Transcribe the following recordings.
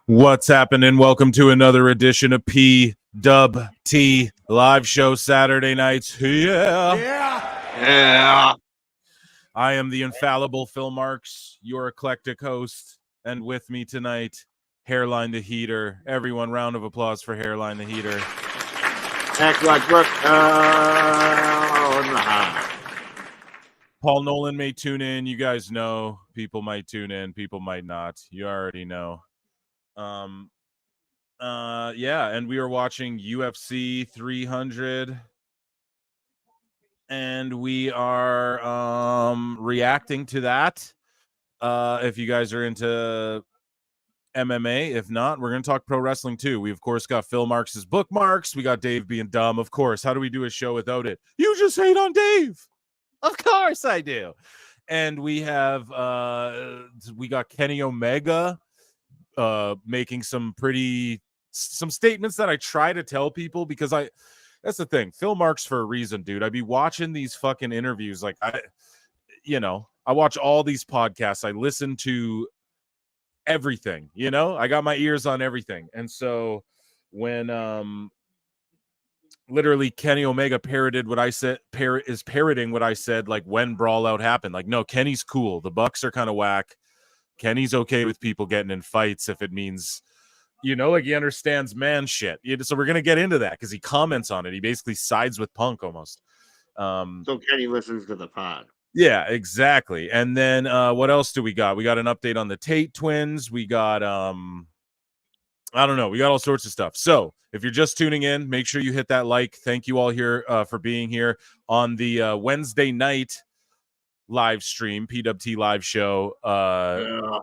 What's happening? Welcome to another edition of PWT Live Show Saturday nights. Yeah. I am the infallible Phil Marks, your eclectic host, and with me tonight, Hairline the Heater. Everyone, round of applause for Hairline the Heater. Paul Nolan may tune in. You guys know. People might tune in. People might not. You already know. And we are watching UFC 300. And we are reacting to that. If you guys are into MMA, if not, we're going to talk pro wrestling too. We of course got Phil Marks' bookmarks. We got Dave being dumb, of course. How do we do a show without it? You just hate on Dave. Of course I do. And we have we got Kenny Omega making some statements that I try to tell people because that's the thing. Phil Marks for a reason, dude. I'd be watching these fucking interviews. Like I watch all these podcasts. I listen to everything, I got my ears on everything. And so when literally Kenny Omega parroting what I said, like when Brawl Out happened. Like, no, Kenny's cool. The Bucks are kind of whack. Kenny's okay with people getting in fights if it means, like he understands man shit. So we're going to get into that because he comments on it. He basically sides with Punk almost. So Kenny listens to the pod. Yeah, exactly. And then what else do we got? We got an update on the Tate twins. We got, I don't know. We got all sorts of stuff. So if you're just tuning in, make sure you hit that like. Thank you all here for being here on the Wednesday night live stream, PWT Live Show.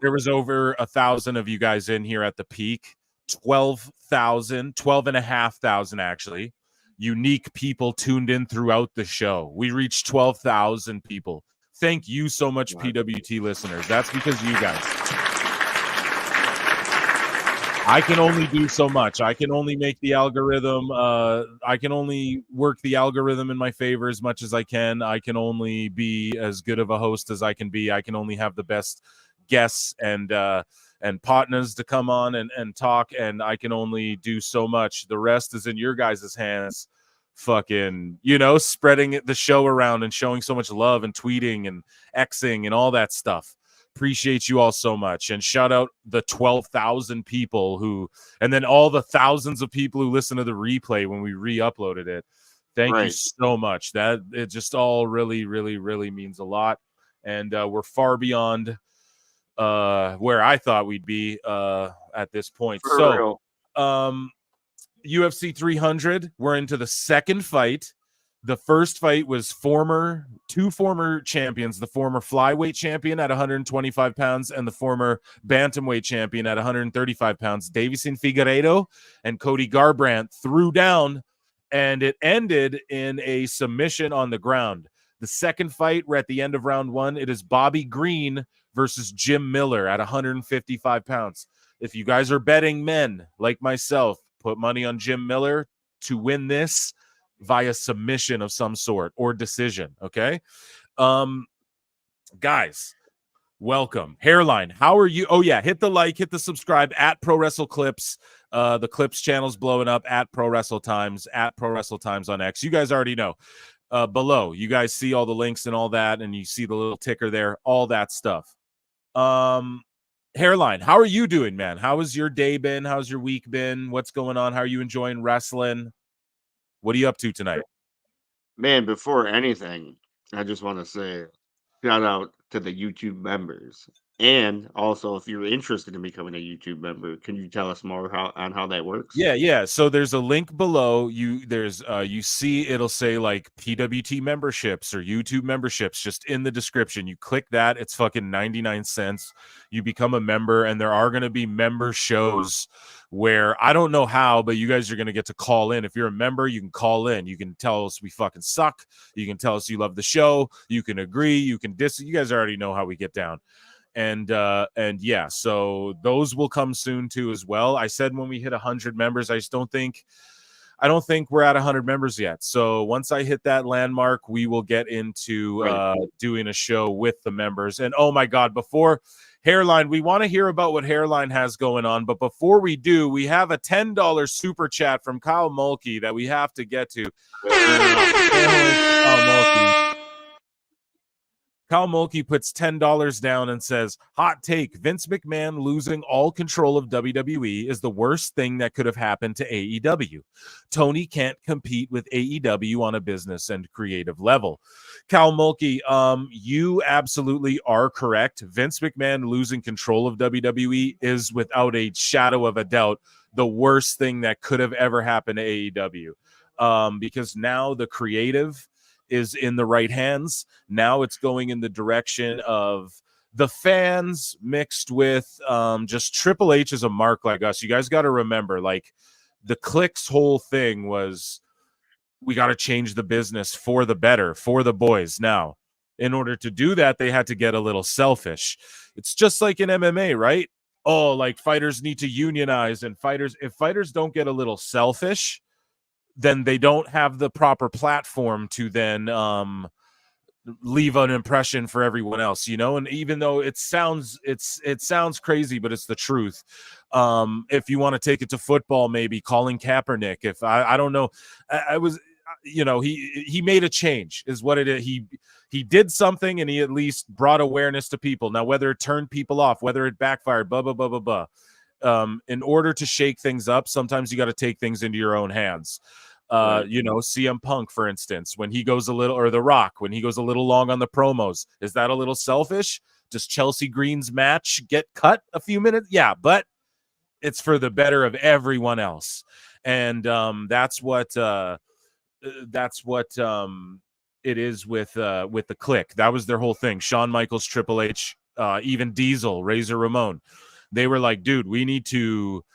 There was over 1,000 of you guys in here at the peak. 12,500 actually. Unique people tuned in throughout the show. We reached 12,000 people. Thank you so much, PWT listeners. That's because you guys. I can only do so much. I can only make the algorithm. I can only work the algorithm in my favor as much as I can. I can only be as good of a host as I can be. I can only have the best guests and partners to come on and talk, and I can only do so much. The rest is in your guys' hands. Fucking, spreading the show around and showing so much love and tweeting and Xing and all that stuff. Appreciate you all so much. And shout out the 12,000 people and then all the thousands of people who listen to the replay when we re-uploaded it. Thank you so much. That it just all really, really, really means a lot. And we're far beyond where I thought we'd be at this point. UFC 300, we're into the second fight. The first fight was two former champions, the former flyweight champion at 125 pounds and the former bantamweight champion at 135 pounds. Davison Figueiredo and Cody Garbrandt threw down, and it ended in a submission on the ground. The second fight, we're at the end of round one. It is Bobby Green versus Jim Miller at 155 pounds. If you guys are betting men like myself, put money on Jim Miller to win this via submission of some sort or decision, okay? Guys, welcome. Hairline, how are you? Oh, yeah, hit the like, hit the subscribe at Pro Wrestle Clips. The Clips channel's blowing up at Pro Wrestle Times, at Pro Wrestle Times on X. You guys already know. Below, you guys see all the links and all that, and you see the little ticker there, all that stuff. Hairline, how are you doing, man? How has your day been? How's your week been? What's going on? How are you enjoying wrestling? What are you up to tonight? Man, before anything, I just want to say shout out to the YouTube members. And also, if you're interested in becoming a YouTube member, can you tell us more on how that works? Yeah. So there's a link below. You see it'll say like PWT memberships or YouTube memberships just in the description. You click that. It's fucking 99 cents. You become a member, and there are going to be member shows where I don't know how, but you guys are going to get to call in. If you're a member, you can call in. You can tell us we fucking suck. You can tell us you love the show. You can agree. You can you guys already know how we get down. And yeah, so those will come soon too as well. I said when we hit 100 members, I don't think we're at 100 members yet. So once I hit that landmark, we will get into doing a show with the members. And oh my God, before Hairline, we want to hear about what Hairline has going on, but before we do, we have a $10 super chat from Kyle Mulkey that we have to get to. Kyle Mulkey puts $10 down and says, hot take, Vince McMahon losing all control of WWE is the worst thing that could have happened to AEW. Tony can't compete with AEW on a business and creative level. Kyle Mulkey, you absolutely are correct. Vince McMahon losing control of WWE is without a shadow of a doubt the worst thing that could have ever happened to AEW. Because now the creative is in the right hands. Now it's going in the direction of the fans mixed with just Triple H as a mark like us. You guys got to remember, like, the Click's whole thing was, we got to change the business for the better, for the boys. Now, in order to do that, they had to get a little selfish. It's just like in MMA, right? Oh, like, fighters need to unionize, and if fighters don't get a little selfish, then they don't have the proper platform to then leave an impression for everyone else, you know. And even though it sounds crazy, but it's the truth. If you want to take it to football, maybe Colin Kaepernick, if I don't know, I was, you know, he made a change is what it is. He did something, and he at least brought awareness to people. Now, whether it turned people off, whether it backfired, blah blah blah blah blah. In order to shake things up, sometimes you got to take things into your own hands. Right. You know, CM Punk, for instance, when he goes a little, or The Rock, when he goes a little long on the promos, is that a little selfish? Does Chelsea Green's match get cut a few minutes? Yeah, but it's for the better of everyone else. And that's what it is with the Click. That was their whole thing. Shawn Michaels, Triple H, even Diesel, Razor Ramon. They were like, dude, we need to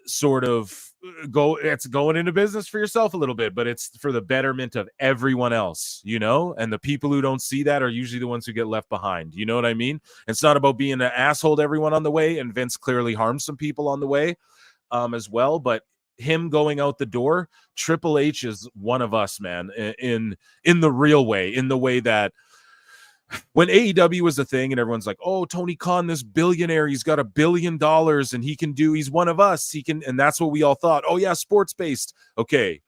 sort of it's going into business for yourself a little bit, but it's for the betterment of everyone else, you know. And the people who don't see that are usually the ones who get left behind, you know what I mean? It's not about being an asshole to everyone on the way, and Vince clearly harmed some people on the way as well, but him going out the door, Triple H is one of us, man, in the real way, in the way that when AEW was a thing and everyone's like, oh, Tony Khan, this billionaire, he's got $1 billion and he's one of us. And that's what we all thought. Oh yeah, sports based. Okay.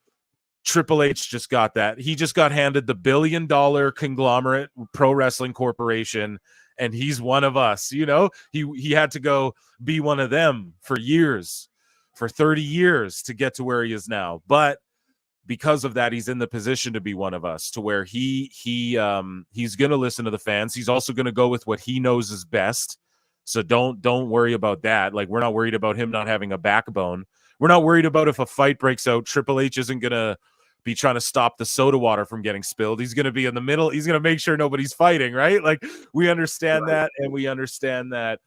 Triple H just got that. He just got handed the $1 billion conglomerate pro wrestling corporation, and he's one of us. You know, he had to go be one of them for years, for 30 years to get to where he is now. But because of that, he's in the position to be one of us, to where he's going to listen to the fans. He's also going to go with what he knows is best. So don't worry about that. Like, we're not worried about him not having a backbone. We're not worried about if a fight breaks out, Triple H isn't going to be trying to stop the soda water from getting spilled. He's going to be in the middle. He's going to make sure nobody's fighting, right? Like, we understand that, and we understand that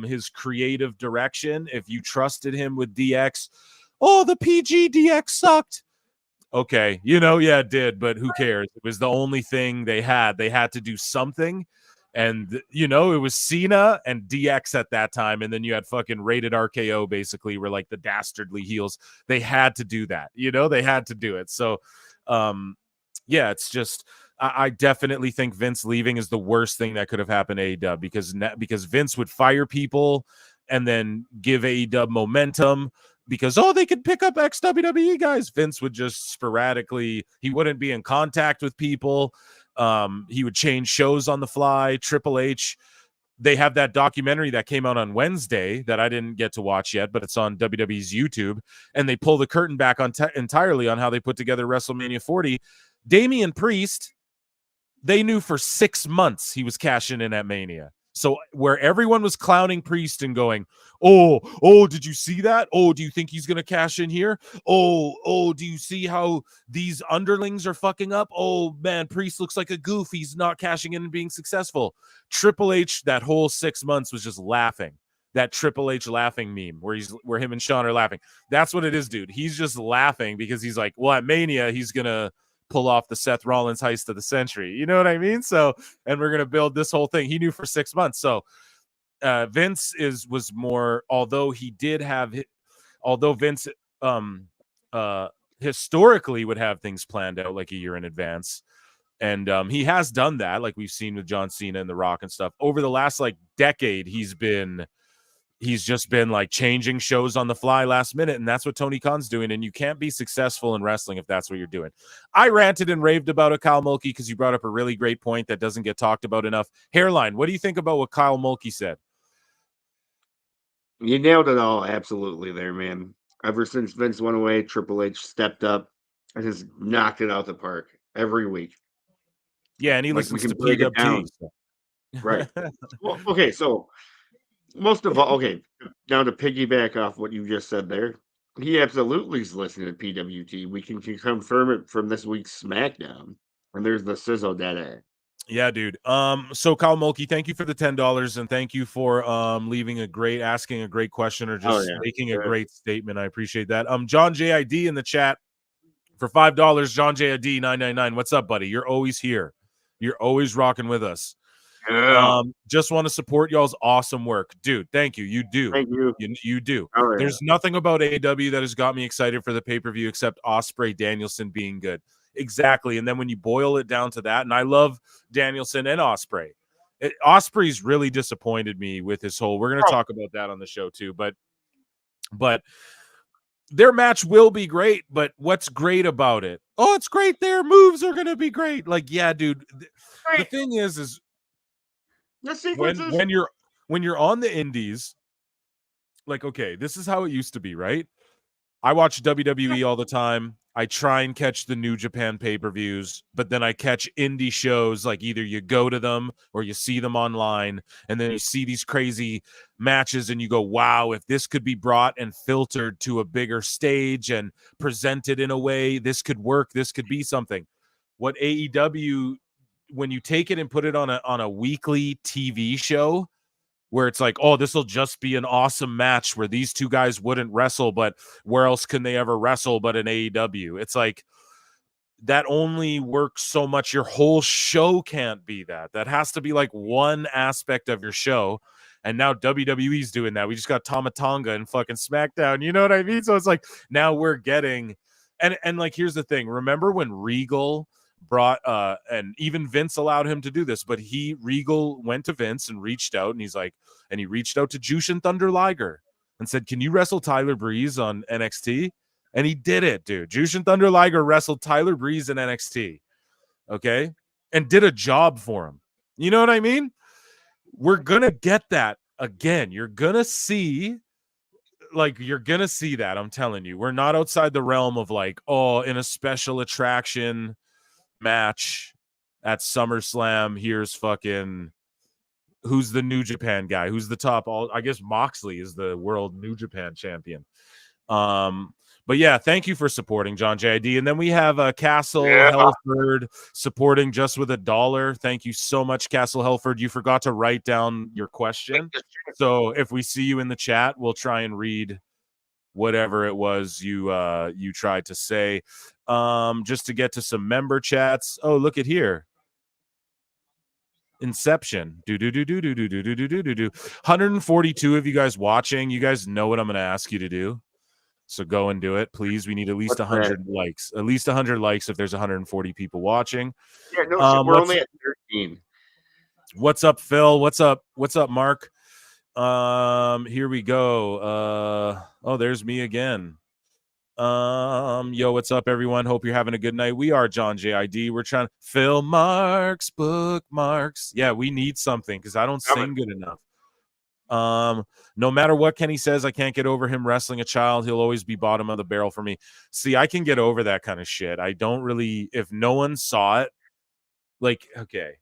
his creative direction, if you trusted him with DX, oh, the PG DX sucked. Okay, you know, yeah, it did, but who cares? It was the only thing they had. They had to do something, and, you know, it was Cena and DX at that time, and then you had fucking Rated RKO, basically, were like the dastardly heels. They had to do that, you know? They had to do it. So, yeah, it's just, I definitely think Vince leaving is the worst thing that could have happened to AEW, because Vince would fire people and then give AEW momentum, because, oh, they could pick up ex-WWE guys. Vince would just sporadically, he wouldn't be in contact with people. He would change shows on the fly. Triple H, they have that documentary that came out on Wednesday that I didn't get to watch yet, but it's on WWE's YouTube, and they pull the curtain back on entirely on how they put together WrestleMania 40. Damian Priest, they knew for 6 months he was cashing in at Mania. So where everyone was clowning Priest and going, oh, did you see that? Oh, do you think he's going to cash in here? Oh, do you see how these underlings are fucking up? Oh, man, Priest looks like a goof. He's not cashing in and being successful. Triple H, that whole 6 months, was just laughing. That Triple H laughing meme where him and Sean are laughing. That's what it is, dude. He's just laughing because he's like, well, at Mania, he's going to pull off the Seth Rollins heist of the century. You know what I mean? So, and we're going to build this whole thing. He knew for 6 months. So Vince was more, although Vince historically would have things planned out like a year in advance, And he has done that, like we've seen with John Cena and The Rock and stuff. Over the last like decade, he's just been like changing shows on the fly last minute, and that's what Tony Khan's doing. And you can't be successful in wrestling if that's what you're doing. I ranted and raved about it, Kyle Mulkey, because you brought up a really great point that doesn't get talked about enough. Hairline, what do you think about what Kyle Mulkey said? You nailed it all absolutely there, man. Ever since Vince went away, Triple H stepped up and has knocked it out the park every week. Yeah, and he Like, we listens can to break it down. PWT. So. Right. Well, okay, so most of all, okay, now to piggyback off what you just said there, he absolutely is listening to PWT. We can confirm it from this week's SmackDown. And there's the sizzle data. Yeah, dude. So Kyle Mulkey, thank you for the $10, and thank you for asking a great question or just making a great statement. I appreciate that. John JID in the chat for $5. John JID 999. What's up, buddy? You're always here. You're always rocking with us. Yeah. Just want to support y'all's awesome work, dude. Thank you. You do. Thank you. You do. Oh, yeah. There's nothing about AEW that has got me excited for the pay-per-view except Ospreay Danielson being good. Exactly. And then when you boil it down to that, and I love Danielson and Ospreay. Ospreay's really disappointed me with his whole. We're going to talk about that on the show too, but their match will be great. But what's great about it? Oh, it's great. Their moves are going to be great. Like, yeah, dude. The thing is when you're on the indies, like, okay, this is how it used to be, right? I watch WWE all the time. I try and catch the New Japan pay-per-views, but then I catch indie shows, like either you go to them or you see them online, and then you see these crazy matches and you go, wow, if this could be brought and filtered to a bigger stage and presented in a way, this could work, this could be something. What AEW, when you take it and put it on a weekly TV show, where it's like, oh, this will just be an awesome match where these two guys wouldn't wrestle, but where else can they ever wrestle but in AEW? It's like, that only works so much. Your whole show can't be that. That has to be like one aspect of your show. And now WWE's doing that. We just got Tama Tonga and fucking SmackDown. You know what I mean? So it's like, now we're getting, and like, here's the thing. Remember when Regal brought and even Vince allowed him to do this, but Regal went to Vince and reached out, and he reached out to Jushin Thunder Liger and said, can you wrestle Tyler Breeze on NXT? And he did it, dude. Jushin Thunder Liger wrestled Tyler Breeze in NXT, okay, and did a job for him. You know what I mean? We're gonna get that again. You're gonna see that. I'm telling you, we're not outside the realm of like, oh, in a special attraction match at SummerSlam, here's fucking, who's the New Japan guy, who's the top, I guess Moxley is the world New Japan champion. But yeah, thank you for supporting, John JID. And then we have Castle Helford supporting just with $1. Thank you so much, Castle Helford. You forgot to write down your question, so if we see you in the chat, we'll try and read whatever it was you tried to say. Just to get to some member chats. Oh, look at here. Inception. 142 of you guys watching. You guys know what I'm going to ask you to do. So go and do it, please. We need at least 100 likes. At least 100 likes if there's 140 people watching. Yeah, no, we're only at 13. What's up, Phil? What's up, Mark? Here we go. Oh, there's me again. Yo, what's up, everyone? Hope you're having a good night. We are John JID. We're trying to Phil Marks, bookmarks. Yeah, we need something because I don't sing good enough. No matter what Kenny says, I can't get over him wrestling a child. He'll always be bottom of the barrel for me. See, I can get over that kind of shit. I don't really, if no one saw it, like, okay.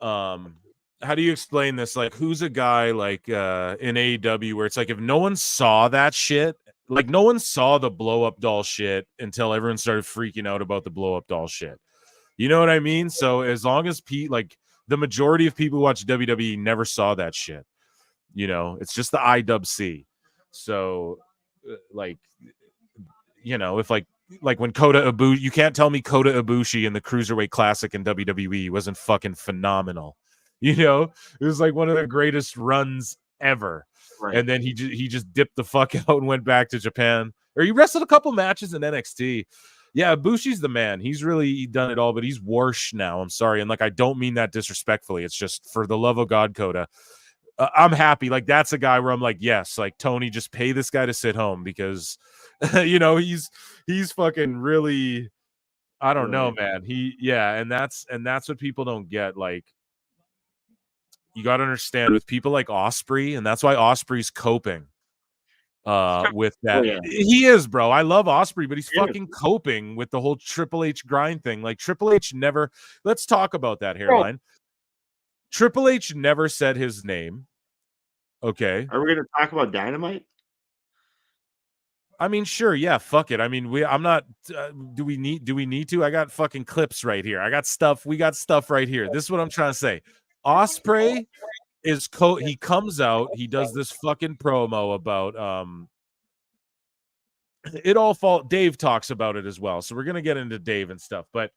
How do you explain this? Like, who's a guy like in AEW where it's like, if no one saw that shit, like no one saw the blow up doll shit until everyone started freaking out about the blow up doll shit. You know what I mean? So as long as like the majority of people who watch WWE never saw that shit, you know, it's just the IWC. So like, you know, if like when Kota Ibushi, you can't tell me Kota Ibushi in the Cruiserweight Classic in WWE wasn't fucking phenomenal. You know, it was like one of the greatest runs ever. Right. And then he just dipped the fuck out and went back to Japan. Or he wrestled a couple matches in NXT. Yeah, Bushi's the man. He's really done it all, but he's worse now. I'm sorry. And like, I don't mean that disrespectfully. It's just for the love of God, Coda. I'm happy. Like, that's a guy where I'm like, yes, like Tony, just pay this guy to sit home because, he's fucking really, I don't know, man. And that's what people don't get. Like, you got to understand with people like Osprey, and that's why Osprey's coping with that. He is, bro. I love Osprey, but he's fucking coping with the whole Triple H grind thing. Like, Triple H never, let's talk about that hairline. Triple H never said his name. Okay. Are we going to talk about Dynamite? I mean, sure, yeah, fuck it. I mean, I'm not. Do we need to? I got fucking clips right here. I got stuff. We got stuff right here. This is what I'm trying to say. Osprey is he comes out. He does this fucking promo about it all Dave talks about it as well. So we're gonna get into Dave and stuff, but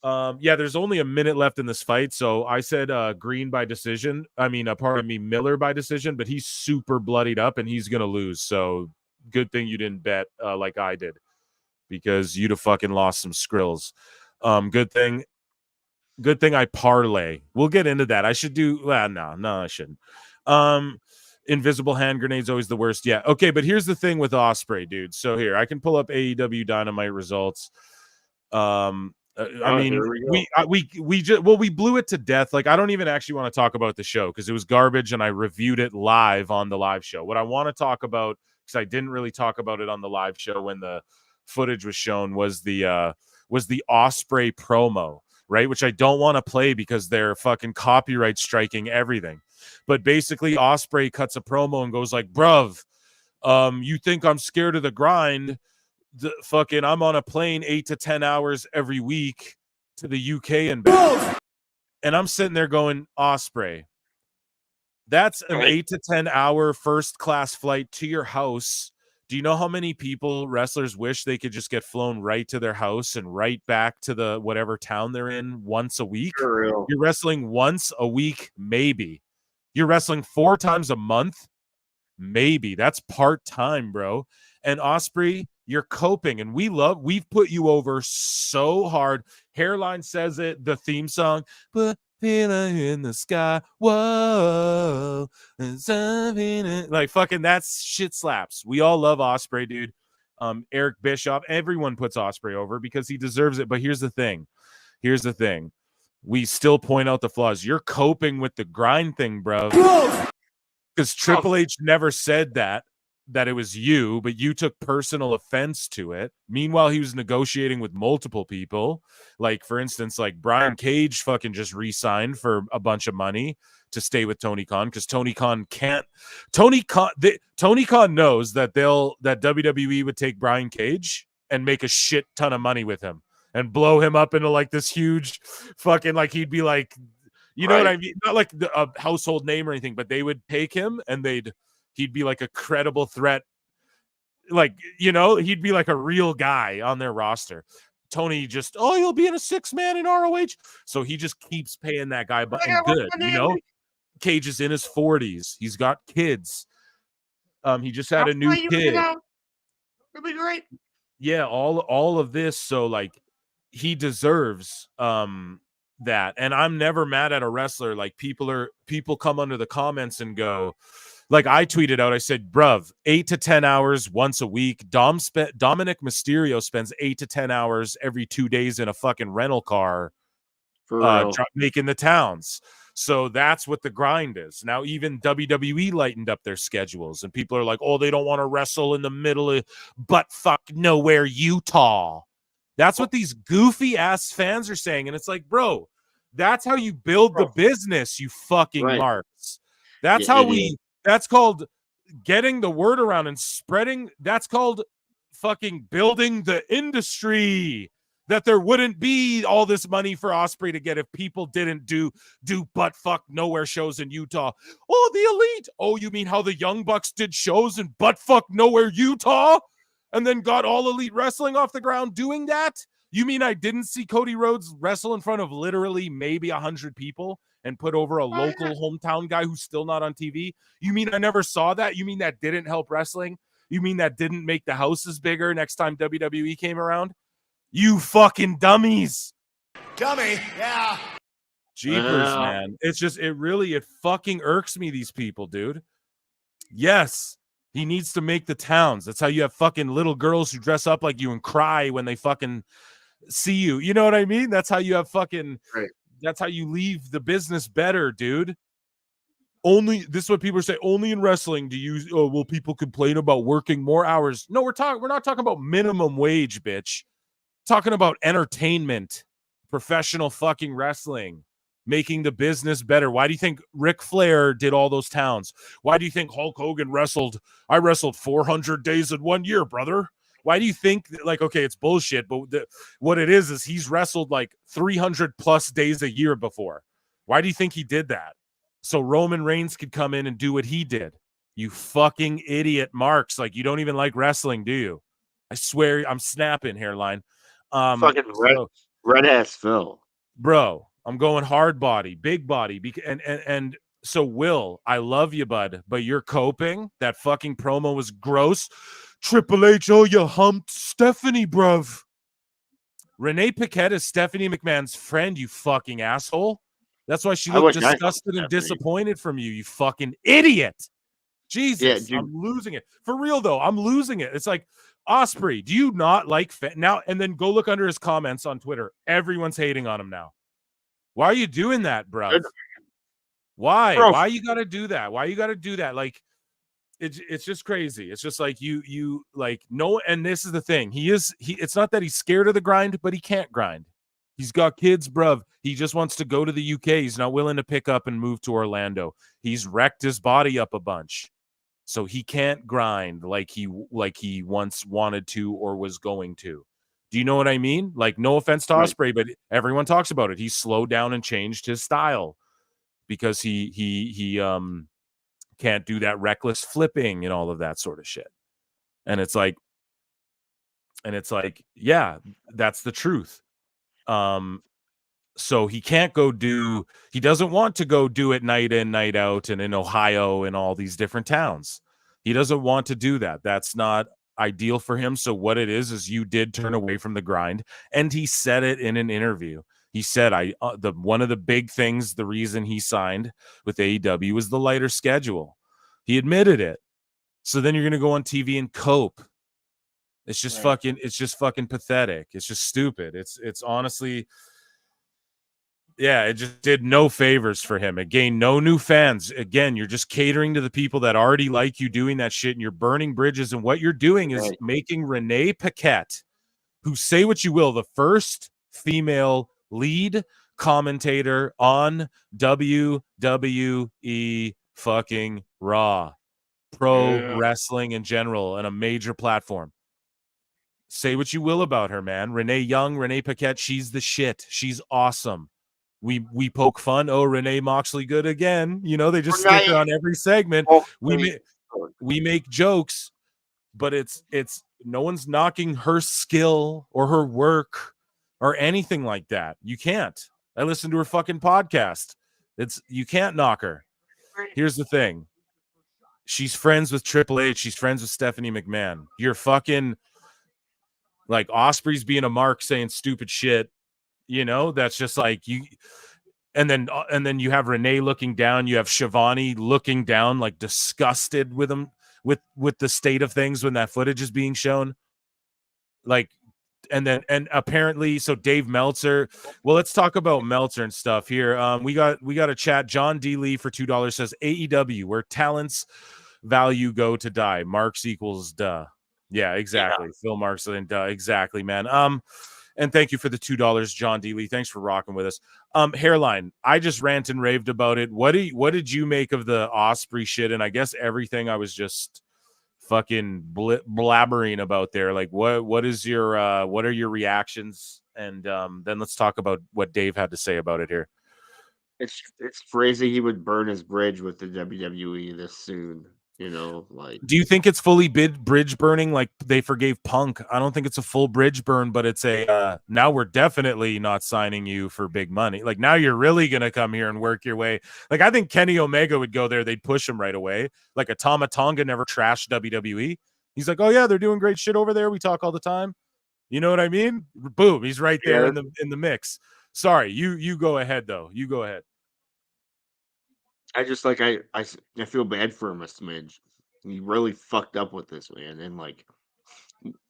yeah, there's only a minute left in this fight. So I said Green by decision. I mean, pardon me, Miller by decision, but he's super bloodied up and he's gonna lose. So good thing you didn't bet like I did, because you'd have fucking lost some skrills. Good thing I parlay. We'll get into that. I should do no, I shouldn't. Invisible hand grenades always the worst. Yeah, okay, but here's the thing with Osprey, dude. So here, I can pull up AEW Dynamite results. I mean, we blew it to death. Like, I don't even actually want to talk about the show because it was garbage and I reviewed it live on the live show. What I want to talk about, because I didn't really talk about it on the live show when the footage was shown, was the Osprey promo, right? Which I don't want to play because they're fucking copyright striking everything. But basically, Osprey cuts a promo and goes like, bruv, you think I'm scared of the grind? I'm on a plane 8 to 10 hours every week to the UK and back. And I'm sitting there going, Osprey, that's an 8 to 10 hour first class flight to your house. Do you know how many wrestlers wish they could just get flown right to their house and right back to the whatever town they're in once a week? You're wrestling once a week, maybe. You're wrestling 4 times a month, maybe. That's part-time, bro. And Osprey, you're coping, and we've put you over so hard. Hairline says it, the theme song, but feeling in the sky, whoa, like fucking that shit slaps. We all love Osprey, dude. Eric Bischoff, everyone puts Osprey over because he deserves it. But here's the thing. We still point out the flaws. You're coping with the grind thing, bro. Because Triple H never said that it was you, but you took personal offense to it. Meanwhile, he was negotiating with multiple people. Like, for instance, like Brian Cage fucking just re-signed for a bunch of money to stay with Tony Khan because Tony Khan knows that WWE would take Brian Cage and make a shit ton of money with him and blow him up into like this huge fucking, like, he'd be like, you know what I mean? Not like a household name or anything, but they would take him and he'd be like a credible threat. Like, he'd be like a real guy on their roster. Tony just, you'll be in a 6-man in ROH. So he just keeps paying that guy. But good, Cage is in his 40s. He's got kids. He just had a new kid. It'll be great. Yeah, all of this. So like, he deserves that. And I'm never mad at a wrestler. Like, people come under the comments and go, like, I tweeted out, I said, bruv, 8 to 10 hours once a week. Dominic Mysterio spends 8 to 10 hours every 2 days in a fucking rental car making the towns. So that's what the grind is. Now, even WWE lightened up their schedules, and people are like, they don't want to wrestle in the middle of butt-fuck nowhere, Utah. That's what these goofy-ass fans are saying. And it's like, bro, that's how you build the business, you fucking marks. That's that's called getting the word around and spreading. That's called fucking building the industry. That there wouldn't be all this money for Osprey to get if people didn't do butt fuck nowhere shows in Utah. The elite. You mean how the Young Bucks did shows in butt fuck nowhere, Utah? And then got All Elite Wrestling off the ground doing that? You mean I didn't see Cody Rhodes wrestle in front of literally maybe 100 people and put over a local hometown guy who's still not on TV? You mean I never saw that? You mean that didn't help wrestling? You mean that didn't make the houses bigger next time WWE came around? You fucking dummies. Dummy, yeah. Jeepers, man. It's just, it fucking irks me, these people, dude. Yes, he needs to make the towns. That's how you have fucking little girls who dress up like you and cry when they fucking see you. You know what I mean? That's how you have fucking, that's how you leave the business better, dude. This is what people say, only in wrestling do you, will people complain about working more hours? No, we're not talking about minimum wage, bitch. Talking about entertainment, professional fucking wrestling, making the business better. Why do you think Ric Flair did all those towns? Why do you think Hulk Hogan wrestled? I wrestled 400 days in 1 year, brother. Why do you think, like, okay, it's bullshit, but what it is he's wrestled like 300 plus days a year before. Why do you think he did that? So Roman Reigns could come in and do what he did. You fucking idiot, Marks. Like, you don't even like wrestling, do you? I swear I'm snapping, hairline. Fucking red ass Phil. Bro, I'm going hard body, big body. And so, Will, I love you, bud, but you're coping. That fucking promo was gross. Triple H, oh, you humped Stephanie, bruv. Renee Paquette is Stephanie McMahon's friend, you fucking asshole. That's why she looked disgusted and disappointed from you, you fucking idiot. Jesus, yeah, I'm losing it. For real, though, I'm losing it. It's like, Osprey, do you not like now? And then go look under his comments on Twitter. Everyone's hating on him now. Why are you doing that, bro? Why? Bro. Why you got to do that? Why you got to do that? Like, it's just crazy. It's just like you like no. And this is the thing. It's not that he's scared of the grind, but he can't grind. He's got kids, bruv. He just wants to go to the UK. He's not willing to pick up and move to Orlando. He's wrecked his body up a bunch. So he can't grind like he once wanted to or was going to. Do you know what I mean? Like, no offense to Osprey, but everyone talks about it. He slowed down and changed his style because he can't do that reckless flipping and all of that sort of shit. And it's like, yeah, that's the truth. So he can't he doesn't want to go do it night in, night out, and in Ohio and all these different towns. He doesn't want to do that. That's not ideal for him. So what it is you did turn away from the grind. And he said it in an interview. He said, one of the big things, the reason he signed with AEW was the lighter schedule. He admitted it. So then you're going to go on TV and cope. It's just fucking pathetic. It's just stupid. It's honestly, yeah, it just did no favors for him. It gained no new fans. Again, you're just catering to the people that already like you doing that shit, and you're burning bridges. And what you're doing is making Renee Paquette, who, say what you will, the first female lead commentator on WWE fucking Raw, pro wrestling in general, and a major platform. Say what you will about her, man. Renee Paquette, she's the shit. She's awesome. We poke fun. Oh, Renee Moxley good again. You know, they just stick her on every segment. We make jokes, but it's no one's knocking her skill or her work or anything like that. You can't. I listened to her fucking podcast. You can't knock her. Here's the thing. She's friends with Triple H. She's friends with Stephanie McMahon. You're fucking like Osprey's being a mark saying stupid shit. You know, that's just like you. And then you have Renee looking down. You have Shivani looking down, like disgusted with him, with the state of things when that footage is being shown. Like, and apparently, so Dave Meltzer. Well, let's talk about Meltzer and stuff here. We got a chat. John D. Lee for $2 says AEW, where talents value go to die. Marks equals duh. Yeah, exactly. Yeah. Phil Marks and duh. Exactly, man. And thank you for the $2, John D. Lee. Thanks for rocking with us. Hairline, I just rant and raved about it. What did you make of the Osprey shit? And I guess everything I was just fucking blabbering about there. Like, what are your reactions? And then let's talk about what Dave had to say about it here. It's crazy he would burn his bridge with the WWE this soon. You know, like, do you think it's fully bridge burning like they forgave Punk? I don't think it's a full bridge burn, but it's a now we're definitely not signing you for big money. Like, now you're really gonna come here and work your way. Like, I think Kenny Omega would go there, they'd push him right away. Like, a Tama Tonga never trashed WWE. He's like, oh yeah, they're doing great shit over there. We talk all the time. You know what I mean? Boom, he's right there Yeah. in the mix. Sorry, you go ahead though. You go ahead. I just like I feel bad for him a smidge. He really fucked up with this, man, and like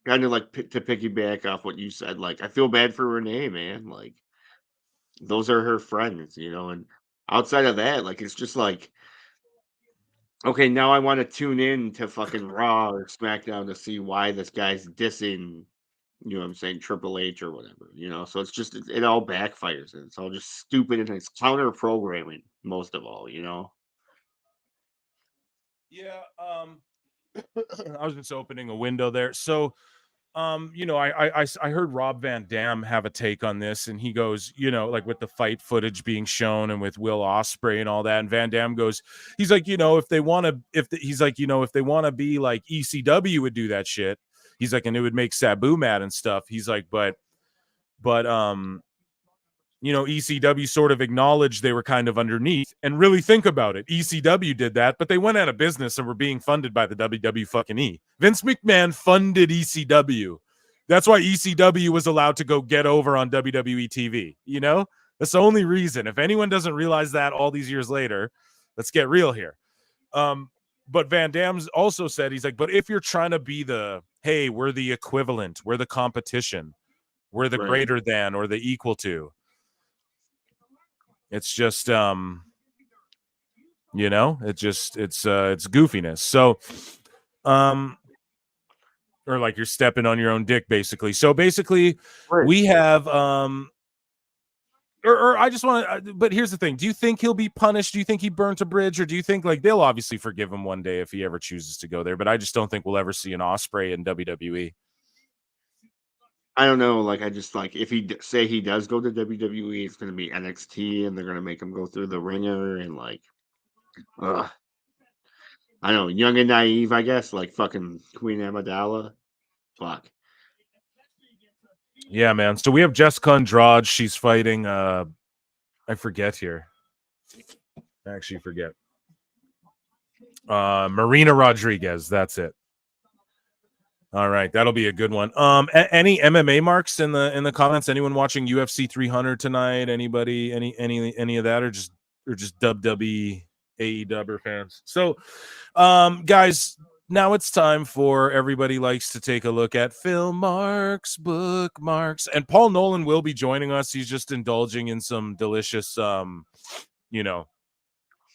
kind of like to piggyback off what you said, like I feel bad for Renee, man. Like those are her friends, you know, and outside of that, like it's just like okay, now I want to tune in to fucking Raw or SmackDown to see why this guy's dissing, you know what I'm saying, Triple H or whatever, you know. So it's just it all backfires and it's all just stupid and it's counter programming most of all, you know. Yeah, I was just opening a window there. So you know, I heard Rob Van Dam have a take on this, and he goes, you know, like with the fight footage being shown and with Will Ospreay and all that, and Van Dam goes, he's like, you know, if they want to, he's like, you know, if they want to be like ECW would do that shit, he's like, and it would make Sabu mad and stuff. He's like, but you know, ECW sort of acknowledged they were kind of underneath. And really think about it. ECW did that, but they went out of business and were being funded by the WWE fucking E. Vince McMahon funded ECW. That's why ECW was allowed to go get over on WWE TV. You know, that's the only reason. If anyone doesn't realize that all these years later, let's get real here. But Van Dam's also said, he's like, but if you're trying to be the, hey, we're the equivalent, we're the competition, we're the Right. greater than or the equal to, it's just you know, it's goofiness. So or like you're stepping on your own dick basically. So basically Right. we have or I just want to but here's the thing. Do you think he'll be punished? Do you think he burnt a bridge, or do you think like they'll obviously forgive him one day if he ever chooses to go there, but I just don't think we'll ever see an Ospreay in WWE. I don't know. Like, I just like if say he does go to WWE, it's going to be NXT, and they're going to make him go through the ringer, and like, I don't know, young and naive, I guess, like fucking Queen Amidala. Fuck. Yeah, man. So we have Jessica Andrade. She's fighting. I forget here. I actually forget. Marina Rodriguez. That's it. All right, that'll be a good one. Any MMA marks in the comments? Anyone watching UFC 300 tonight? Anybody? Any of that, or just WWE AEW fans? So, guys, now it's time for everybody likes to take a look at film marks, bookmarks, and Paul Nolan will be joining us. He's just indulging in some delicious, you know,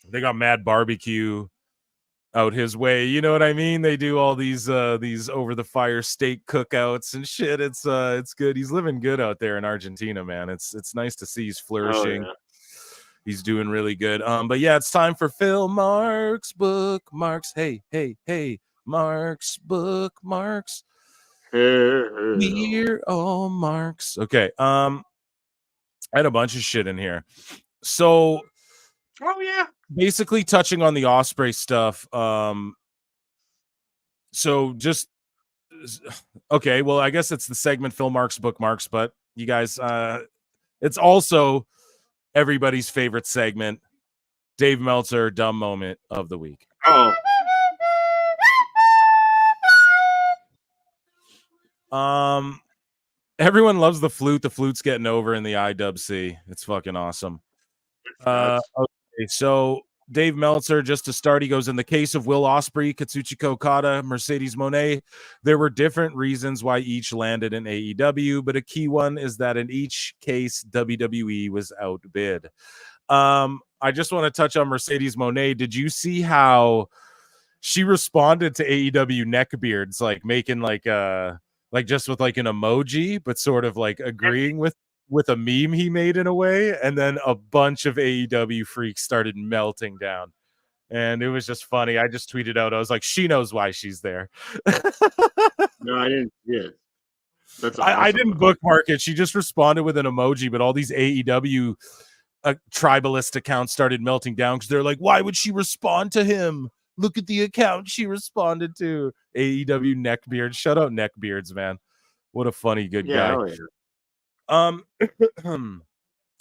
they got Mad Barbecue out his way, you know what I mean? They do all these over the fire steak cookouts and shit. It's good. He's living good out there in Argentina, man. It's nice to see he's flourishing. Oh, yeah. He's doing really good. But yeah, it's time for film marks, bookmarks. Hey, marks, bookmarks. We're all marks. Okay. I had a bunch of shit in here. So Oh yeah. basically touching on the Ospreay stuff. So just okay, well, I guess it's the segment film marks, bookmarks, but you guys, it's also everybody's favorite segment, Dave Meltzer dumb moment of the week. Oh. Everyone loves the flute. The flute's getting over in the IWC. It's fucking awesome. Okay, so Dave Meltzer, just to start, he goes, in the case of Will Ospreay, Katsuchika Okada, Mercedes Moné, there were different reasons why each landed in AEW, but a key one is that in each case, WWE was outbid. I just want to touch on Mercedes Moné. Did you see how she responded to AEW neckbeards, like making like just with like an emoji, but sort of like agreeing with a meme he made in a way, and then a bunch of AEW freaks started melting down, and it was just funny. I just tweeted out, I was like, she knows why she's there. No, I didn't see it. That's awesome. I didn't bookmark it. She just responded with an emoji, but all these AEW tribalist accounts started melting down because they're like, why would she respond to him? Look at the account she responded to. AEW neckbeard. Shout out neckbeards, man. What a funny good guy. Yeah.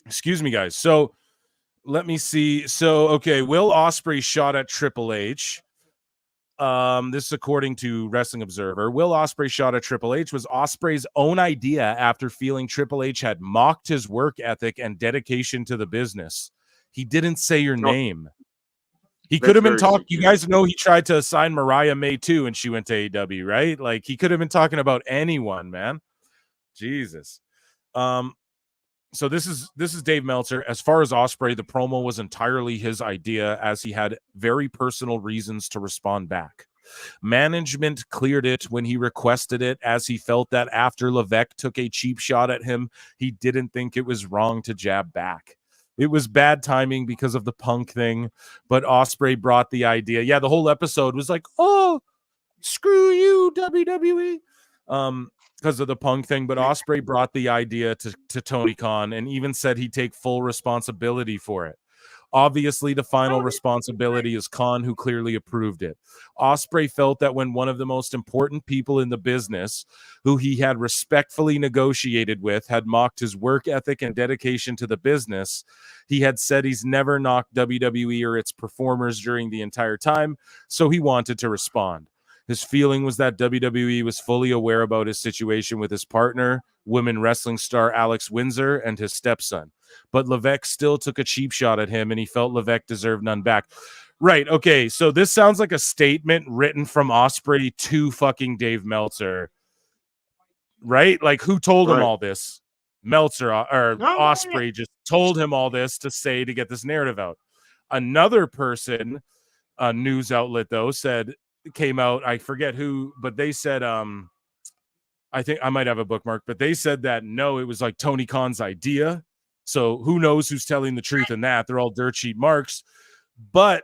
Excuse me, guys. So let me see. So okay, Will Ospreay shot at Triple H. This is according to Wrestling Observer. Will Ospreay shot at Triple H was Ospreay's own idea after feeling Triple H had mocked his work ethic and dedication to the business. He didn't say your name. He could have been talking. You guys know he tried to sign Mariah May too, and she went to AEW, right? Like he could have been talking about anyone, man. Jesus. So this is Dave Meltzer. As far as Ospreay, the promo was entirely his idea, as he had very personal reasons to respond back. Management cleared it when he requested it, as he felt that after Levesque took a cheap shot at him, he didn't think it was wrong to jab back. It was bad timing because of the Punk thing, but Ospreay brought the idea. Yeah, the whole episode was like, oh, screw you, WWE. Because of the Punk thing, but Ospreay brought the idea to Tony Khan and even said he'd take full responsibility for it. Obviously, the final responsibility is Khan, who clearly approved it. Ospreay felt that when one of the most important people in the business, who he had respectfully negotiated with, had mocked his work ethic and dedication to the business, he had said he's never knocked WWE or its performers during the entire time, so he wanted to respond. His feeling was that WWE was fully aware about his situation with his partner, women wrestling star Alex Windsor, and his stepson. But Levesque still took a cheap shot at him, and he felt Levesque deserved none back. Right, okay, so this sounds like a statement written from Ospreay to fucking Dave Meltzer. Right? Like, who told him all this? Meltzer, or Ospreay just told him all this to say to get this narrative out. Another person, a news outlet, though, came out, I forget who, but they said, I think I might have a bookmark, but they said that no, it was like Tony Khan's idea. So who knows who's telling the truth in that? They're all dirt sheet marks. But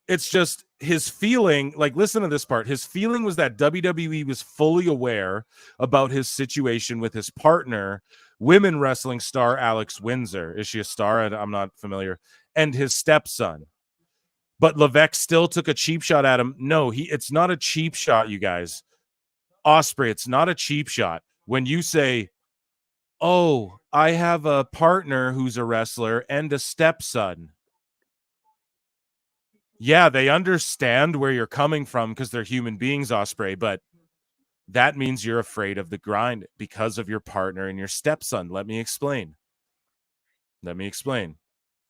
it's just his feeling, like, listen to this part. His feeling was that WWE was fully aware about his situation with his partner, women wrestling star Alex Windsor. Is she a star? I'm not familiar. And his stepson. But Levesque still took a cheap shot at him. No, it's not a cheap shot, you guys. Ospreay, it's not a cheap shot. When you say, oh, I have a partner who's a wrestler and a stepson. Yeah, they understand where you're coming from because they're human beings, Ospreay, but that means you're afraid of the grind because of your partner and your stepson. Let me explain.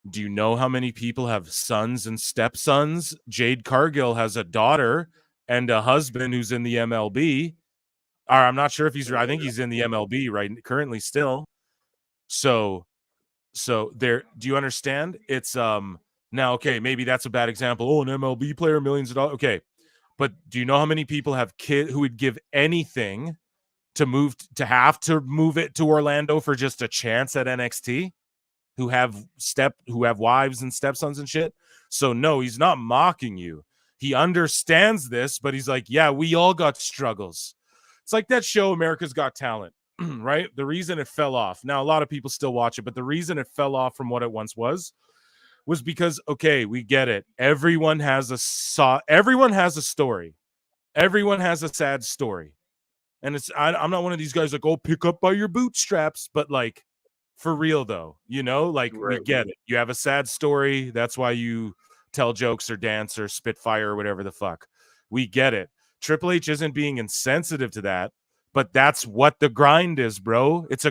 Do you know how many people have sons and stepsons? Jade Cargill has a daughter and a husband who's in the MLB. Or I'm not sure if I think he's in the MLB right currently still. So there, do you understand? It's now, okay, maybe that's a bad example. Oh, an MLB player, millions of dollars. Okay. But do you know how many people have kids who would give anything to have to move it to Orlando for just a chance at NXT? Who have wives and stepsons and shit. So no, he's not mocking you. He understands this, but he's like, yeah, we all got struggles. It's like that show, America's Got Talent, right? The reason it fell off. Now, a lot of people still watch it, but the reason it fell off from what it once was because, okay, we get it. Everyone has a story. Everyone has a sad story. And I'm not one of these guys like, oh, pick up by your bootstraps, but like, for real, though, like, right. We get it. You have a sad story. That's why you tell jokes or dance or spitfire or whatever the fuck. We get it. Triple H isn't being insensitive to that, but that's what the grind is, bro. It's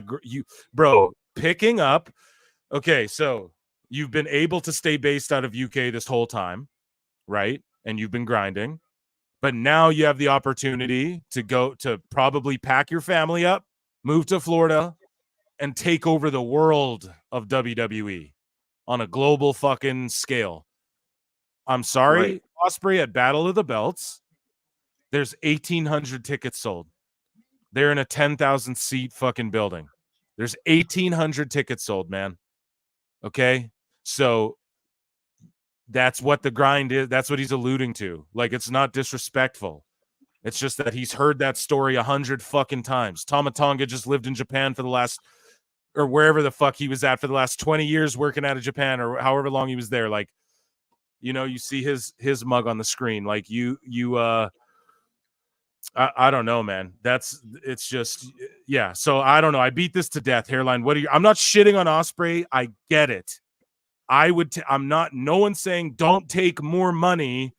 picking up. Okay, so you've been able to stay based out of UK this whole time, right? And you've been grinding, but now you have the opportunity to go to probably pack your family up, move to Florida, and take over the world of WWE on a global fucking scale. I'm sorry, right. Ospreay, at Battle of the Belts, there's 1,800 tickets sold. They're in a 10,000 seat fucking building. There's 1,800 tickets sold, man. Okay? So that's what the grind is. That's what he's alluding to. Like, it's not disrespectful. It's just that he's heard that story 100 fucking times. Tama Tonga just lived in Japan for the last, or wherever the fuck he was at for the last 20 years working out of Japan, or however long he was there. Like, you see his mug on the screen. Like, I don't know, man. It's just, yeah. So I don't know. I beat this to death. Hairline, I'm not shitting on Ospreay. I get it. No one's saying don't take more money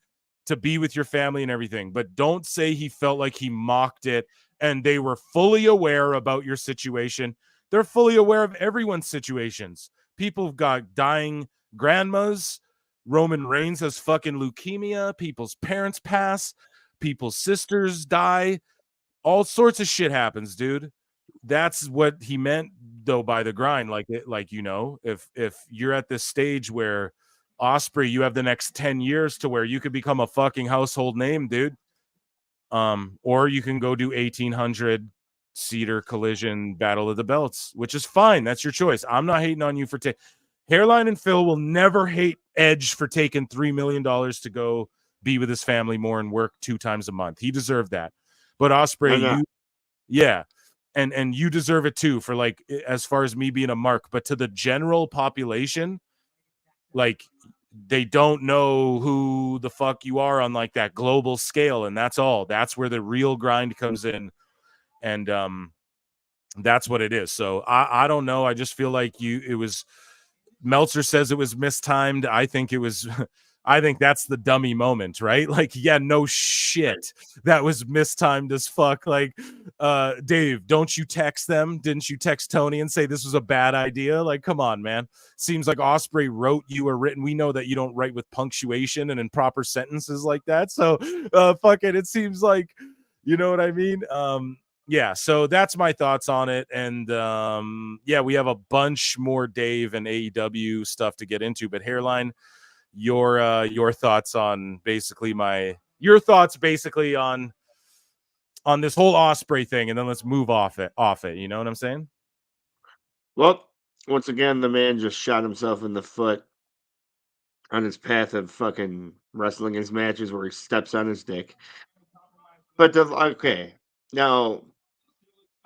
to be with your family and everything, but don't say he felt like he mocked it and they were fully aware about your situation. They're fully aware of everyone's situations. People have got dying grandmas. Roman Reigns has fucking leukemia. People's parents pass. People's sisters die. All sorts of shit happens, dude. That's what he meant though by the grind. Like if you're at this stage where Osprey, you have the next 10 years to where you could become a fucking household name, dude. Or you can go do 1800 Cedar Collision Battle of the Belts, which is fine. That's your choice. I'm not hating on you for Hairline and Phil will never hate Edge for taking $3 million to go be with his family more and work 2 times a month. He deserved that. But Osprey, and you deserve it too for like as far as me being a mark. But to the general population, like they don't know who the fuck you are on like that global scale, and that's all. That's where the real grind comes in, and that's what it is. So I don't know. I just feel like it was Meltzer says it was mistimed. I think it was I think that's the dummy moment, right? Like, yeah, no shit. That was mistimed as fuck. Like, Dave, don't you text them? Didn't you text Tony and say this was a bad idea? Like, come on, man. Seems like Osprey wrote you a written. We know that you don't write with punctuation and in proper sentences like that. So, fuck it. It seems like, you know what I mean? Yeah, so that's my thoughts on it. And yeah, we have a bunch more Dave and AEW stuff to get into, but Hairline, your thoughts on basically on this whole Osprey thing, and then let's move off it. You know what I'm saying? Well, once again, the man just shot himself in the foot on his path of fucking wrestling his matches where he steps on his dick. But okay, now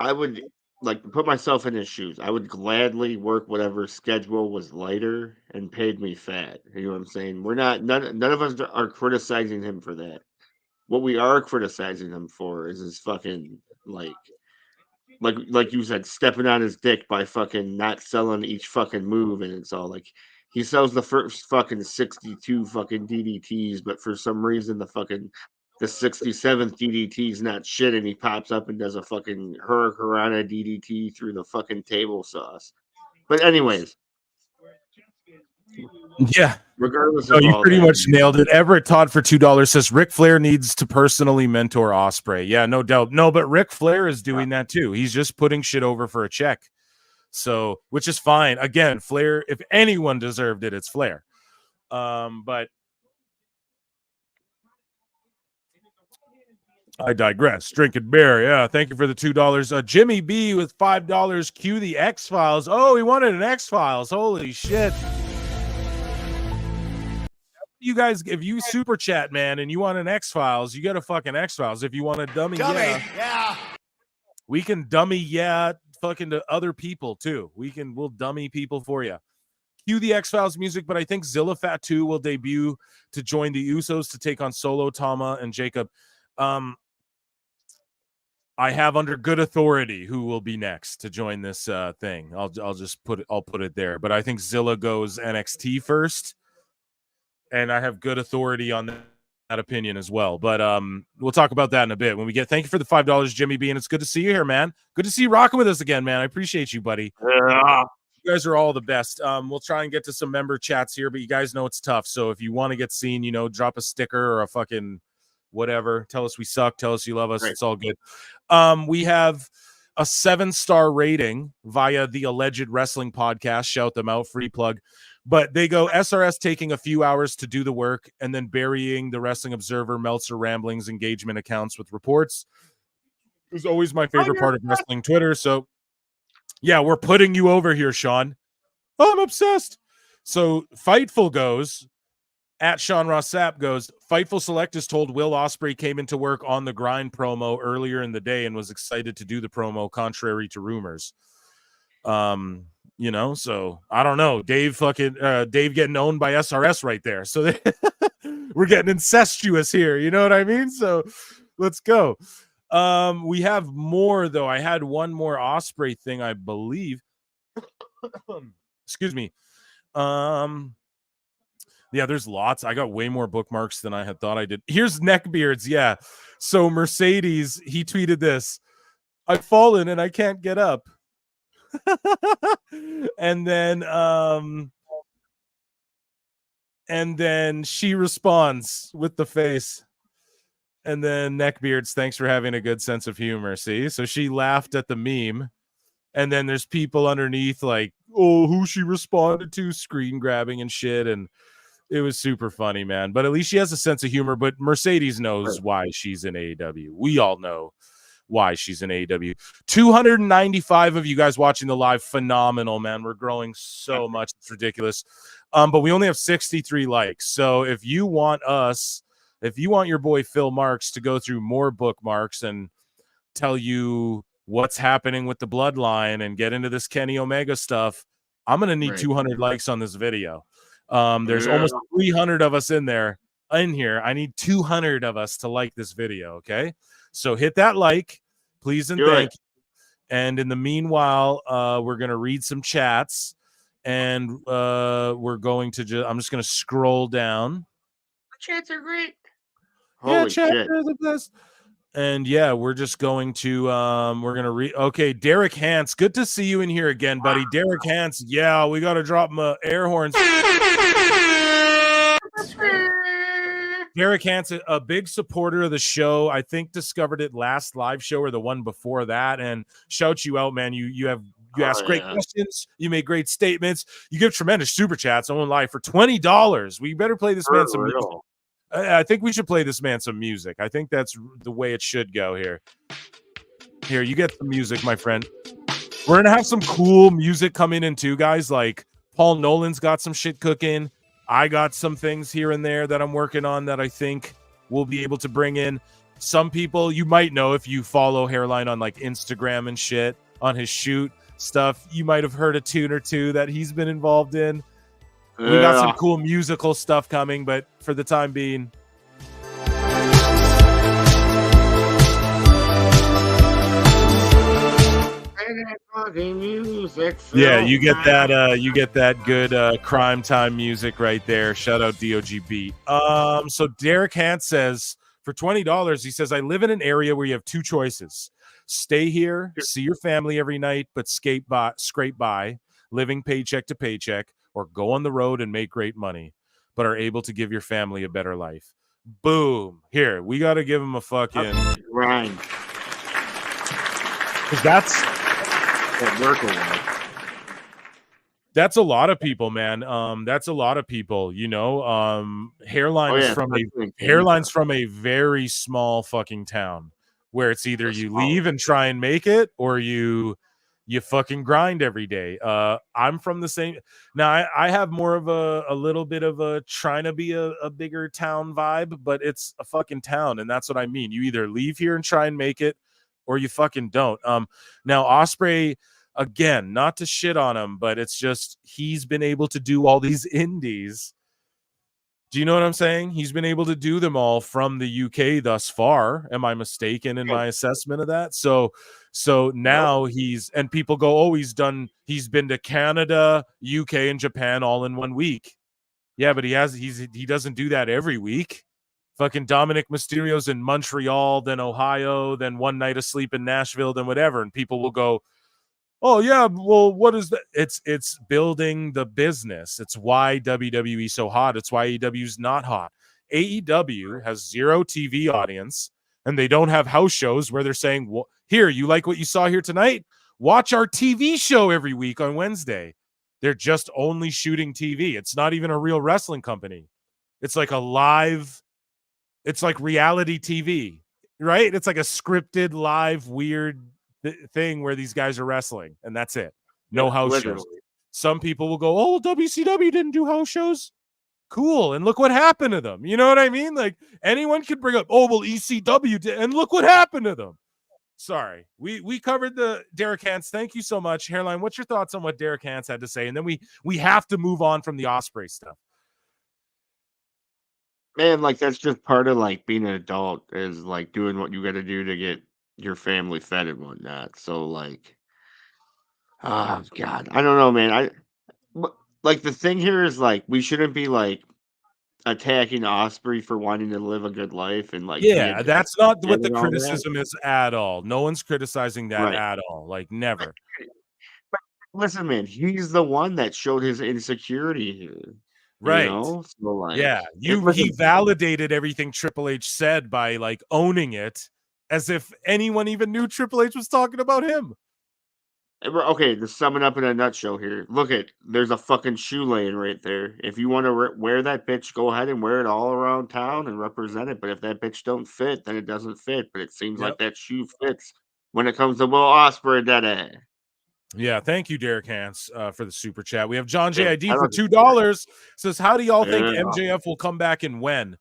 I would like to put myself in his shoes. I would gladly work whatever schedule was lighter and paid me fat. You know what I'm saying? We're not none of us are criticizing him for that. What we are criticizing him for is his fucking like you said, stepping on his dick by fucking not selling each fucking move, and it's all like he sells the first fucking 62 fucking DDTs, but for some reason the 67th DDT is not shit, and he pops up and does a fucking Hurricanrana DDT through the fucking table sauce. But anyways, yeah. Regardless of you pretty much nailed it. Everett Todd for $2 says Ric Flair needs to personally mentor Osprey. Yeah, no doubt. No, but Ric Flair is doing that too. He's just putting shit over for a check. So, which is fine. Again, Flair, if anyone deserved it, it's Flair. But I digress. Drinking beer. Yeah, thank you for the $2. Jimmy B with $5. Cue the X-Files. Oh, he wanted an X-Files. Holy shit. You guys, if you super chat, man, and you want an X-Files, you get a fucking X-Files. If you want a dummy, yeah. We can dummy, fucking to other people too. We'll dummy people for you. Cue the X-Files music, but I think Zilla Fat 2 will debut to join the Usos to take on Solo, Tama, and Jacob. I have under good authority who will be next to join this thing. I'll put it there. But I think Zilla goes NXT first. And I have good authority on that opinion as well. But we'll talk about that in a bit when we get. Thank you for the $5, Jimmy B, and it's good to see you here, man. Good to see you rocking with us again, man. I appreciate you, buddy. Yeah. You guys are all the best. We'll try and get to some member chats here, but you guys know it's tough. So if you want to get seen, drop a sticker or a fucking whatever. Tell us we suck. Tell us you love us. Right. It's all good. We have a 7-star rating via the Alleged Wrestling Podcast. Shout them out. Free plug. But they go SRS taking a few hours to do the work and then burying the Wrestling Observer, Meltzer Ramblings engagement accounts with reports. It was always my favorite part of wrestling Twitter. So, yeah, we're putting you over here, Sean. Oh, I'm obsessed. So Fightful goes, at Sean Ross Sapp goes, Fightful Select is told Will Ospreay came into work on the grind promo earlier in the day and was excited to do the promo, contrary to rumors. So I don't know. Dave getting owned by SRS right there. So we're getting incestuous here. You know what I mean? So let's go. We have more though. I had one more Ospreay thing, I believe. Excuse me. Yeah, there's lots. I got way more bookmarks than I had thought I did. Here's neckbeards. Yeah. So Mercedes, he tweeted this. I've fallen and I can't get up. and then she responds with the face. And then neckbeards, thanks for having a good sense of humor. See? So she laughed at the meme. And then there's people underneath like, oh, who she responded to, screen grabbing and shit. And it was super funny, man. But at least she has a sense of humor. But Mercedes knows why she's in AEW. We all know why she's in AEW. 295 of you guys watching the live. Phenomenal, man. We're growing so much. It's ridiculous. But we only have 63 likes. So if you want your boy Phil Marks to go through more bookmarks and tell you what's happening with the Bloodline and get into this Kenny Omega stuff, I'm going to need 200 likes on this video. There's almost 300 of us in here. I need 200 of us to like this video. Okay. So hit that like, please. And thank you. And in the meanwhile, we're going to read some chats and we're going to I'm just going to scroll down. Chats are great. Holy chats are the best. And yeah, we're just going to we're gonna read. Okay, Derek Hans, good to see you in here again, buddy. Derek Hans, yeah, we gotta drop my air horns. Derek Hans, a big supporter of the show. I think discovered it last live show or the one before that. And shout you out, man. You ask great questions. You make great statements. You give tremendous super chats. I won't lie. For $20, we better play this man some music. I think we should play this man some music. I think that's the way it should go here. Here, you get the music, my friend. We're going to have some cool music coming in too, guys. Like Paul Nolan's got some shit cooking. I got some things here and there that I'm working on that I think we'll be able to bring in. Some people you might know if you follow Hairline on like Instagram and shit on his shoot stuff. You might have heard a tune or two that he's been involved in. We got some cool musical stuff coming, but for the time being, yeah, you get that good crime time music right there. Shout out DOGB. So Derek Hans says for $20, he says, I live in an area where you have two choices: stay here, see your family every night, but scrape by, living paycheck to paycheck, or go on the road and make great money, but are able to give your family a better life. Boom. Here, we got to give him a fucking grind. Because that's a lot of people, man. That's a lot of people, you know. Hairline's from a very small fucking town where it's either you leave and try and make it or you fucking grind every day. I'm from the same. Now I have more of a little bit of a trying to be a bigger town vibe, but it's a fucking town, and that's what I mean. You either leave here and try and make it, or you fucking don't. Now Ospreay, again, not to shit on him, but it's just he's been able to do all these indies. Do you know what I'm saying? He's been able to do them all from the UK thus far. Am I mistaken in my assessment of that? So now and people go, oh, he's been to Canada, UK, and Japan all in 1 week. Yeah, but he doesn't do that every week. Fucking Dominic Mysterio's in Montreal, then Ohio, then one night of sleep in Nashville, then whatever. And people will go, oh yeah, well, what is that? It's building the business. It's why WWE so hot. It's why AEW's not hot. AEW has zero TV audience, and they don't have house shows where they're saying, well, here, you like what you saw here tonight? Watch our TV show every week on Wednesday. They're just only shooting TV. It's not even a real wrestling company. It's like it's like reality TV, right? It's like a scripted, live, weird thing where these guys are wrestling, and that's it. No house shows. Some people will go, oh, WCW didn't do house shows. Cool. And look what happened to them. You know what I mean? Like anyone could bring up, oh, well, ECW did, and look what happened to them. Sorry. We covered the Derek Hans. Thank you so much. Hairline, what's your thoughts on what Derek Hans had to say? And then we have to move on from the Ospreay stuff. Man, like that's just part of like being an adult, is like doing what you got to do to get your family fed and whatnot. So like, oh God, I don't know, man. Like the thing here is like we shouldn't be like attacking Osprey for wanting to live a good life and like Yeah, that's not what the and all that. criticism is at all. No one's criticizing that Right. at all. Like never. Listen, man, he's the one that showed his insecurity here. You Right. know? So like Yeah. He listen, validated everything Triple H said by like owning it as if anyone even knew Triple H was talking about him. okay, to sum it up in a nutshell here. Look at there's a fucking shoe laying right there. If you want to wear that bitch, go ahead and wear it all around town and represent it. But if that bitch don't fit, then it doesn't fit. But it seems like Yep. that shoe fits when it comes to Will Ospreay. That Yeah, thank you, Derek Hans, for the super chat. We have John yeah, JID for $2. Says, how do y'all think yeah. MJF will come back and when?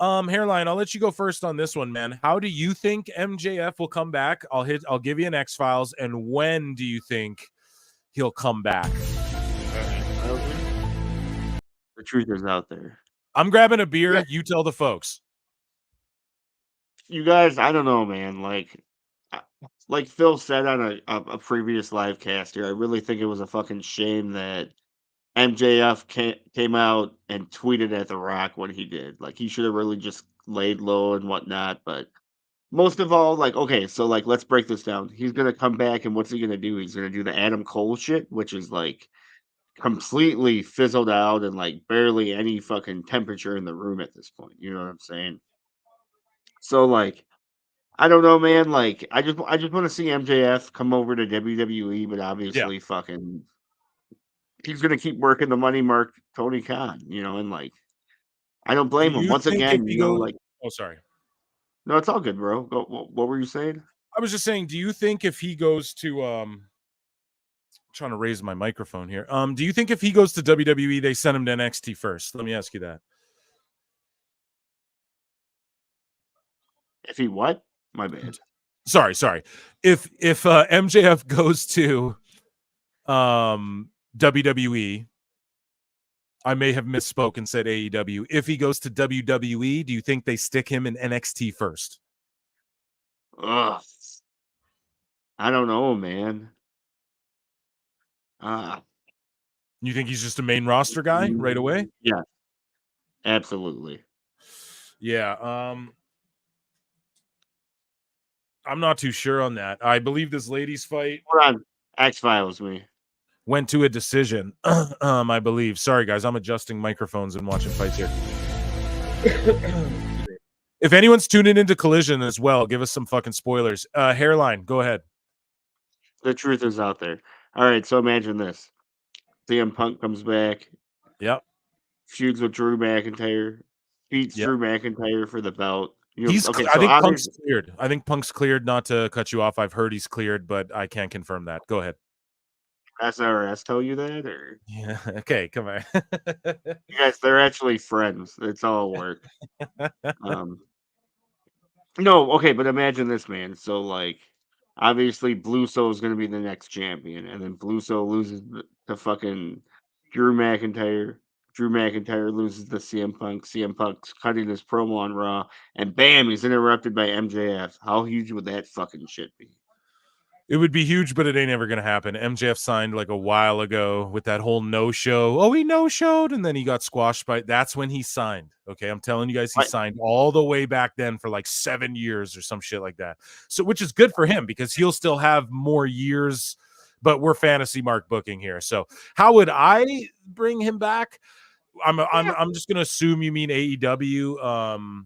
Hairline, I'll let you go first on this one, man. How do you think MJF will come back? I'll give you an X-Files. And when do you think he'll come back? The truth is out there. I'm grabbing a beer. Yeah. You tell the folks. You guys, I don't know, man. Like Phil said on a previous live cast here, I really think it was a fucking shame that MJF came out and tweeted at The Rock what he did. Like, he should have really just laid low and whatnot. But most of all, like, okay, so like, let's break this down. He's gonna come back, and what's he gonna do? He's gonna do the Adam Cole shit, which is like completely fizzled out and like barely any fucking temperature in the room at this point. You know what I'm saying? So like, I don't know, man. Like, I just want to see MJF come over to WWE, but obviously, fucking, he's gonna keep working the money mark Tony Khan, you know, and like, I don't blame Do him. you Once think if again, he you know, goes? like, Oh, sorry. no, it's all good, bro. What were you saying? I was just saying, do you think if he goes to trying to raise my microphone here. Do you think if he goes to WWE, they send him to NXT first? Let me ask you that. If he what? My bad. Sorry. If MJF goes to WWE, I may have misspoke and said AEW. If he goes to WWE, do you think they stick him in NXT first? Ugh. I don't know, man. You think he's just a main roster guy right away? Yeah, absolutely. Yeah. I'm not too sure on that. I believe this ladies' fight Hold on, X-Files me. went to a decision. I believe. Sorry, guys. I'm adjusting microphones and watching fights here. If anyone's tuning into Collision as well, give us some fucking spoilers. Hairline, go ahead. The truth is out there. All right, so imagine this: CM Punk comes back. Yep. Feuds with Drew McIntyre. Beats Yep. Drew McIntyre for the belt. You know, He's. okay. I So think Punk's obviously, cleared. I think Punk's cleared. Not to cut you off. I've heard he's cleared, but I can't confirm that. Go ahead. SRS tell you that, or Yeah. Okay. Come on. you guys? They're actually friends. It's all work. No, okay, but imagine this, man. So like, obviously, Blueso is going to be the next champion, and then Blueso loses to fucking Drew McIntyre. Drew McIntyre loses to CM Punk. CM Punk's cutting his promo on Raw, and bam, he's interrupted by MJF. How huge would that fucking shit be? It would be huge, but it ain't ever gonna happen. MJF signed like a while ago with that whole no-show. Oh, he no-showed, and then he got squashed by. That's when he signed. Okay, I'm telling you guys, he signed all the way back then for like 7 years or some shit like that. So, which is good for him because he'll still have more years. But we're fantasy mark booking here. So, how would I bring him back? I'm just gonna assume you mean AEW.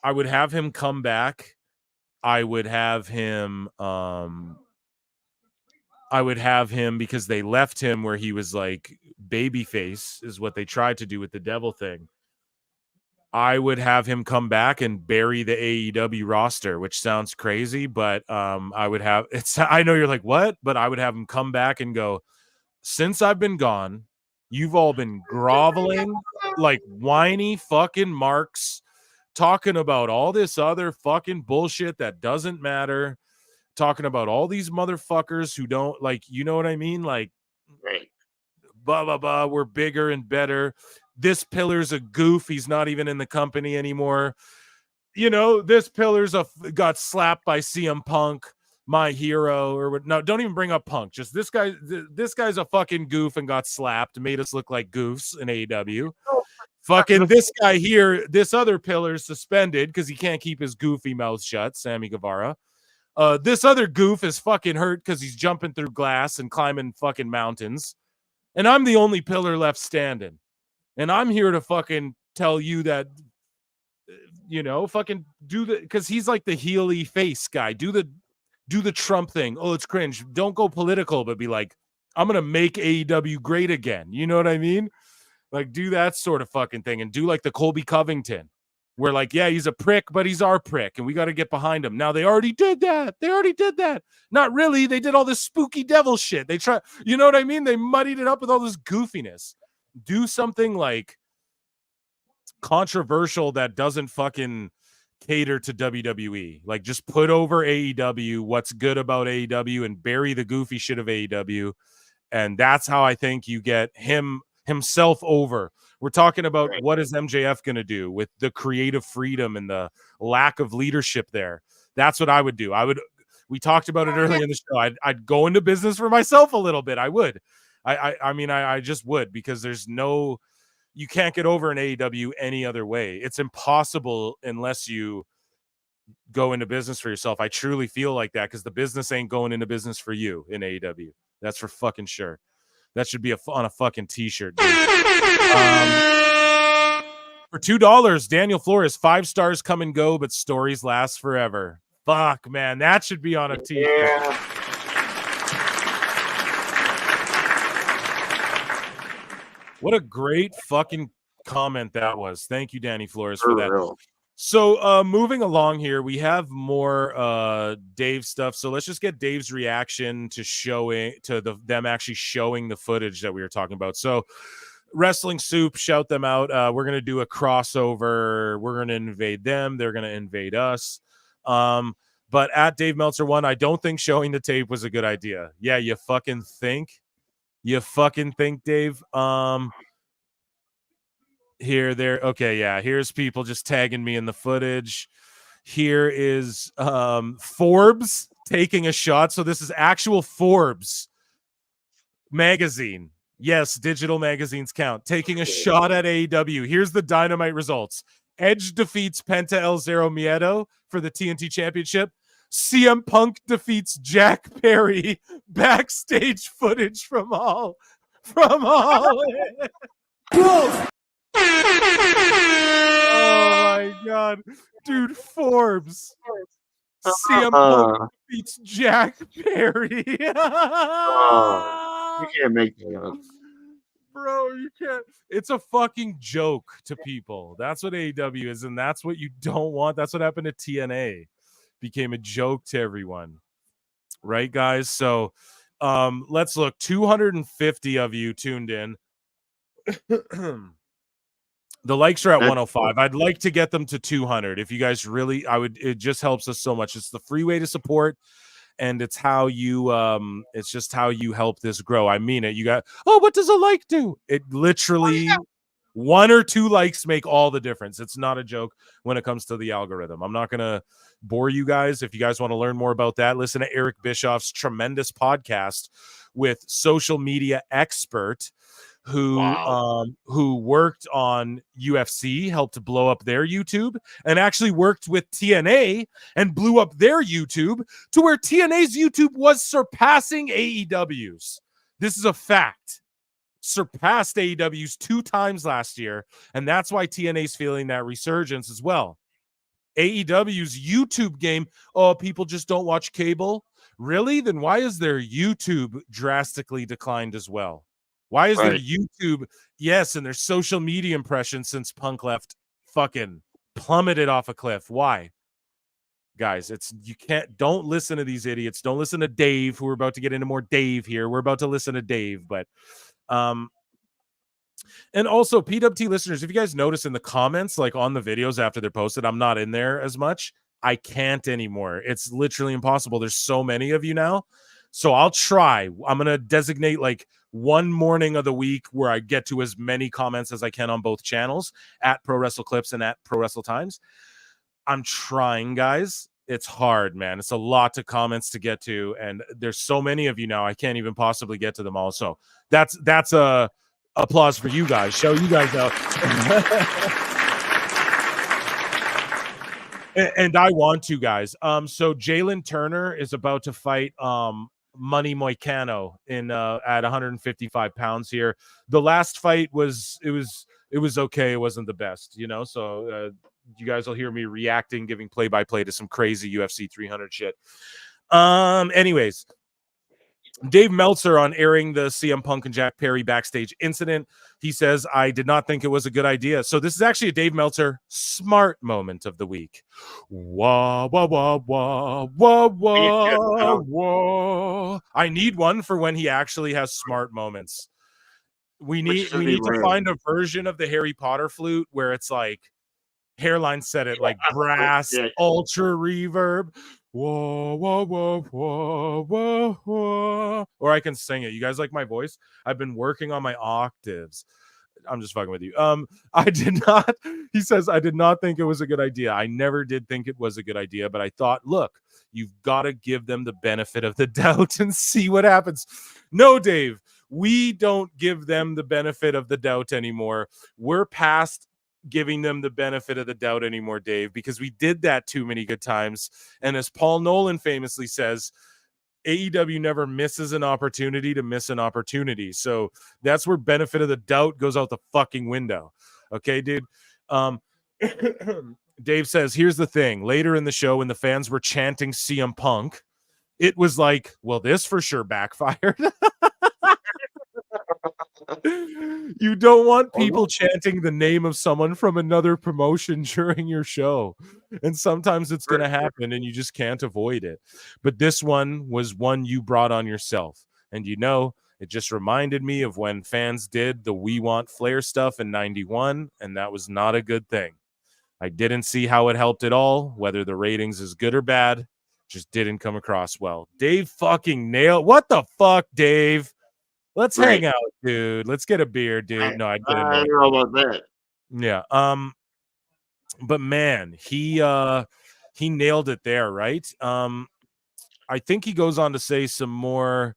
I would have him come back. I would have him because they left him where he was like babyface is what they tried to do with the devil thing. I would have him come back and bury the AEW roster, which sounds crazy, but I would have it's I know you're like, what? But I would have him come back and go, since I've been gone, you've all been groveling like whiny fucking marks, talking about all this other fucking bullshit that doesn't matter, talking about all these motherfuckers who don't like, you know what I mean? Like, Right. blah, blah, blah. We're bigger and better. This pillar's a goof. He's not even in the company anymore. You know, this pillar's got slapped by CM Punk, my hero, or no, don't even bring up Punk. Just this guy's a fucking goof and got slapped, made us look like goofs in AEW. Fucking this guy here, this other pillar is suspended because he can't keep his goofy mouth shut, Sammy Guevara. This other goof is fucking hurt because he's jumping through glass and climbing fucking mountains. And I'm the only pillar left standing. And I'm here to fucking tell you that, fucking do the, because he's like the heely face guy. Do the Trump thing. Oh, it's cringe. Don't go political, but be like, I'm going to make AEW great again. You know what I mean? Like, do that sort of fucking thing and do like the Colby Covington. We're like, yeah, he's a prick, but he's our prick, and we got to get behind him. Now, they already did that. Not really. They did all this spooky devil shit. They try, you know what I mean? They muddied it up with all this goofiness. Do something like controversial that doesn't fucking cater to WWE. Like, just put over AEW, what's good about AEW, and bury the goofy shit of AEW. And that's how I think you get himself over. We're talking about what is MJF going to do with the creative freedom and the lack of leadership there. That's what I would do. We talked about it earlier in the show. I'd go into business for myself a little bit. I would. I mean, I just would, because you can't get over an AEW any other way. It's impossible unless you go into business for yourself. I truly feel like that, because the business ain't going into business for you in AEW. That's for fucking sure. That should be on a fucking t-shirt. For $2, Daniel Flores, 5 stars come and go, but stories last forever. Fuck, man. That should be on a t-shirt. Yeah. What a great fucking comment that was. Thank you, Danny Flores, for that. Real. So moving along here, we have more Dave stuff. So let's just get Dave's reaction to them actually showing the footage that we were talking about. So Wrestling Soup, shout them out. We're going to do a crossover. We're going to invade them. They're going to invade us. But at Dave Meltzer 1, I don't think showing the tape was a good idea. Yeah, you fucking think, Dave. Here, there. Okay, yeah. Here's people just tagging me in the footage. Here is Forbes taking a shot. So this is actual Forbes magazine. Yes, digital magazines count. Taking a shot at AEW. Here's the Dynamite results. Edge defeats Penta El Zero Miedo for the TNT Championship. CM Punk defeats Jack Perry. Backstage footage from all. Oh my god, dude! Forbes, CM Punk beats Jack Perry. You can't make that up, bro. You can't. It's a fucking joke to people. That's what AEW is, and that's what you don't want. That's what happened to TNA. Became a joke to everyone, right, guys? So, let's look. 250 of you tuned in. The likes are at 105. I'd like to get them to 200. If you guys really, it just helps us so much. It's the free way to support, and it's how you, it's just how you help this grow. I mean it. You got, what does a like do? It literally, 1 or 2 likes make all the difference. It's not a joke when it comes to the algorithm. I'm not going to bore you guys. If you guys want to learn more about that, listen to Eric Bischoff's tremendous podcast with social media expert who worked on UFC, helped blow up their YouTube, and actually worked with TNA and blew up their YouTube to where TNA's YouTube was surpassing AEW's. This is a fact. Surpassed AEW's 2 times last year, and that's why TNA's feeling that resurgence as well. AEW's YouTube game, people just don't watch cable. Really? Then why is their YouTube drastically declined as well? Why is their YouTube, yes, and their social media impressions since Punk left fucking plummeted off a cliff? Why? Guys, don't listen to these idiots. Don't listen to Dave, who we're about to get into more Dave here. We're about to listen to Dave, but and also PWT listeners, if you guys notice in the comments, like on the videos after they're posted, I'm not in there as much. I can't anymore. It's literally impossible. There's so many of you now. So I'll try. I'm going to designate like one morning of the week where I get to as many comments as I can on both channels, at Pro Wrestle Clips and at Pro Wrestle Times. I'm trying, guys. It's hard, man. It's a lot of comments to get to, and there's so many of you now, I can't even possibly get to them all. So that's a applause for you guys. Show you guys out. And I want to, guys. So Jalen Turner is about to fight Money Moicano in at 155 pounds here. The last fight was okay. It wasn't the best, you know. So you guys will hear me reacting, giving play-by-play to some crazy UFC 300 shit. Anyways, Dave Meltzer on airing the CM Punk and Jack Perry backstage incident. He says, I did not think it was a good idea. So this is actually a Dave Meltzer smart moment of the week. Wah, wah, wah, wah, wah, wah, wah. I need one for when he actually has smart moments. We need to find a version of the Harry Potter flute where it's like Hairline said it like brass, ultra reverb. Whoa, whoa, whoa, whoa, whoa, whoa. Or I can sing it. You guys like my voice? I've been working on my octaves. I'm just fucking with you. He says, I did not think it was a good idea. I never did think it was a good idea, but I thought, look, you've got to give them the benefit of the doubt and see what happens. No, Dave, we don't give them the benefit of the doubt anymore. We're past giving them the benefit of the doubt anymore, Dave, because we did that too many good times. And as Paul Nolan famously says, AEW never misses an opportunity to miss an opportunity. So that's where benefit of the doubt goes out the fucking window. Okay, dude. Dave says, here's the thing. Later in the show, when the fans were chanting CM Punk, it was like, well, this for sure backfired. You don't want people chanting the name of someone from another promotion during your show. And sometimes it's going to happen and you just can't avoid it. But this one was one you brought on yourself. And you know, it just reminded me of when fans did the We Want Flair stuff in 91, and that was not a good thing. I didn't see how it helped at all, whether the ratings is good or bad. Just didn't come across well. Dave fucking nailed. What the fuck, Dave? Let's hang out, dude. Let's get a beer, dude. No, I'd get annoyed. I don't know about that. Yeah. But man, he nailed it there, right? I think he goes on to say some more.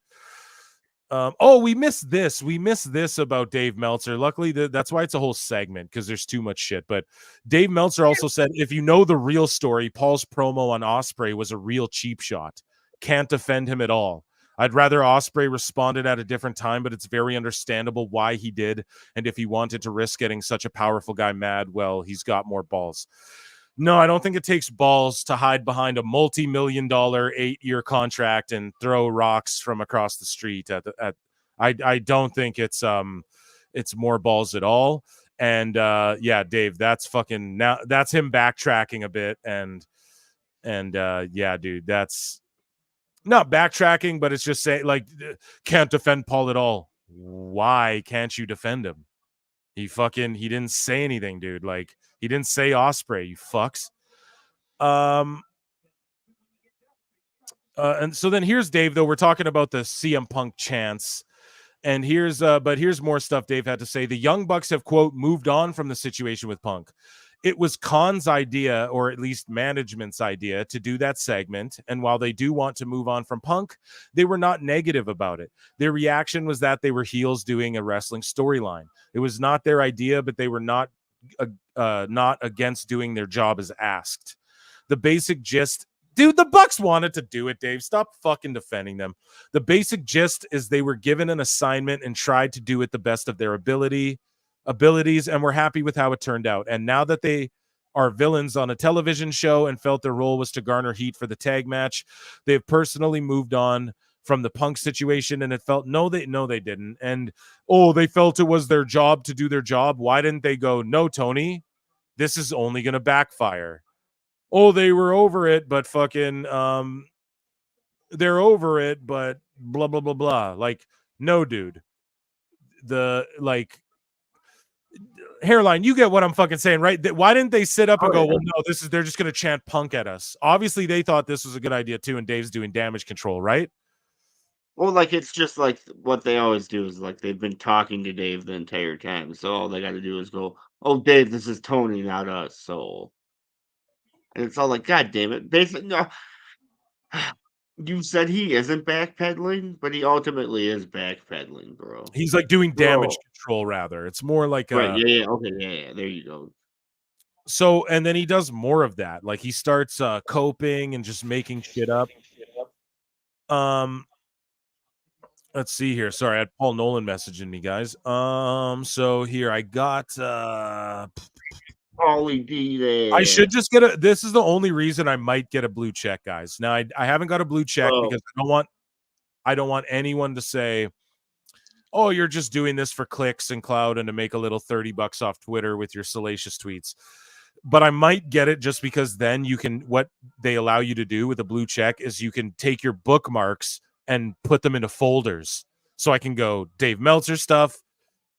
We missed this. We missed this about Dave Meltzer. Luckily, that's why it's a whole segment, because there's too much shit. But Dave Meltzer also said, if you know the real story, Paul's promo on Ospreay was a real cheap shot. Can't defend him at all. I'd rather Ospreay responded at a different time, but it's very understandable why he did. And if he wanted to risk getting such a powerful guy mad, well, he's got more balls. No, I don't think it takes balls to hide behind a multi-million-dollar 8-year contract and throw rocks from across the street. I don't think it's more balls at all. And yeah, Dave, that's fucking now. That's him backtracking a bit, and yeah, dude, that's not backtracking, but it's just saying like can't defend Paul at all. Why can't you defend him? He didn't say anything, dude. Like, he didn't say Ospreay, you fucks. And so then here's Dave, though. We're talking about the CM Punk chants. And here's more stuff Dave had to say. The Young Bucks have, quote, moved on from the situation with Punk. It was Khan's idea, or at least management's idea, to do that segment. And while they do want to move on from Punk, they were not negative about it. Their reaction was that they were heels doing a wrestling storyline. It was not their idea, but they were not against doing their job as asked. The basic gist, dude, the Bucks wanted to do it, Dave. Stop fucking defending them. The basic gist is they were given an assignment and tried to do it the best of their abilities, and were happy with how it turned out. And now that they are villains on a television show and felt their role was to garner heat for the tag match, they've personally moved on from the Punk situation, and it felt no they didn't. And they felt it was their job to do their job. Why didn't they go, no, Tony, this is only going to backfire? They were over it, but fucking they're over it, but blah blah blah blah. Like, no, dude. Hairline, you get what I'm fucking saying, right? Why didn't they sit up and go, well, no, they're just going to chant Punk at us? Obviously, they thought this was a good idea too, and Dave's doing damage control, right? Well, like, it's just like what they always do is like they've been talking to Dave the entire time. So all they got to do is go, oh, Dave, this is Tony, not us. So, and it's all like, God damn it. Basically, no. You said he isn't backpedaling, but he ultimately is backpedaling, bro. He's like doing damage Bro. control rather. It's more like Right, yeah, okay, yeah, there you go. So, and then he does more of that. Like he starts coping and just making shit up. Let's see here. Sorry, I had Paul Nolan messaging me, guys. So here I got Paulie D there. I should just get this is the only reason I might get a blue check, guys. Now I haven't got a blue check because I don't want anyone to say, oh, you're just doing this for clicks and clout and to make a little $30 off Twitter with your salacious tweets. But I might get it just because then you can, what they allow you to do with a blue check is you can take your bookmarks and put them into folders. So I can go Dave Meltzer stuff,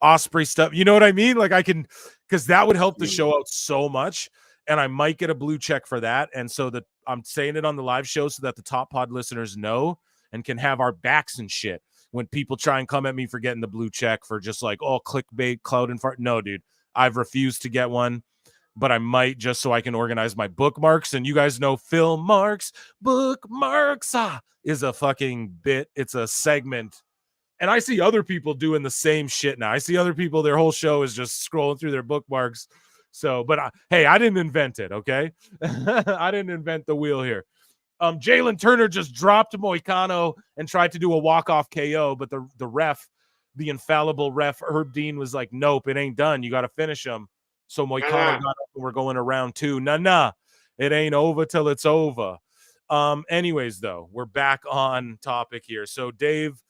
Osprey stuff. You know what I mean? Like I can, because that would help the show out so much. And I might get a blue check for that. And so that I'm saying it on the live show so that the Top Pod listeners know and can have our backs and shit when people try and come at me for getting the blue check for just like, oh, clickbait, cloud and fart. No, dude, I've refused to get one, but I might just so I can organize my bookmarks. And you guys know Phil Marks, bookmarks is a fucking bit. It's a segment. And I see other people doing the same shit now. I see other people, their whole show is just scrolling through their bookmarks. So, but hey, I didn't invent it, okay? I didn't invent the wheel here. Jalen Turner just dropped Moicano and tried to do a walk-off KO, but the ref, the infallible ref, Herb Dean, was like, nope, it ain't done. You got to finish him. So Moicano got up and we're going to round 2. Nah, it ain't over till it's over. Anyways, though, we're back on topic here. So Dave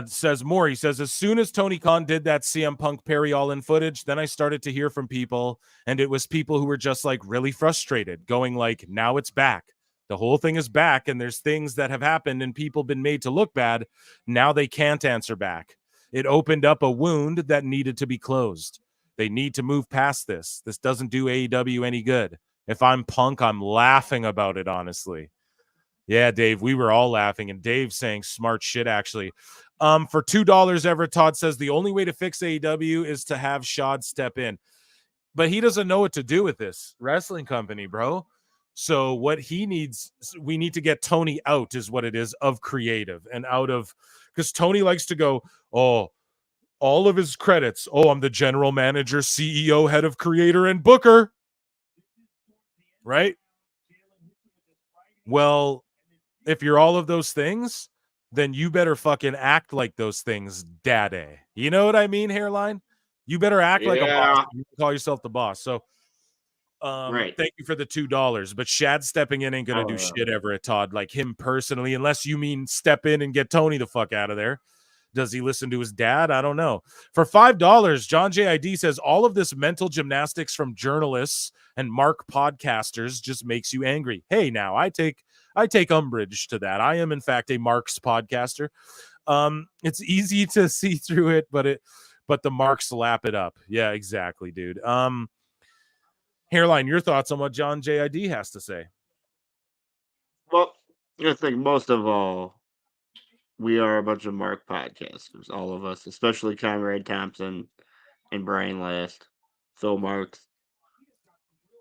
says more. He says, as soon as Tony Khan did that CM Punk Perry all-in footage, then I started to hear from people, and it was people who were just like really frustrated, going like, now it's back. The whole thing is back, and there's things that have happened and people been made to look bad. Now they can't answer back. It opened up a wound that needed to be closed. They need to move past this. This doesn't do AEW any good. If I'm Punk, I'm laughing about it, honestly. Yeah, Dave, we were all laughing, and Dave saying smart shit, actually. For $2, Everett Todd says the only way to fix AEW is to have Shad step in. But he doesn't know what to do with this wrestling company, bro. So what he needs, we need to get Tony out is what it is, of creative and out of, because Tony likes to go, oh, all of his credits. Oh, I'm the general manager, CEO, head of creator, and booker. Right? Well, if you're all of those things, then you better fucking act like those things, daddy. You know what I mean, hairline? You better act like a boss. You call yourself the boss. So Right. thank you for the $2. But Shad stepping in ain't gonna do shit ever at Todd, like him personally, unless you mean step in and get Tony the fuck out of there. Does he listen to his dad? I don't know. For $5, John JID says all of this mental gymnastics from journalists and Mark podcasters just makes you angry. Hey, now I take umbrage to that. I am in fact a Marks podcaster. It's easy to see through it, but the Marks lap it up. Yeah, exactly, dude. Hairline, your thoughts on what John JID has to say? Well, I think most of all, we are a bunch of Mark podcasters, all of us, especially Conrad Thompson and Brian Last, Phil Marks,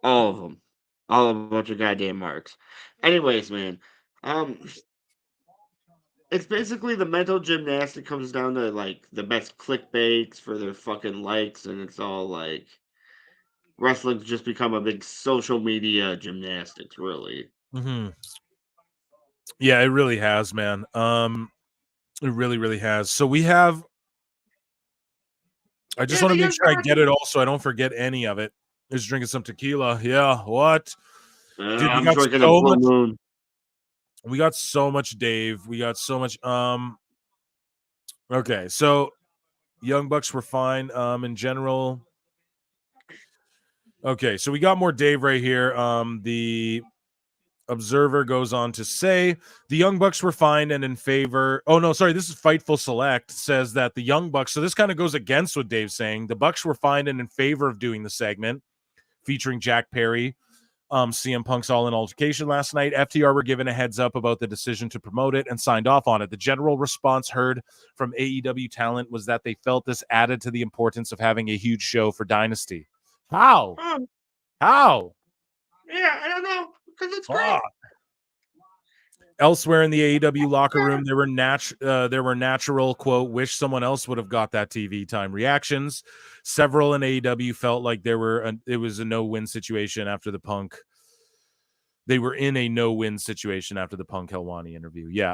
all of them, all of a bunch of goddamn Marks. Anyways, man, it's basically the mental gymnastic comes down to like the best clickbaits for their fucking likes, and it's all like wrestling's just become a big social media gymnastics, really. Mm-hmm. Yeah, it really has, man. It really, really has. So we have. I just want to make sure I get it all, so I don't forget any of it. Just drinking some tequila. Yeah, what? Dude, we I'm got drinking so a Blue much. Moon. We got so much, Dave. We got so much. Okay, so Young Bucks were fine. In general. Okay, so we got more Dave right here. The Observer goes on to say the Young Bucks were fine and in favor. Oh, no, sorry. This is Fightful Select says that the Young Bucks. So this kind of goes against what Dave's saying. The Bucks were fine and in favor of doing the segment featuring Jack Perry. CM Punk's all-in altercation last night. FTR were given a heads up about the decision to promote it and signed off on it. The general response heard from AEW talent was that they felt this added to the importance of having a huge show for Dynasty. How? How? Yeah, I don't know, because it's great. Elsewhere in the AEW locker room, there were natural quote, wish someone else would have got that TV time reactions. Several in AEW felt like it was a no-win situation after the Punk. They were in a no-win situation after the Punk Helwani interview. Yeah.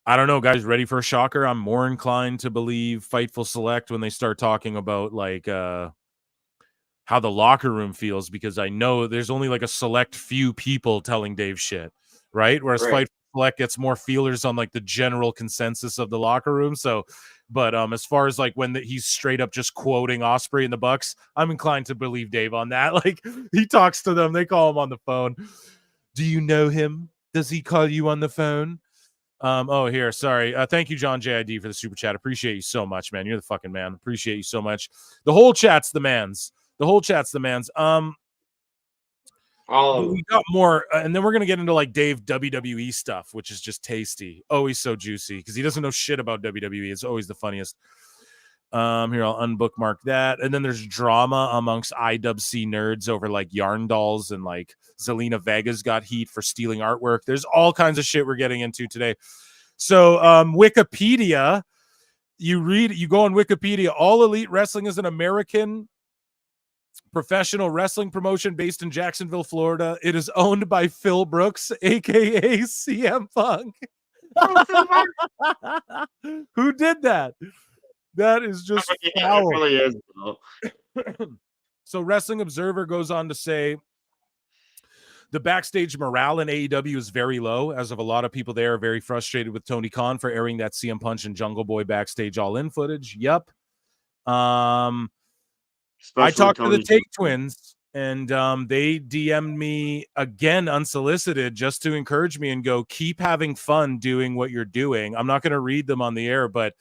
I don't know, guys. Ready for a shocker? I'm more inclined to believe Fightful Select when they start talking about like how the locker room feels, because I know there's only like a select few people telling Dave shit, right? Whereas Right. Fightful Select gets more feelers on like the general consensus of the locker room. So, but as far as like when he's straight up just quoting Ospreay and the Bucks, I'm inclined to believe Dave on that. Like he talks to them, they call him on the phone. Do you know him? Does he call you on the phone? Oh, here, sorry. Thank you, John JID, for the super chat. Appreciate you so much, man. You're the fucking man. Appreciate you so much. The whole chat's the man's. But we got more, and then we're gonna get into like Dave WWE stuff, which is just tasty. Always so juicy because he doesn't know shit about WWE. It's always the funniest. Here, I'll unbookmark that. And then there's drama amongst IWC nerds over like yarn dolls, and like Zelina Vega's got heat for stealing artwork. There's all kinds of shit we're getting into today. So Wikipedia, you go on Wikipedia, All Elite Wrestling is an American professional wrestling promotion based in Jacksonville, Florida. It is owned by Phil Brooks, aka CM Punk. Who did that? That is just it really is. So Wrestling Observer goes on to say the backstage morale in AEW is very low, as of a lot of people there are very frustrated with Tony Khan for airing that CM Punch and Jungle Boy backstage all-in footage. Yep. I talked to the Take Twins, and they DM'd me again unsolicited just to encourage me and go, keep having fun doing what you're doing. I'm not going to read them on the air, but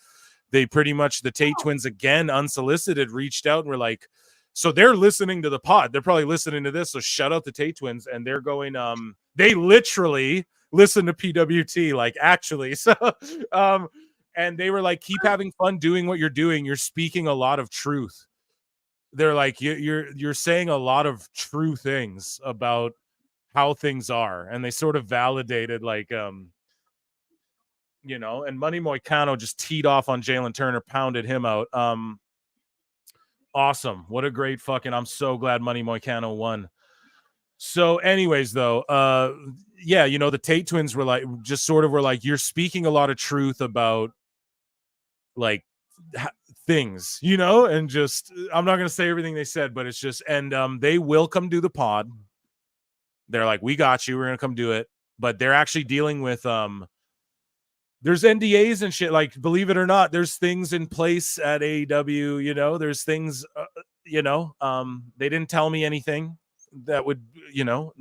they pretty much, the Tate Twins again unsolicited reached out and were like, so they're listening to the pod. They're probably listening to this. So shout out the Tate Twins. And they're going, they literally listen to PWT, like actually. So, and they were like, keep having fun doing what you're doing. You're speaking a lot of truth. They're like, you're saying a lot of true things about how things are. And they sort of validated like, you know, and Money Moicano just teed off on Jalen Turner, pounded him out. Awesome. What a great fucking, I'm so glad Money Moicano won. So anyways, though, yeah, you know, the Tate Twins were like, just sort of were like, you're speaking a lot of truth about like things, you know, and just, I'm not going to say everything they said, but it's just, and they will come do the pod. They're like, we got you. We're going to come do it. But they're actually dealing with, there's NDAs and shit. Like, believe it or not, there's things in place at AEW, you know, there's things, you know, they didn't tell me anything that would, you know,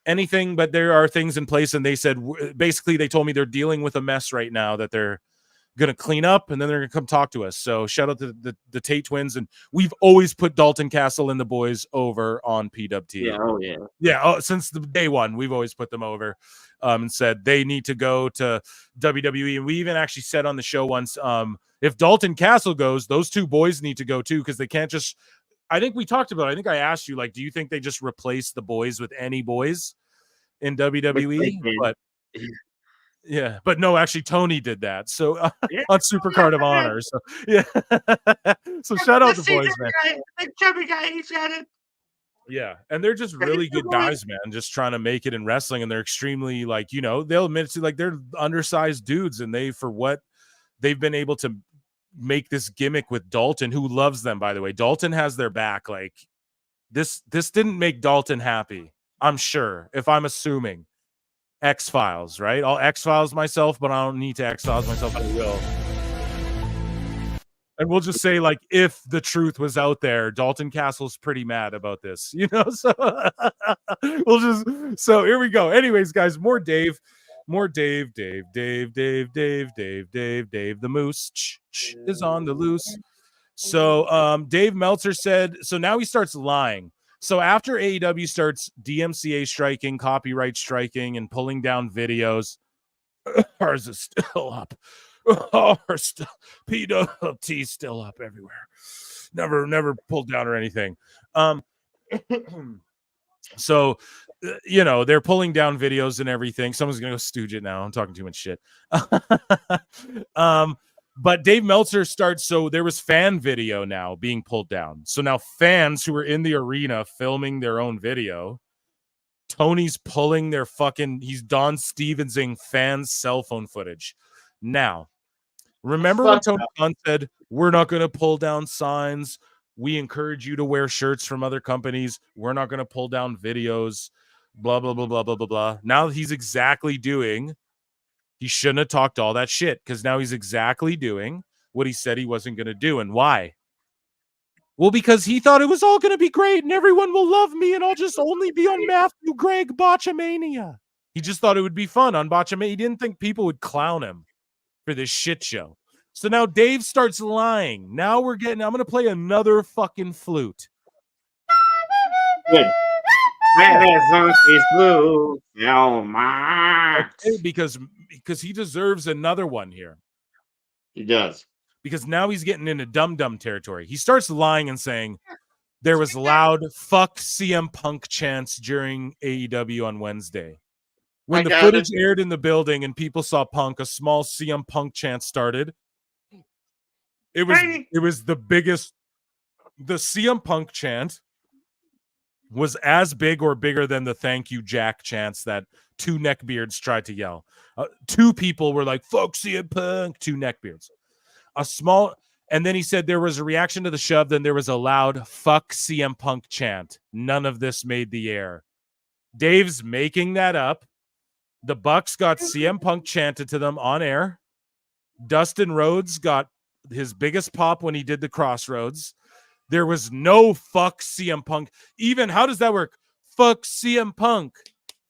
anything, but there are things in place. And they said, basically, they told me they're dealing with a mess right now that they're going to clean up, and then they're going to come talk to us. So shout out to the Tate Twins. And we've always put Dalton Castle and the boys over on PWT. Yeah. Oh, yeah. Yeah. Oh, since the day one, we've always put them over. And said they need to go to WWE. And we even actually said on the show once, if Dalton Castle goes, those two boys need to go too, because they can't just, I think we talked about it. I think I asked you, like, do you think they just replace the boys with any boys in WWE? But yeah, but no, actually Tony did that. So on Supercard of Honor. So yeah. So shout out the boys, man. The chubby guy, he's got it. Yeah, and they're just really good guys, man, just trying to make it in wrestling. And they're extremely, like, you know, they'll admit to, like, they're undersized dudes, and they, for what they've been able to make this gimmick with Dalton, who loves them, by the way. Dalton has their back. Like, this didn't make Dalton happy, I'm sure, if I'm assuming. X-Files, right? I'll X-Files myself, but I don't need to X-Files myself. I will. And we'll just say, like, if the truth was out there, Dalton Castle's pretty mad about this, you know? So so here we go. Anyways, guys, more Dave. Dave, the moose is on the loose. So Dave Meltzer said, so now he starts lying. So after AEW starts DMCA striking, copyright striking, and pulling down videos, ours is still up. PWT still up everywhere. Never pulled down or anything. So, you know, they're pulling down videos and everything. Someone's going to go stooge it now. I'm talking too much shit. But Dave Meltzer starts. So there was fan video now being pulled down. So now fans who were in the arena filming their own video, Tony's pulling their he's Don Stevensing fans' cell phone footage. Now, remember when Tony Khan said, we're not going to pull down signs. We encourage you to wear shirts from other companies. We're not going to pull down videos, blah, blah, blah, blah, blah, blah, blah. Now he's exactly doing, he shouldn't have talked all that shit because now he's exactly doing what he said he wasn't going to do. And why? Well, because he thought it was all going to be great and everyone will love me and I'll just only be on Matthew Gregg Botchamania. He just thought it would be fun on Botchamania. He didn't think people would clown him for this shit show. So now Dave starts lying. Now I'm going to play another fucking flute. Good. Okay, because he deserves another one here. He does. Because now he's getting into dum-dum territory. He starts lying and saying there was loud fuck CM Punk chants during AEW on Wednesday. When the footage aired in the building and people saw Punk, a small CM Punk chant started. It was the biggest. The CM Punk chant was as big or bigger than the thank you Jack chants that two neckbeards tried to yell. Two people were like, fuck CM Punk, two neckbeards. And then he said there was a reaction to the shove, then there was a loud fuck CM Punk chant. None of this made the air. Dave's making that up. The Bucks got CM Punk chanted to them on air. Dustin Rhodes got his biggest pop when he did the Crossroads. There was no fuck CM Punk. Even, how does that work? Fuck CM Punk.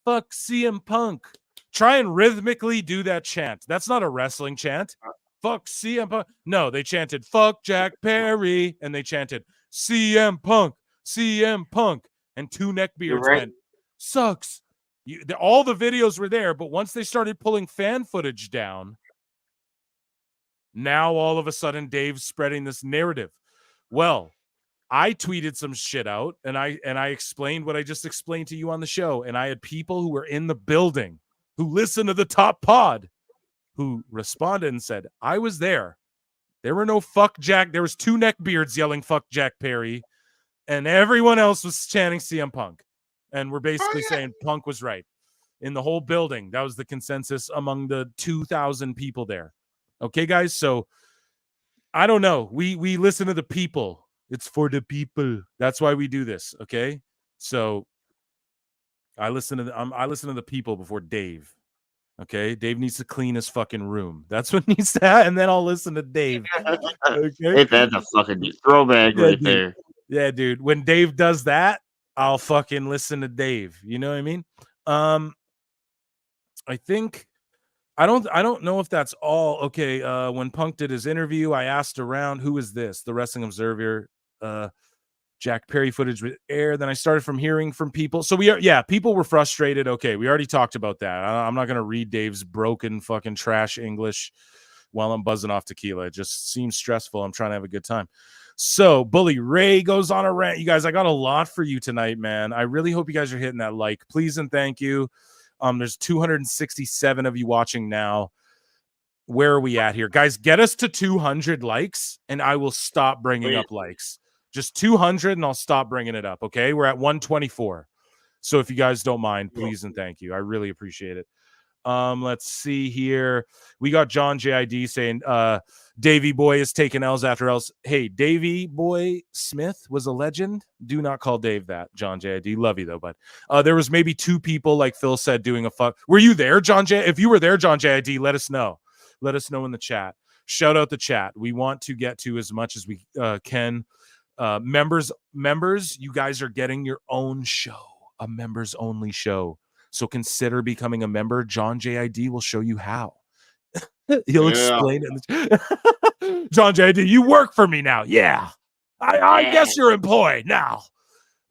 Fuck CM Punk. Try and rhythmically do that chant. That's not a wrestling chant. Fuck CM Punk. No, they chanted fuck Jack Perry. And they chanted CM Punk. CM Punk. And two neckbeards went, sucks. All the videos were there, but once they started pulling fan footage down, now all of a sudden Dave's spreading this narrative. Well, I tweeted some shit out and I explained what I just explained to you on the show. And I had people who were in the building who listened to the top pod who responded and said, I was there. There were no fuck Jack. There was two neckbeards yelling fuck Jack Perry and everyone else was chanting CM Punk. And we're basically saying Punk was right in the whole building. That was the consensus among the 2,000 people there. Okay, guys. So I don't know. We listen to the people. It's for the people. That's why we do this. Okay. So I listen to the people before Dave. Okay. Dave needs to clean his fucking room. That's what needs to happen. And then I'll listen to Dave. Okay. That's a fucking throwback right there. Yeah, dude. When Dave does that, I'll fucking listen to Dave. You know what I mean? I think I don't know if that's all. Okay, when Punk did his interview, I asked around, who is this? The Wrestling Observer, Jack Perry footage with air. Then I started from hearing from people. So people were frustrated. Okay, we already talked about that. I'm not going to read Dave's broken fucking trash English while I'm buzzing off tequila. It just seems stressful. I'm trying to have a good time. So Bully Ray goes on a rant. You guys, I got a lot for you tonight, man. I really hope you guys are hitting that like. Please and thank you. There's 267 of you watching now. Where are we at here? Guys, get us to 200 likes, and I will stop bringing up likes. Just 200, and I'll stop bringing it up, okay? We're at 124. So if you guys don't mind, please and thank you. I really appreciate it. Let's see here. We got John JID saying Davey Boy is taking L's after L's. Hey, Davey Boy Smith was a legend. Do not call Dave that, John JID. Love you though, bud. There was maybe two people, like Phil said, doing a fuck. Were you there, John J? If you were there, John JID, let us know. Let us know in the chat. Shout out the chat. We want to get to as much as we can. Members, you guys are getting your own show, a members only show. So consider becoming a member. John JID will show you how. He'll explain it. John JID, you work for me now. Yeah. I guess you're employed now.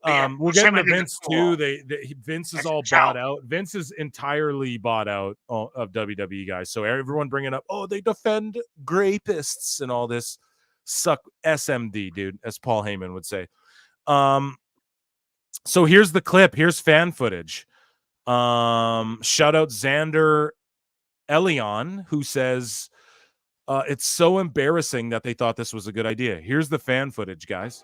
We're getting to Vince too. Vince is all bought out. Vince is entirely bought out of WWE, guys. So everyone bringing up, they defend grapists and all this. Suck SMD, dude, as Paul Heyman would say. So here's the clip. Here's fan footage. Shout out Xander Elion, who says it's so embarrassing that they thought this was a good idea. Here's the fan footage, guys.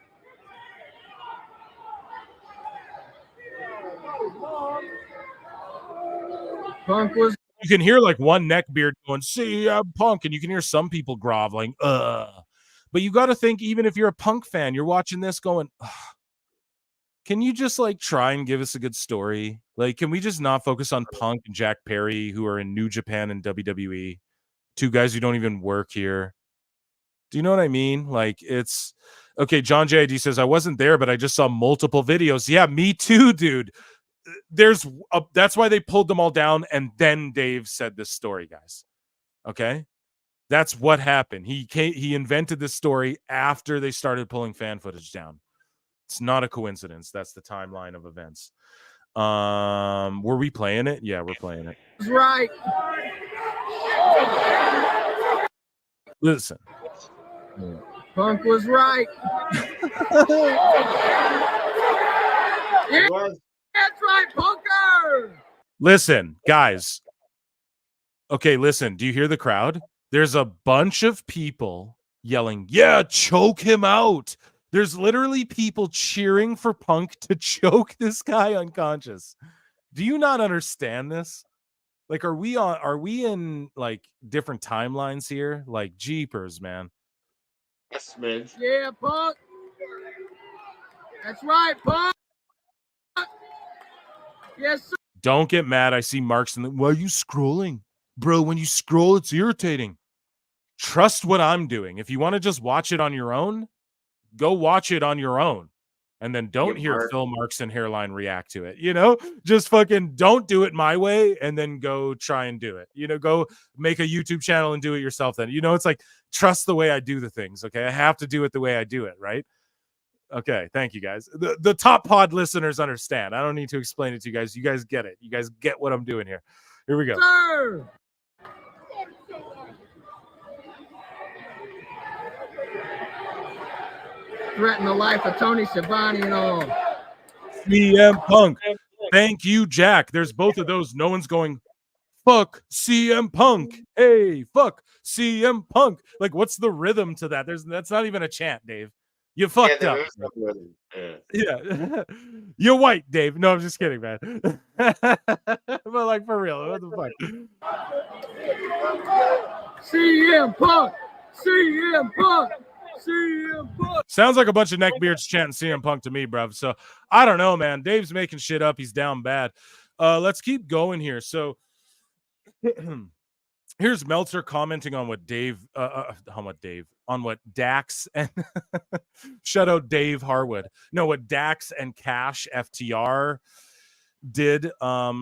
Punk was. You can hear like one neckbeard going, "See, Punk," and you can hear some people groveling, "Ugh." But you got to think, even if you're a Punk fan, you're watching this going, ugh. Can you just like try and give us a good story? Like, can we just not focus on Punk and Jack Perry, who are in New Japan and WWE? Two guys who don't even work here. Do you know what I mean? Like, it's okay. John JID says, I wasn't there, but I just saw multiple videos. Yeah, me too, dude. That's why they pulled them all down. And then Dave said this story, guys. Okay. That's what happened. He invented this story after they started pulling fan footage down. It's not a coincidence. That's the timeline of events. Were we playing it? Yeah, we're playing it. That's right. Listen. Punk was right. It was. That's right, Punker. Listen, guys. Okay, listen. Do you hear the crowd? There's a bunch of people yelling, "Yeah, choke him out." There's literally people cheering for Punk to choke this guy unconscious. Do you not understand this? Like, are we in like different timelines here? Like, jeepers, man. Yes, man. Yeah, Punk. That's right, Punk. Yes, sir. Don't get mad. I see marks in the. Why are you scrolling? Bro, when you scroll, it's irritating. Trust what I'm doing. If you want to just watch it on your own, go watch it on your own. And then don't hear Phil Marks and Hairline react to it. You know, just fucking don't do it my way and then go try and do it. You know, go make a YouTube channel and do it yourself then. You know, it's like, trust the way I do the things. Okay. I have to do it the way I do it. Right. Okay. Thank you guys. The top pod listeners understand. I don't need to explain it to you guys. You guys get it. You guys get what I'm doing here. Here we go. Sir. Threaten the life of Tony Schiavone and all. CM Punk. Thank you, Jack. There's both of those. No one's going, fuck CM Punk. Hey, fuck CM Punk. Like, what's the rhythm to that? That's not even a chant, Dave. You fucked up. Yeah. You're white, Dave. No, I'm just kidding, man. But like, for real, what the fuck? CM Punk. CM Punk. CM Punk. Sounds like a bunch of neckbeards chanting CM Punk to me, bruv. So I don't know, man. Dave's making shit up. He's down bad. Let's keep going here. So here's Meltzer commenting on what what Dax and shout out Dave Harwood. No, what Dax and Cash FTR did.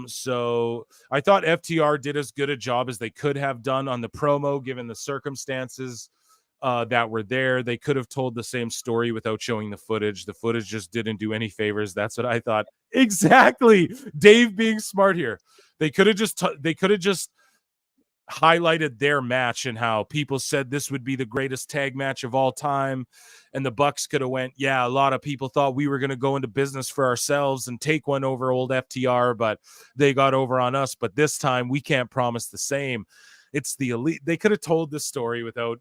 So I thought FTR did as good a job as they could have done on the promo, given the circumstances that were there. They could have told the same story without showing the footage. The footage just didn't do any favors. That's what I thought. Exactly. Dave being smart here. They could have just highlighted their match and how people said this would be the greatest tag match of all time. And the Bucks could have went, yeah, a lot of people thought we were going to go into business for ourselves and take one over old FTR, but they got over on us. But this time we can't promise the same. It's the elite. They could have told this story without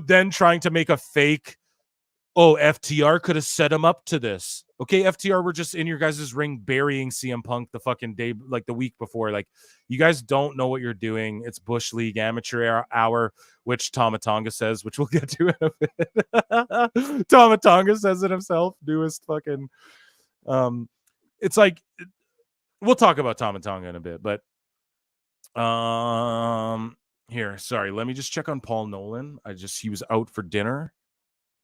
then trying to make a fake, oh, FTR could have set him up to this. Okay, FTR were just in your guys' ring burying CM Punk the fucking day, like the week before. Like, you guys don't know what you're doing. It's Bush League Amateur Hour, which Tama Tonga says, which we'll get to in a bit. Tama Tonga says it himself. Newest fucking. It's like, we'll talk about Tama Tonga in a bit, but here, sorry, let me just check on Paul Nolan. He was out for dinner.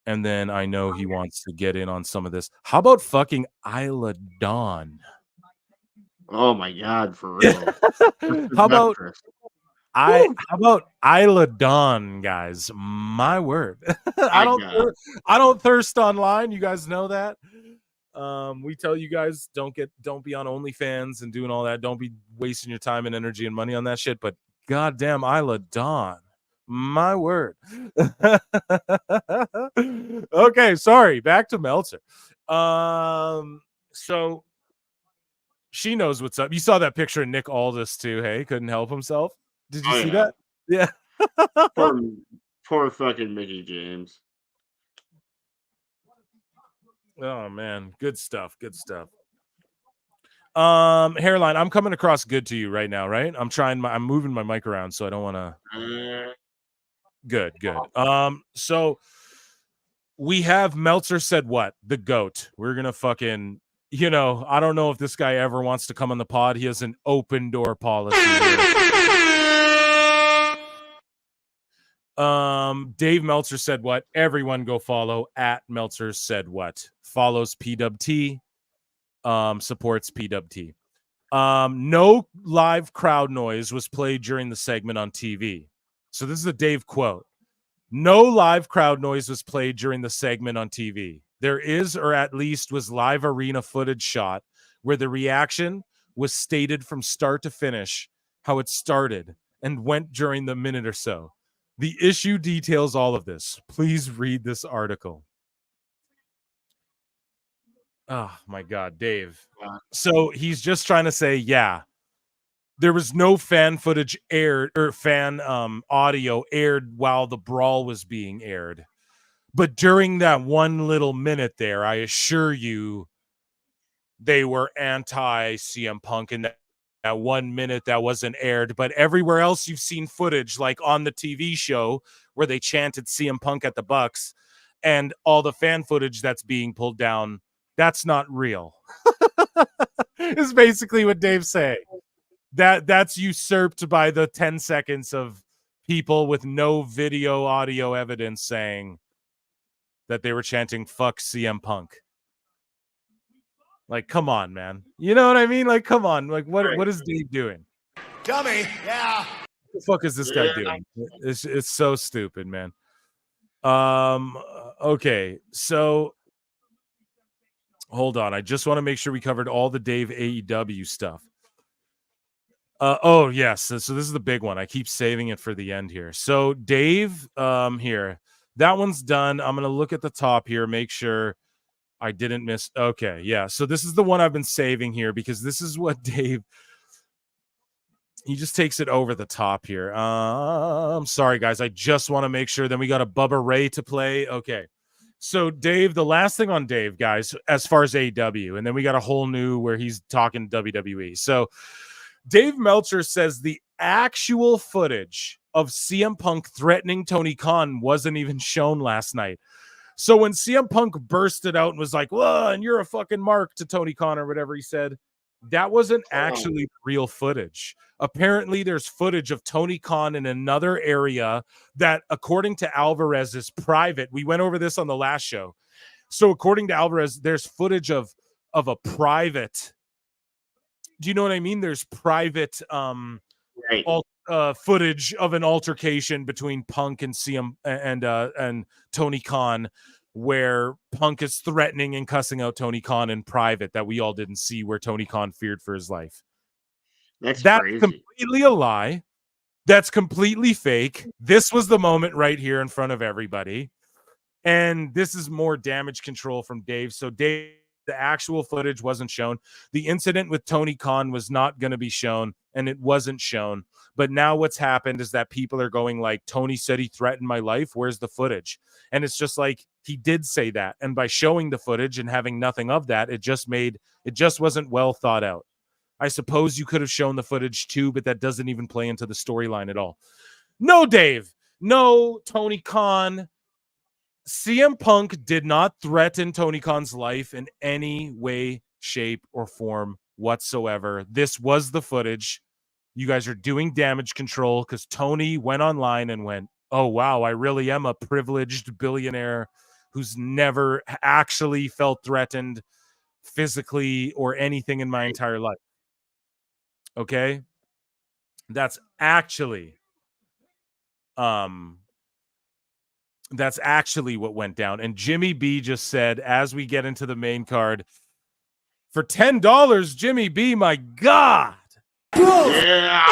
And then I know he wants to get in on some of this. How about fucking Isla Dawn? Oh my God, for real. How about Isla Dawn, guys? My word. I don't thirst online. You guys know that. We tell you guys don't be on OnlyFans and doing all that. Don't be wasting your time and energy and money on that shit. But goddamn Isla Dawn. My word. Okay, sorry. Back to Meltzer. So she knows what's up. You saw that picture of Nick Aldis too. Hey, couldn't help himself. Did you see that? Yeah. Poor fucking Mickey James. Oh man, good stuff. Good stuff. Hairline, I'm coming across good to you right now, right? I'm moving my mic around, so I don't want to. Good. So we have Meltzer said what? The GOAT. We're gonna fucking, I don't know if this guy ever wants to come on the pod. He has an open door policy here. Dave Meltzer said what? Everyone go follow at Meltzer said what. Follows PWT. Supports PWT. No live crowd noise was played during the segment on TV. So this is a Dave quote. No live crowd noise was played during the segment on TV. There is, or at least was, live arena footage shot where the reaction was stated from start to finish, how it started and went during the minute or so. The issue details all of this. Please read this article. Oh my God, Dave. So he's just trying to say, yeah, there was no fan footage aired or fan audio aired while the brawl was being aired. But during that one little minute there, I assure you, they were anti CM Punk in that 1 minute that wasn't aired. But everywhere else you've seen footage, like on the TV show where they chanted CM Punk at the Bucks, and all the fan footage that's being pulled down, that's not real. Is basically what Dave's saying. That's usurped by the 10 seconds of people with no video audio evidence saying that they were chanting fuck CM Punk. Like, come on, man. You know what I mean? Like, come on. Like, what is Dave doing? Dummy, yeah. What the fuck is this guy doing? It's so stupid, man. Okay, so hold on. I just want to make sure we covered all the Dave AEW stuff. Oh yes. So this is the big one. I keep saving it for the end here. So Dave, here, that one's done. I'm gonna look at the top here, make sure I didn't miss. Okay, yeah. So this is the one I've been saving here because this is what Dave. He just takes it over the top here. I'm sorry, guys. I just want to make sure. Then we got a Bubba Ray to play. Okay. So Dave, the last thing on Dave, guys, as far as AEW, and then we got a whole new where he's talking WWE. So Dave Meltzer says the actual footage of CM Punk threatening Tony Khan wasn't even shown last night. So when CM Punk bursted out and was like, "Well, and you're a fucking mark" to Tony Khan or whatever he said, that wasn't actually real footage. Apparently, there's footage of Tony Khan in another area that, according to Alvarez, is private. We went over this on the last show. So according to Alvarez, there's footage of a private. Do you know what I mean? There's private footage of an altercation between Punk and CM and Tony Khan, where Punk is threatening and cussing out Tony Khan in private that we all didn't see, where Tony Khan feared for his life. That's crazy. Completely a lie. That's completely fake. This was the moment right here in front of everybody. And this is more damage control from Dave. So Dave, the actual footage wasn't shown. The incident with Tony Khan was not going to be shown, and it wasn't shown. But now what's happened is that people are going like, Tony said he threatened my life. Where's the footage? And it's just like, he did say that. And by showing the footage and having nothing of that, it just wasn't well thought out. I suppose you could have shown the footage too, but that doesn't even play into the storyline at all. No, Dave. No, Tony Khan. CM Punk did not threaten Tony Khan's life in any way, shape, or form whatsoever. This was the footage. You guys are doing damage control because Tony went online and went, "Oh, wow, I really am a privileged billionaire who's never actually felt threatened physically or anything in my entire life." Okay? That's actually what went down. And Jimmy B just said, as we get into the main card, for $10, Jimmy B, my God. Yeah.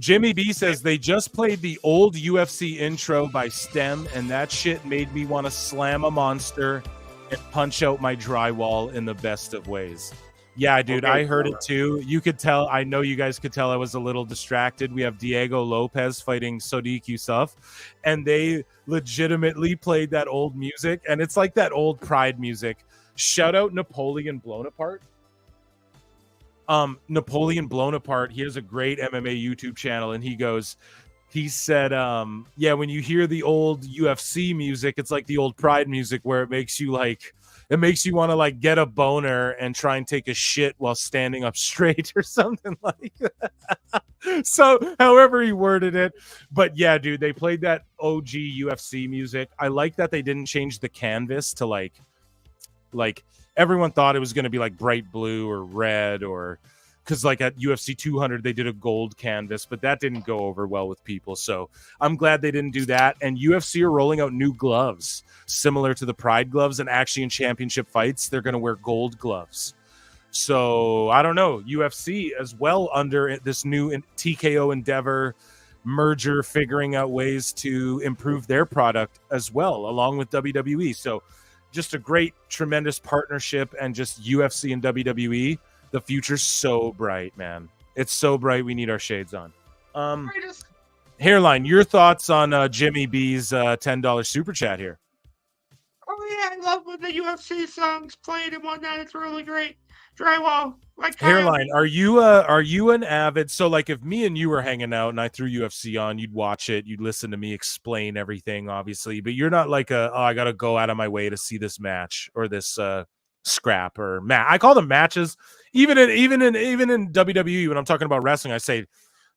Jimmy B says they just played the old UFC intro by Stem, and that shit made me want to slam a monster and punch out my drywall in the best of ways. Yeah, dude, I heard it too. You could tell. I know you guys could tell I was a little distracted. We have Diego Lopez fighting Sodiq Yusuff, and they legitimately played that old music, and it's like that old Pride music. Shout out Napoleon Blown Apart. Napoleon Blown Apart, he has a great MMA YouTube channel, and he said, yeah, when you hear the old UFC music, it's like the old Pride music where it makes you want to like get a boner and try and take a shit while standing up straight or something like that. So however he worded it, but yeah, dude, they played that OG UFC music. I like that they didn't change the canvas to like everyone thought it was going to be like bright blue or red, or because like at UFC 200 they did a gold canvas, but that didn't go over well with people. So I'm glad they didn't do that. And UFC are rolling out new gloves similar to the Pride gloves, and actually in championship fights they're going to wear gold gloves. So I don't know, UFC as well under this new TKO Endeavor merger, figuring out ways to improve their product as well along with WWE. So just a great, tremendous partnership, and just UFC and WWE. The future's so bright, man. It's so bright. We need our shades on. Hairline, your thoughts on Jimmy B's $10 super chat here? Oh yeah, I love when the UFC songs played and whatnot. It's really great. Drywall, like Hairline, are you an avid? So like, if me and you were hanging out and I threw UFC on, you'd watch it, you'd listen to me explain everything, obviously, but you're not like I gotta go out of my way to see this match or this scrap or match. I call them matches. Even in WWE, when I'm talking about wrestling, I say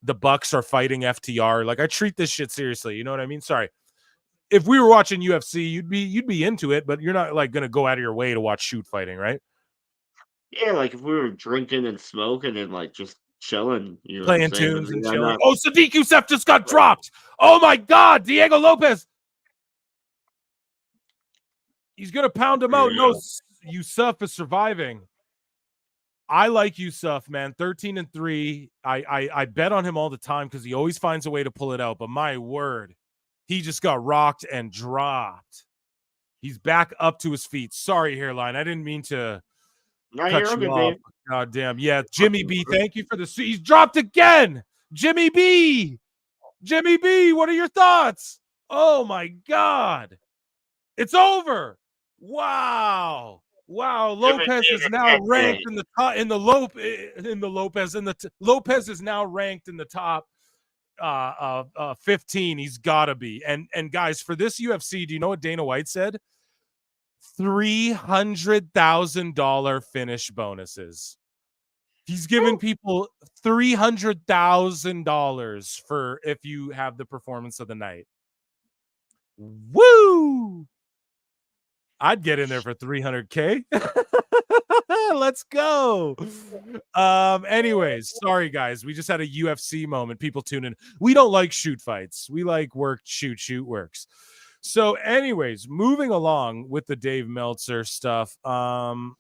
the Bucks are fighting FTR. Like, I treat this shit seriously. You know what I mean? Sorry. If we were watching UFC, you'd be into it, but you're not like gonna go out of your way to watch shoot fighting, right? Yeah, like if we were drinking and smoking and like just chilling, you know, playing tunes and chilling. Oh, Sodiq Yusuff just got dropped. Oh my God, Diego Lopez. He's gonna pound him out. No, Yusuff is surviving. I like Yusuff, man. 13-3. I bet on him all the time because he always finds a way to pull it out. But my word, he just got rocked and dropped. He's back up to his feet. Sorry, Hairline. I didn't mean to cut you off. God damn. Yeah, Jimmy B, thank you for the suit. He's dropped again. Jimmy B, what are your thoughts? Oh my God. It's over. Wow. Lopez is now ranked in the top Lopez is now ranked in the top 15. He's gotta be. And guys, for this UFC, do you know what Dana White said? $300,000 finish bonuses. He's giving people $300,000 for if you have the performance of the night. Woo! I'd get in there for $300K. Let's go. Anyways, sorry guys, we just had a UFC moment. People tune in. We don't like shoot fights. We like work, shoot works. So anyways, moving along with the Dave Meltzer stuff. WWE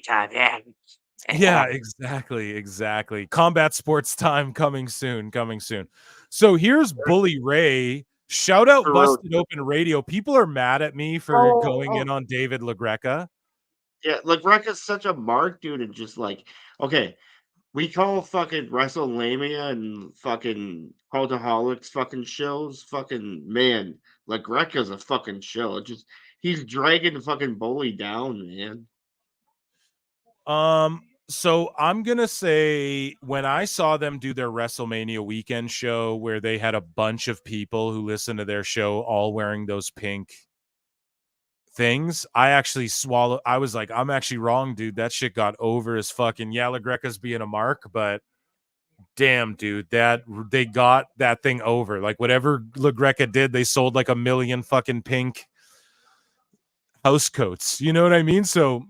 time, yeah. Yeah, exactly. Combat Sports Time coming soon. So here's Bully Ray. Shout out Busted Open Radio. People are mad at me for going in on David LaGreca. Yeah, LaGreca's such a mark, dude, and just like, okay, we call fucking WrestleMania and fucking Cultaholics fucking shows fucking, man, LaGreca's a fucking show. It just, he's dragging the fucking Bully down, man. So I'm gonna say, when I saw them do their WrestleMania weekend show where they had a bunch of people who listened to their show all wearing those pink things, I actually swallowed. I was like, I'm actually wrong, dude. That shit got over as fucking. Yeah, LaGreca's being a mark, but damn, dude, that they got that thing over. Like, whatever LaGreca did, they sold like 1 million fucking pink house coats. You know what I mean? So.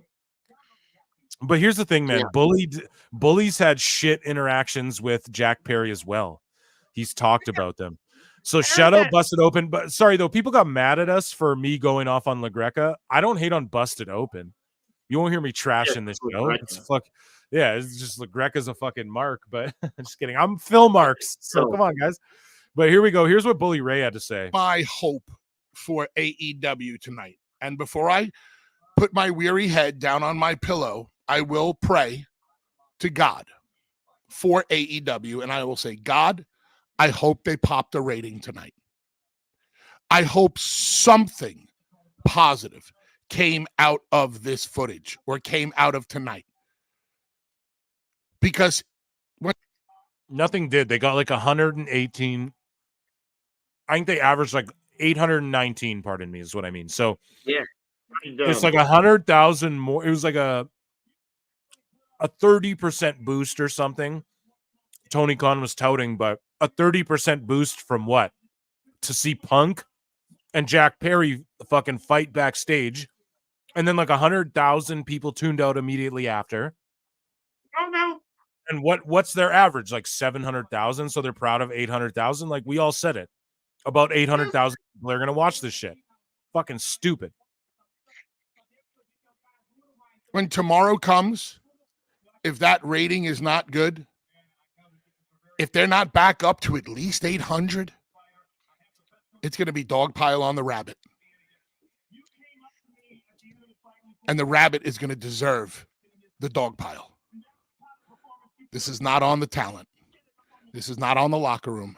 But here's the thing, man. Yeah. Bully's had shit interactions with Jack Perry as well. He's talked about them. So shout out Busted Open. But sorry, though, people got mad at us for me going off on LaGreca. I don't hate on Busted Open. You won't hear me trashing this show. Yeah, it's just like Greca's a fucking mark, but just kidding. I'm Phil Marks. So come on, guys. But here we go. Here's what Bully Ray had to say. My hope for AEW tonight. And before I put my weary head down on my pillow, I will pray to God for AEW. And I will say, God, I hope they pop the rating tonight. I hope something positive came out of this footage or came out of tonight. Because nothing did. They got like 118. I think they averaged like 819, pardon me, is what I mean. So yeah, it's like 100,000 more. It was like a 30% boost or something. Tony Khan was touting, but a 30% boost from what? To see Punk and Jack Perry fucking fight backstage, and then like 100,000 people tuned out immediately after. Oh no! And what's their average? Like 700,000. So they're proud of 800,000. Like we all said it. About 800,000 people are gonna watch this shit. Fucking stupid. When tomorrow comes, if that rating is not good, if they're not back up to at least 800, it's going to be dog pile on the rabbit. And the rabbit is going to deserve the dog pile. This is not on the talent. This is not on the locker room.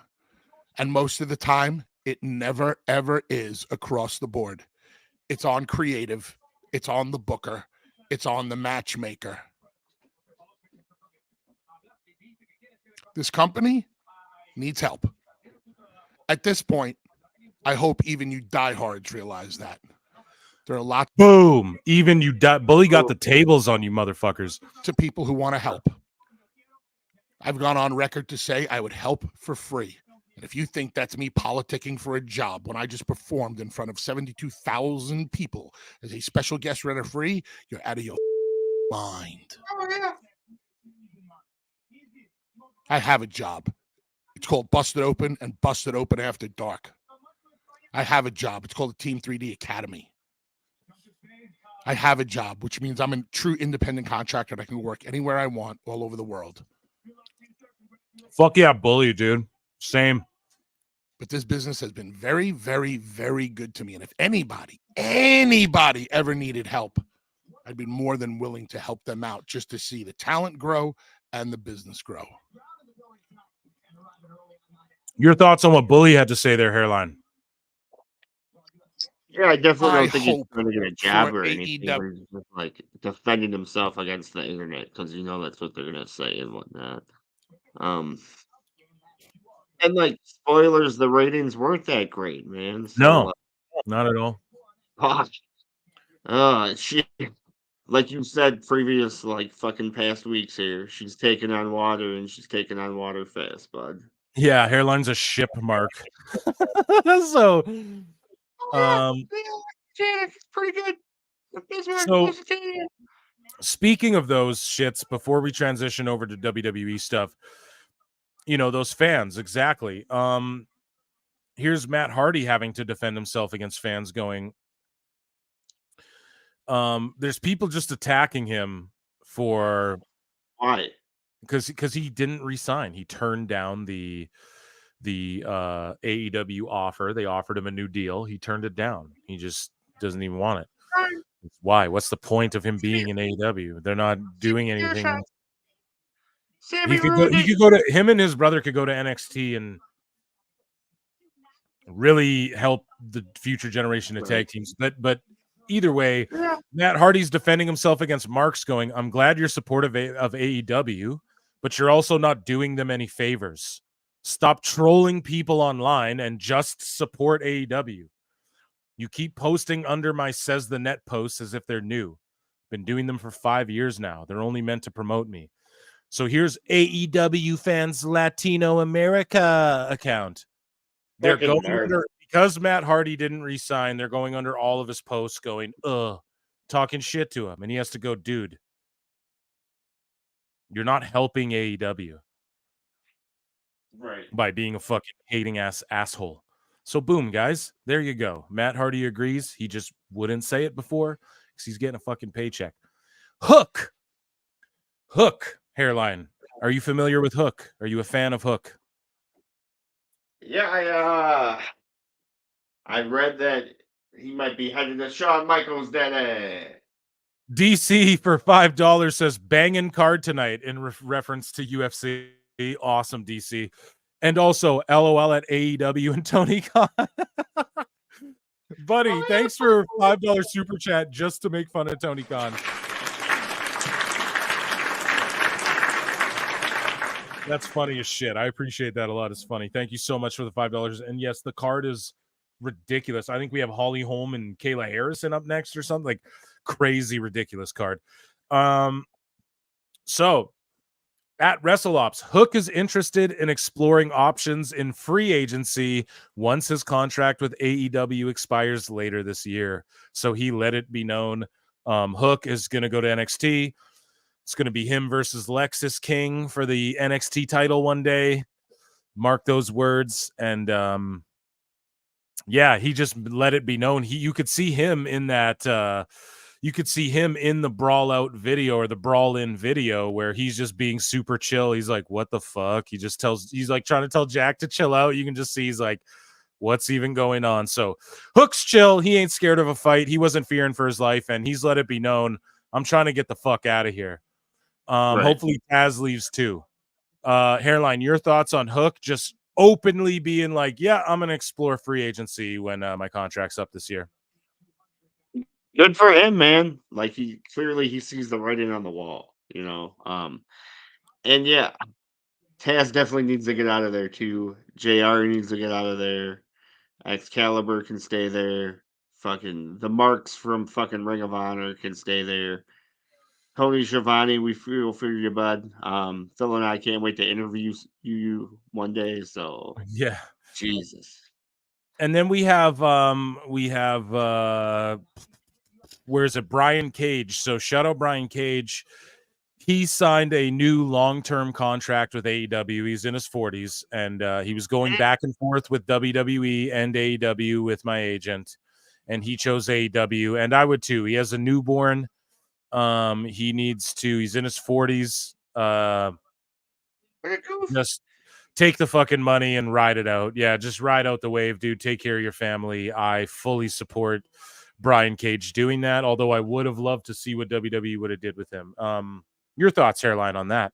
And most of the time, it never, ever is across the board. It's on creative. It's on the booker. It's on the matchmaker. This company needs help. At this point, I hope even you diehards realize that. There are a lot. Boom. Even you Bully got the tables on you motherfuckers. To people who want to help. I've gone on record to say I would help for free. And if you think that's me politicking for a job when I just performed in front of 72,000 people as a special guest referee, you're out of your mind. Oh, yeah. I have a job. It's called Busted Open and Busted Open After Dark. I have a job. It's called the Team 3D Academy. I have a job, which means I'm a true independent contractor and I can work anywhere I want all over the world. Fuck yeah, Bully, dude. Same. But this business has been very, very, very good to me. And if anybody ever needed help, I'd be more than willing to help them out just to see the talent grow and the business grow. Your thoughts on what Bully had to say there, Hairline? Yeah, I definitely don't think he's hope trying to get a jab or for anything. AEW. He's just like defending himself against the internet because that's what they're gonna say and whatnot. And like spoilers, the ratings weren't that great, man. So, No, not at all. Shit. Like you said previous, like fucking past weeks here, she's taking on water and she's taking on water fast, bud. Yeah, Hairline's a ship mark. So, pretty good. So, speaking of those shits, before we transition over to WWE stuff, those fans, exactly. Here's Matt Hardy having to defend himself against fans going, there's people just attacking him for why? Because he didn't resign. He turned down the AEW offer. They offered him a new deal. He turned it down. He just doesn't even want it. Why? What's the point of him being in AEW? They're not doing anything. He could go to him and his brother could go to NXT and really help the future generation of tag teams. But either way, Matt Hardy's defending himself against Marks going, I'm glad you're supportive of AEW, but you're also not doing them any favors. Stop trolling people online and just support AEW. You keep posting under my Says the Net posts as if they're new. Been doing them for 5 years now. They're only meant to promote me. So here's AEW Fans Latino America account. They're going under, because Matt Hardy didn't resign, they're going under all of his posts going, talking shit to him. And he has to go, dude, you're not helping AEW. Right. By being a fucking hating asshole. So boom, guys, there you go. Matt Hardy agrees. He just wouldn't say it before because he's getting a fucking paycheck. Hook Hook hairline. Are you familiar with Hook? Are you a fan of Hook? Yeah, I read that he might be headed to Shawn Michaels' daddy. DC for $5 says banging card tonight in reference to UFC. Awesome, DC. And also LOL at AEW and Tony Khan. Buddy, thanks for $5 super chat just to make fun of Tony Khan. That's funny as shit. I appreciate that a lot. It's funny. Thank you so much for the $5. And yes, the card is ridiculous. I think we have Holly Holm and Kayla Harrison up next or something, like crazy ridiculous card. So at WrestleOps, Hook is interested in exploring options in free agency once his contract with AEW expires later this year. So he let it be known Hook is going to go to NXT. It's going to be him versus Lexis King for the NXT title one day. Mark those words. And yeah, he just let it be known. You could see him in that. You could see him in the brawl out video or the brawl in video where he's just being super chill. He's like, what the fuck? He's like trying to tell Jack to chill out. You can just see he's like, what's even going on? So Hook's chill. He ain't scared of a fight. He wasn't fearing for his life, and he's let it be known, I'm trying to get the fuck out of here. Right. Hopefully Taz leaves too. Hairline, your thoughts on Hook just openly being like, yeah, I'm going to explore free agency when my contract's up this year. Good for him, man. Like he sees the writing on the wall, you know. And yeah, Taz definitely needs to get out of there too. JR needs to get out of there. Excalibur can stay there. Fucking the marks from fucking Ring of Honor can stay there. Tony Schiavone, we feel for you, bud. Phil and I can't wait to interview you one day. So yeah, Jesus. And then we have where is it? Brian Cage. So shout out Brian Cage. He signed a new long-term contract with AEW. He's in his 40s, and he was going back and forth with WWE and AEW with my agent, and he chose AEW, and I would too. He has a newborn. He's in his 40s. Just take the fucking money and ride it out. Yeah, just ride out the wave, dude. Take care of your family. I fully support Brian Cage doing that, although I would have loved to see what WWE would have did with him. Your thoughts, Hairline, on that?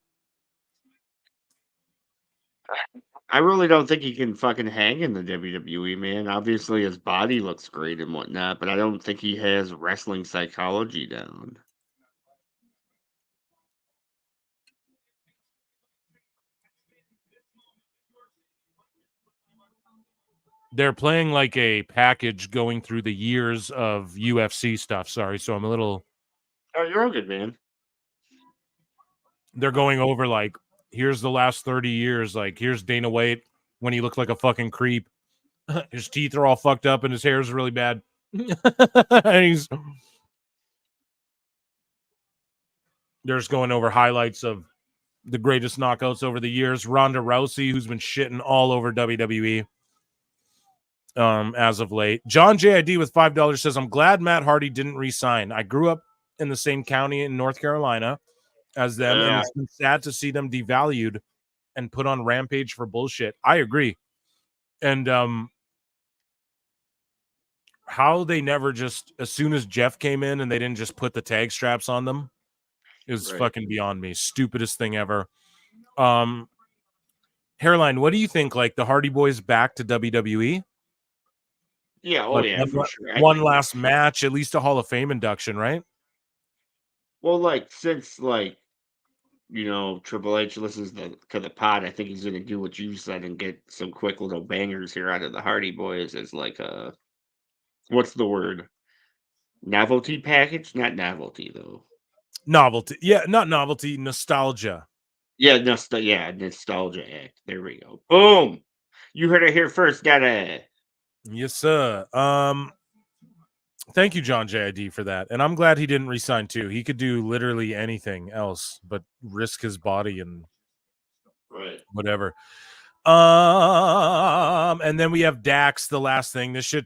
I really don't think he can fucking hang in the WWE, man. Obviously, his body looks great and whatnot, but I don't think he has wrestling psychology down. They're playing like a package going through the years of UFC stuff. Sorry, so I'm a little... Oh, you're all good, man. They're going over like, here's the last 30 years. Like, here's Dana White when he looked like a fucking creep. His teeth are all fucked up and his hair is really bad. And they're just going over highlights of the greatest knockouts over the years. Ronda Rousey, who's been shitting all over WWE as of late. John JID with $5 says, I'm glad Matt Hardy didn't re-sign. I grew up in the same county in North Carolina as them, and it's been sad to see them devalued and put on Rampage for bullshit. I agree. And how they never just, as soon as Jeff came in and they didn't just put the tag straps on them is fucking beyond me. Stupidest thing ever. Hairline, what do you think? Like the Hardy Boys back to WWE? Yeah, for sure. One last match, at least a Hall of Fame induction, right? Well, like since Triple H listens to the pod, I think he's gonna do what you said and get some quick little bangers here out of the Hardy Boys as like a what's the word? Novelty package? Not novelty though. Novelty, yeah, not novelty, nostalgia. Yeah, nostalgia act. There we go. Boom. You heard it here first, Daddy. Yes, sir. Thank you, John JID, for that. And I'm glad he didn't resign too. He could do literally anything else but risk his body and whatever. And then we have Dax, the last thing. This shit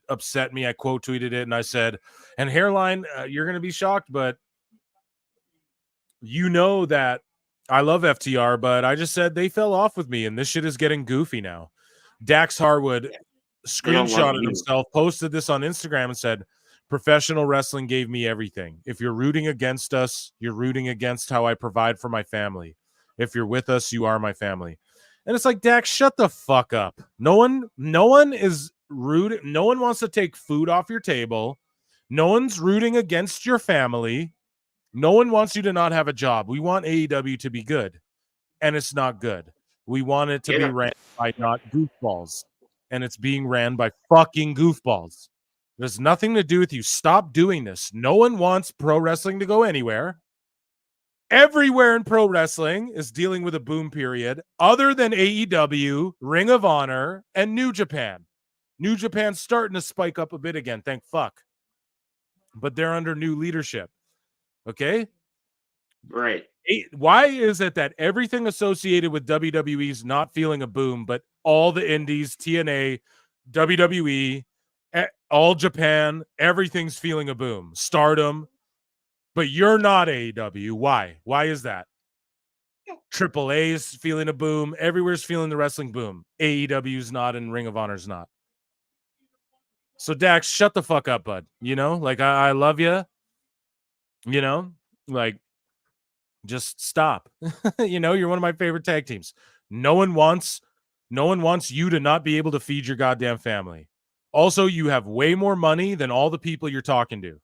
upset me. I quote tweeted it and I said, and Hairline, you're gonna be shocked, but you know that I love FTR, but I just said they fell off with me, and this shit is getting goofy now. Dax Harwood They don't like screenshotted you. himself, posted this on Instagram, and said, "Professional wrestling gave me everything. If you're rooting against us, you're rooting against how I provide for my family. If you're with us, you are my family." And it's like, Dax, shut the fuck up. No one is rude. No one wants to take food off your table. No one's rooting against your family. No one wants you to not have a job. We want AEW to be good, and it's not good. We want it to be ran by not goofballs, and it's being ran by fucking goofballs. There's nothing to do with you. Stop doing this. No one wants pro wrestling to go anywhere. Everywhere in pro wrestling is dealing with a boom period other than AEW, Ring of Honor, and New Japan. New Japan's starting to spike up a bit again, thank fuck. But they're under new leadership. Okay? Right. Why is it that everything associated with WWE is not feeling a boom, but all the indies, TNA, WWE, all Japan, everything's feeling a boom? Stardom, but you're not AEW. Why? Why is that? AAA's feeling a boom. Everywhere's feeling the wrestling boom. AEW's not, and Ring of Honor's not. So Dax, shut the fuck up, bud. You know, like I love you. You know, like just stop. You know, you're one of my favorite tag teams. No one wants you to not be able to feed your goddamn family. Also, you have way more money than all the people you're talking to.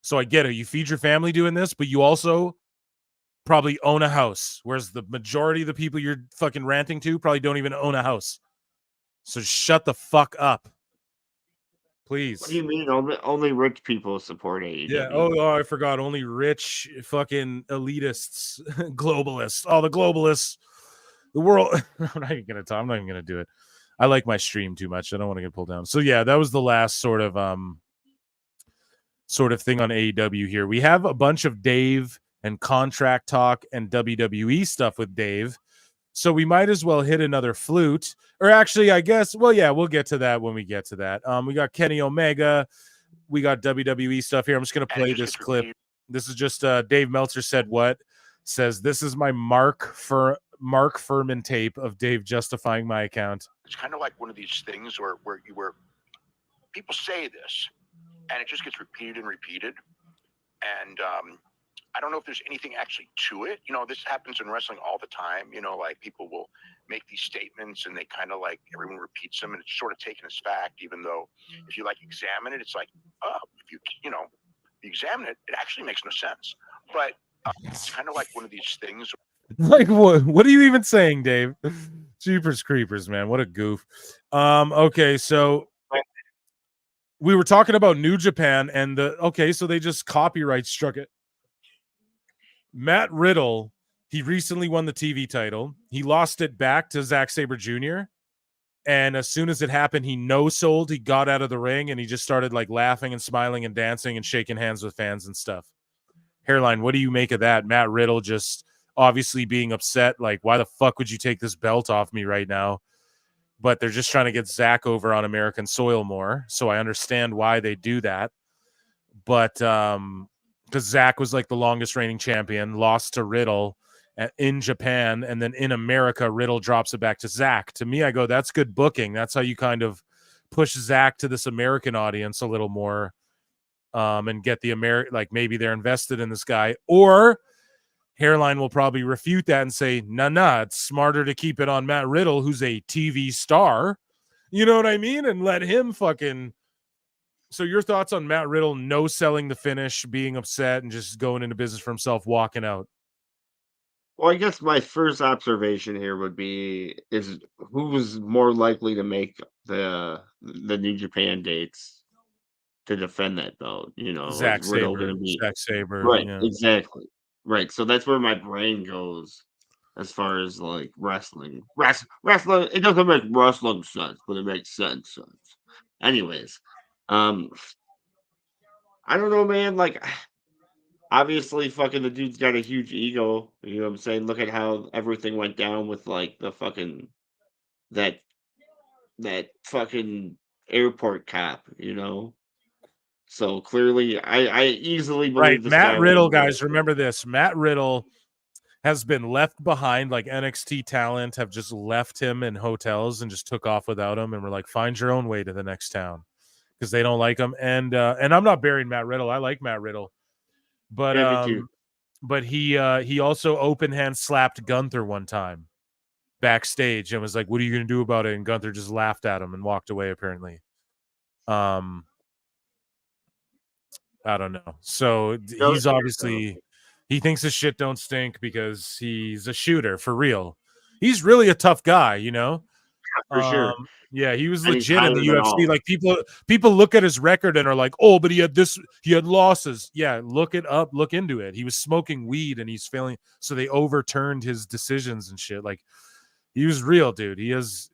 So I get it. You feed your family doing this, but you also probably own a house, whereas the majority of the people you're fucking ranting to probably don't even own a house. So shut the fuck up. Please. What do you mean? Only rich people support AEW. Yeah. Oh, I forgot. Only rich fucking elitists, globalists. All the globalists. The world. I'm not even gonna talk. I'm not even gonna do it. I like my stream too much. I don't want to get pulled down. So yeah, that was the last sort of thing on AEW here. We have a bunch of Dave and contract talk and WWE stuff with Dave. So we might as well hit another flute. Or actually, I guess, well, yeah, we'll get to that when we get to that. We got Kenny Omega. We got WWE stuff here. I'm just going to play this clip. This is just Dave Meltzer said what? Says, this is my Mark Furman tape of Dave justifying my account. It's kind of like one of these things where people say this, and it just gets repeated and repeated. And I don't know if there's anything actually to it. You know, this happens in wrestling all the time. You know, like people will make these statements and they kind of like everyone repeats them and it's sort of taken as fact, even though if you like examine it, it's like, oh, if you examine it, it actually makes no sense. But it's kind of like one of these things. Like what are you even saying, Dave? Jeepers creepers, man. What a goof. Okay, so we were talking about New Japan and so they just copyright struck it. Matt Riddle, he recently won the TV title. He lost it back to Zack Sabre Jr. And as soon as it happened, he no-sold. He got out of the ring and he just started like laughing and smiling and dancing and shaking hands with fans and stuff. Hairline, what do you make of that? Matt Riddle just obviously being upset. Like, why the fuck would you take this belt off me right now? But they're just trying to get Zack over on American soil more. So I understand why they do that. But because Zack was like the longest reigning champion, lost to Riddle in Japan, and then in America, Riddle drops it back to Zack. To me, I go, that's good booking. That's how you kind of push Zack to this American audience a little more, and get the like maybe they're invested in this guy. Or Hairline will probably refute that and say, nah, it's smarter to keep it on Matt Riddle, who's a TV star. You know what I mean? And let him fucking. So your thoughts on Matt Riddle no selling the finish, being upset, and just going into business for himself, walking out? Well, I guess my first observation here would be is who was more likely to make the New Japan dates to defend that belt? You know, Zack is Riddle Sabre. going to be Zack Sabre. right? Yeah. Exactly. Right. So that's where my brain goes as far as like wrestling. Wrestling. It doesn't make wrestling sense, but it makes sense. Anyways, I don't know, man. Like, obviously, fucking the dude's got a huge ego. You know what I'm saying? Look at how everything went down with like the fucking that fucking airport cop. You know, So clearly, I easily Right. believe this Matt guy Riddle, will win. guys, remember this. Matt Riddle has been left behind. Like NXT talent have just left him in hotels and just took off without him. And we're like, find your own way to the next town because they don't like him. And I'm not burying Matt Riddle. I like Matt Riddle. But Yeah, me too. but he also open hand slapped Gunther one time backstage and was like, "What are you going to do about it?" And Gunther just laughed at him and walked away. Apparently, I don't know. So he's obviously he thinks his shit don't stink because he's a shooter for real. He's really a tough guy, you know. For sure. Yeah, he was And he's legit in the higher than UFC. all. Like people look at his record and are like, "Oh, but he had losses." Yeah, look it up, look into it. He was smoking weed and he's failing, so they overturned his decisions and shit. Like he was real, dude. He has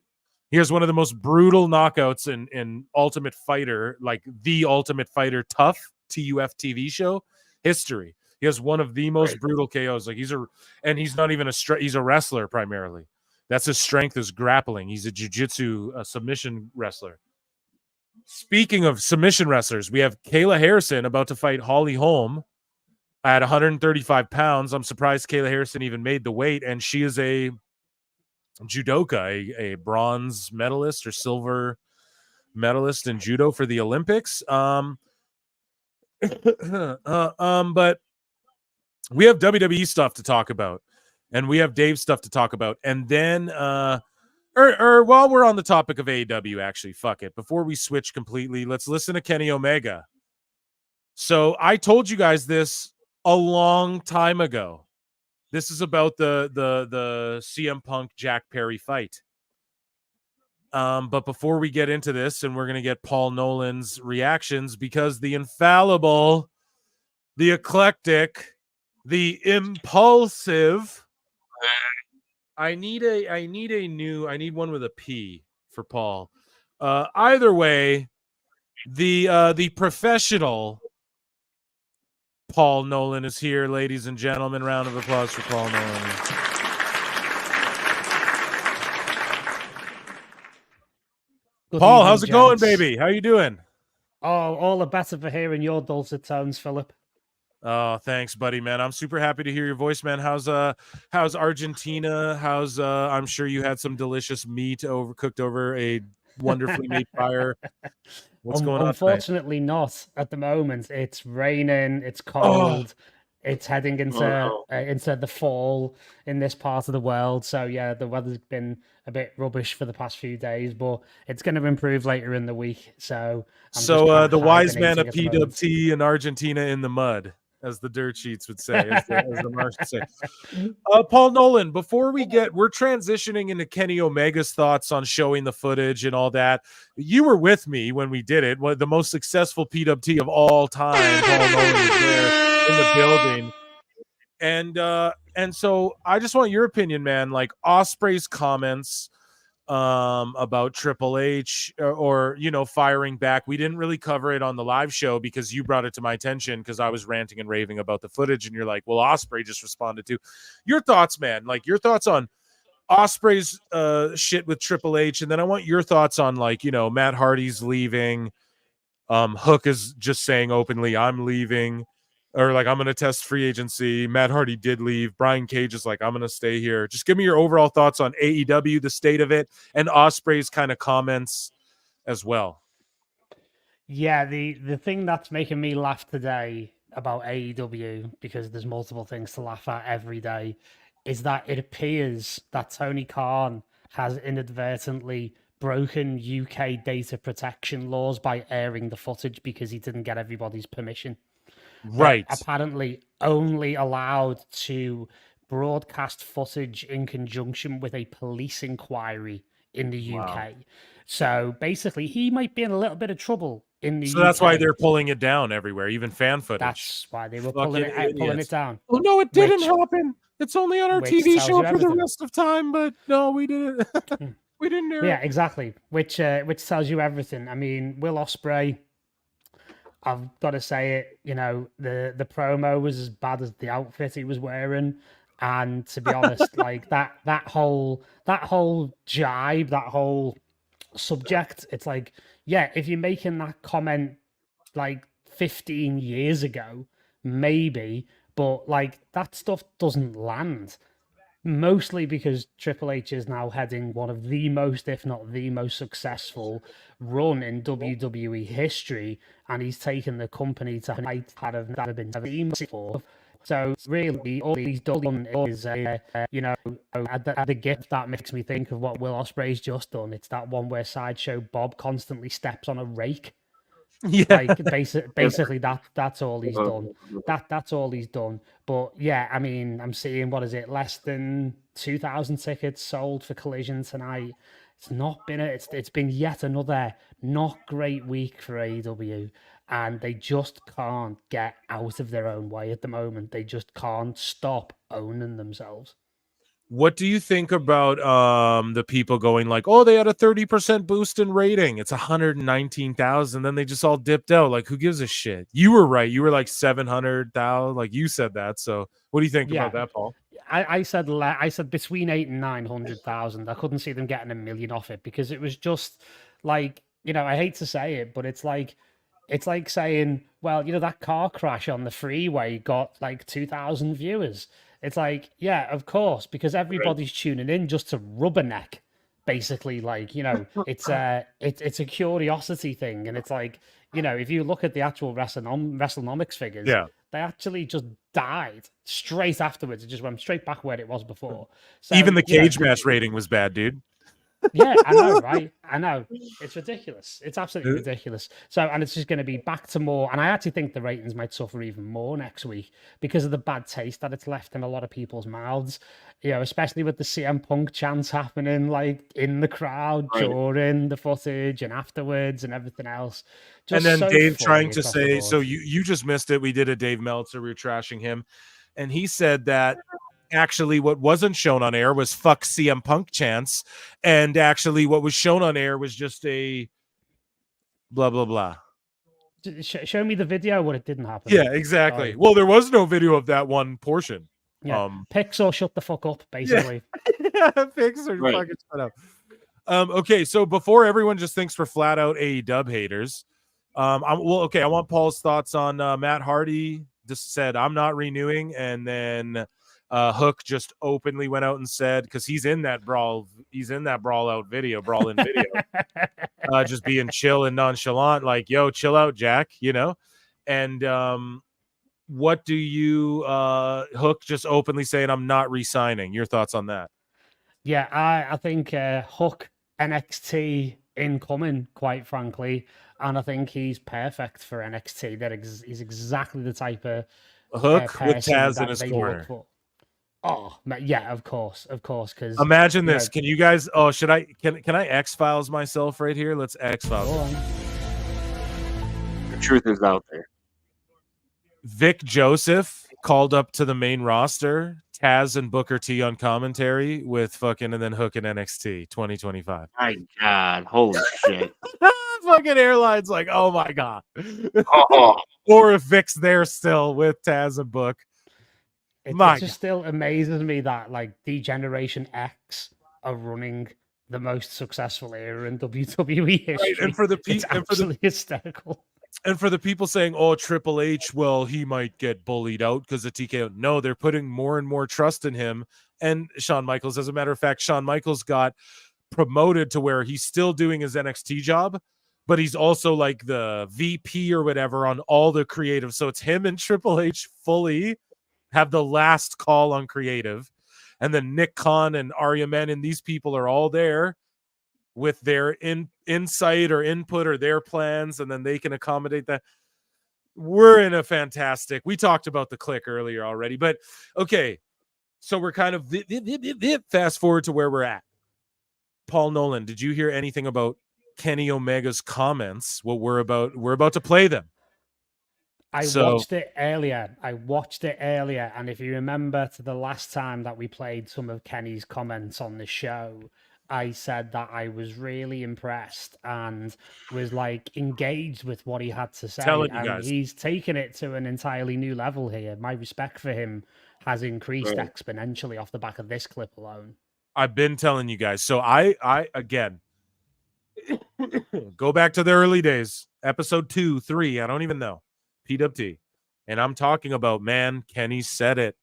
one of the most brutal knockouts in Ultimate Fighter, like the Ultimate Fighter Tough TUF TV show history. He has one of the most brutal KOs. Like he's not even he's a wrestler primarily. That's his strength is grappling. He's a jiu-jitsu submission wrestler. Speaking of submission wrestlers, we have Kayla Harrison about to fight Holly Holm at 135 pounds. I'm surprised Kayla Harrison even made the weight, and she is a judoka, a bronze medalist or silver medalist in judo for the Olympics. But we have WWE stuff to talk about, and we have Dave stuff to talk about, and then or while we're on the topic of AEW, actually, fuck it. Before we switch completely, let's listen to Kenny Omega. So I told you guys this a long time ago. This is about the CM Punk Jack Perry fight. But before we get into this, and we're going to get Paul Nolan's reactions, because the infallible, the eclectic, the impulsive, I need one with a P for Paul. Either way, the professional Paul Nolan is here, ladies and gentlemen. Round of applause for Paul Nolan. Good Paul, evening, how's it going, gents. baby? How you doing? Oh, all the better for hearing your dulcet tones, Philip. Oh, thanks, buddy, man. I'm super happy to hear your voice, man. How's Argentina? How's I'm sure you had some delicious meat overcooked over a wonderfully made fire. What's going on? Unfortunately, not at the moment. It's raining. It's cold. It's heading into the fall in this part of the world. So yeah, the weather's been a bit rubbish for the past few days, but it's going to improve later in the week. So the wise man of PWT in Argentina in the mud, as the dirt sheets would say, as the Marsh would say. Paul Nolan, before we're transitioning into Kenny Omega's thoughts on showing the footage and all that. You were with me when we did it. One of the most successful PWT of all time. Paul Nolan was there in the building. And so I just want your opinion, man. Like Ospreay's comments about Triple H or firing back. We didn't really cover it on the live show because you brought it to my attention because I was ranting and raving about the footage, and you're like, well, Ospreay just responded to. Your thoughts, man. Like your thoughts on Ospreay's shit with Triple H, and then I want your thoughts on Matt Hardy's leaving. Hook is just saying openly, I'm leaving. Or like, I'm going to test free agency. Matt Hardy did leave. Brian Cage is like, I'm going to stay here. Just give me your overall thoughts on AEW, the state of it, and Ospreay's kind of comments as well. Yeah, the thing that's making me laugh today about AEW, because there's multiple things to laugh at every day, is that it appears that Tony Khan has inadvertently broken UK data protection laws by airing the footage because he didn't get everybody's permission. Right. Apparently only allowed to broadcast footage in conjunction with a police inquiry in the UK. So basically, he might be in a little bit of trouble in the UK. So that's why they're pulling it down everywhere, even fan footage. That's why they were pulling it down. Oh, no, it didn't happen. It's only on our TV show for the rest of time, but no, we didn't. We didn't air it. Yeah, exactly. Which tells you everything. I mean, Will Ospreay, I've got to say it, the promo was as bad as the outfit he was wearing. And to be honest, like that whole jibe, that whole subject, it's like, yeah, if you're making that comment like 15 years ago, maybe, but like that stuff doesn't land. Mostly because Triple H is now heading one of the most, if not the most successful run in WWE history, and he's taken the company to heights that have never been seen before. So really, all he's done is, the gift that makes me think of what Will Ospreay's just done. It's that one where Sideshow Bob constantly steps on a rake. Yeah. Like basically that's all he's done. That's all he's done. But yeah, I mean, I'm seeing, what is it, less than 2,000 tickets sold for Collision tonight. It's been yet another not great week for AEW, and they just can't get out of their own way at the moment. They just can't stop owning themselves. What do you think about the people going like, oh, they had a 30% boost in rating? It's 119,000. Then they just all dipped out. Like, who gives a shit? You were right. You were like 700,000. Like, you said that. So what do you think about that, Paul? I said between 800,000 and 900,000. I couldn't see them getting a million off it, because it was just like, I hate to say it, but it's like saying, well, that car crash on the freeway got like 2,000 viewers. It's like, yeah, of course, because everybody's tuning in just to rubberneck, basically. Like, it's a curiosity thing, and it's like, if you look at the actual WrestleNomics figures, they actually just died straight afterwards. It just went straight back where it was before. So, even the cage match rating was bad, dude. Yeah, I know, right? I know. It's ridiculous. It's absolutely ridiculous. So, and it's just going to be back to more. And I actually think the ratings might suffer even more next week because of the bad taste that it's left in a lot of people's mouths. Especially with the CM Punk chants happening, like in the crowd during the footage and afterwards and everything else. Just and then so Dave trying funny to across the say, board. so you just missed it. We did a Dave Meltzer. We were trashing him. And he said that actually what wasn't shown on air was fuck CM Punk chants, and actually what was shown on air was just a blah blah blah. Show me the video when it didn't happen. Yeah, exactly. Well, there was no video of that one portion. Yeah, Pixar, shut the fuck up, basically. Yeah, Pixar, fucking shut up. Okay, so before everyone just thinks we're flat out AEW haters, I want Paul's thoughts on Matt Hardy. Just said I'm not renewing, and then Hook just openly went out and said, because he's in that brawl in video, just being chill and nonchalant, like, yo, chill out, Jack, and what do you Hook just openly saying I'm not re-signing? Your thoughts on that? Yeah, I think Hook NXT incoming, quite frankly, and I think he's perfect for NXT. He's exactly the type of Hook with Taz in his corner. Oh yeah, of course. Because imagine this. Can you guys? Oh, should I? Can I X-Files myself right here? Let's X-Files. The truth is out there. Vic Joseph called up to the main roster. Taz and Booker T on commentary with fucking, and then Hook and NXT 2025. My God, holy shit! Fucking airlines, like, oh my God. Oh. Or if Vic's there still with Taz and Book. It just still amazes me that like D-Generation X are running the most successful era in WWE history. Right, and for the it's absolutely hysterical. And for the people saying, oh, Triple H, well, he might get bullied out because of TKO. No, they're putting more and more trust in him. And Shawn Michaels, as a matter of fact, Shawn Michaels got promoted to where he's still doing his NXT job, but he's also like the VP or whatever on all the creative. So it's him and Triple H fully have the last call on creative. And then Nick Khan and Arya Men and these people are all there with their insight or input or their plans, and then they can accommodate that. We're in a fantastic, we talked about the click earlier already, but okay, so we're kind of fast forward to where we're at. Paul Nolan, did you hear anything about Kenny Omega's comments? What we're about to play them. I watched it earlier, and if you remember to the last time that we played some of Kenny's comments on the show, I said that I was really impressed and was like engaged with what he had to say. And he's taken it to an entirely new level here. My respect for him has increased exponentially off the back of this clip alone. I've been telling you guys. So I again, go back to the early days, episode 2, 3, I don't even know. PWT. And I'm talking about, man, Kenny said it.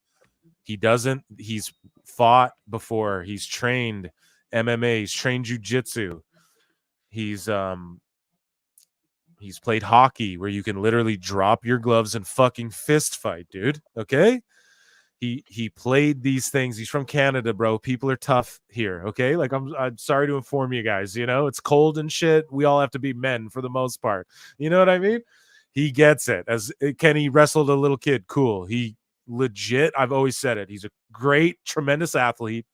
He's fought before. He's trained MMA. He's trained jiu-jitsu. He's played hockey where you can literally drop your gloves and fucking fist fight, dude. Okay? He played these things. He's from Canada, bro. People are tough here, okay? Like I'm sorry to inform you guys, it's cold and shit. We all have to be men for the most part. You know what I mean? He gets it. As Kenny wrestled a little kid, cool. He legit, I've always said it. He's a great, tremendous athlete,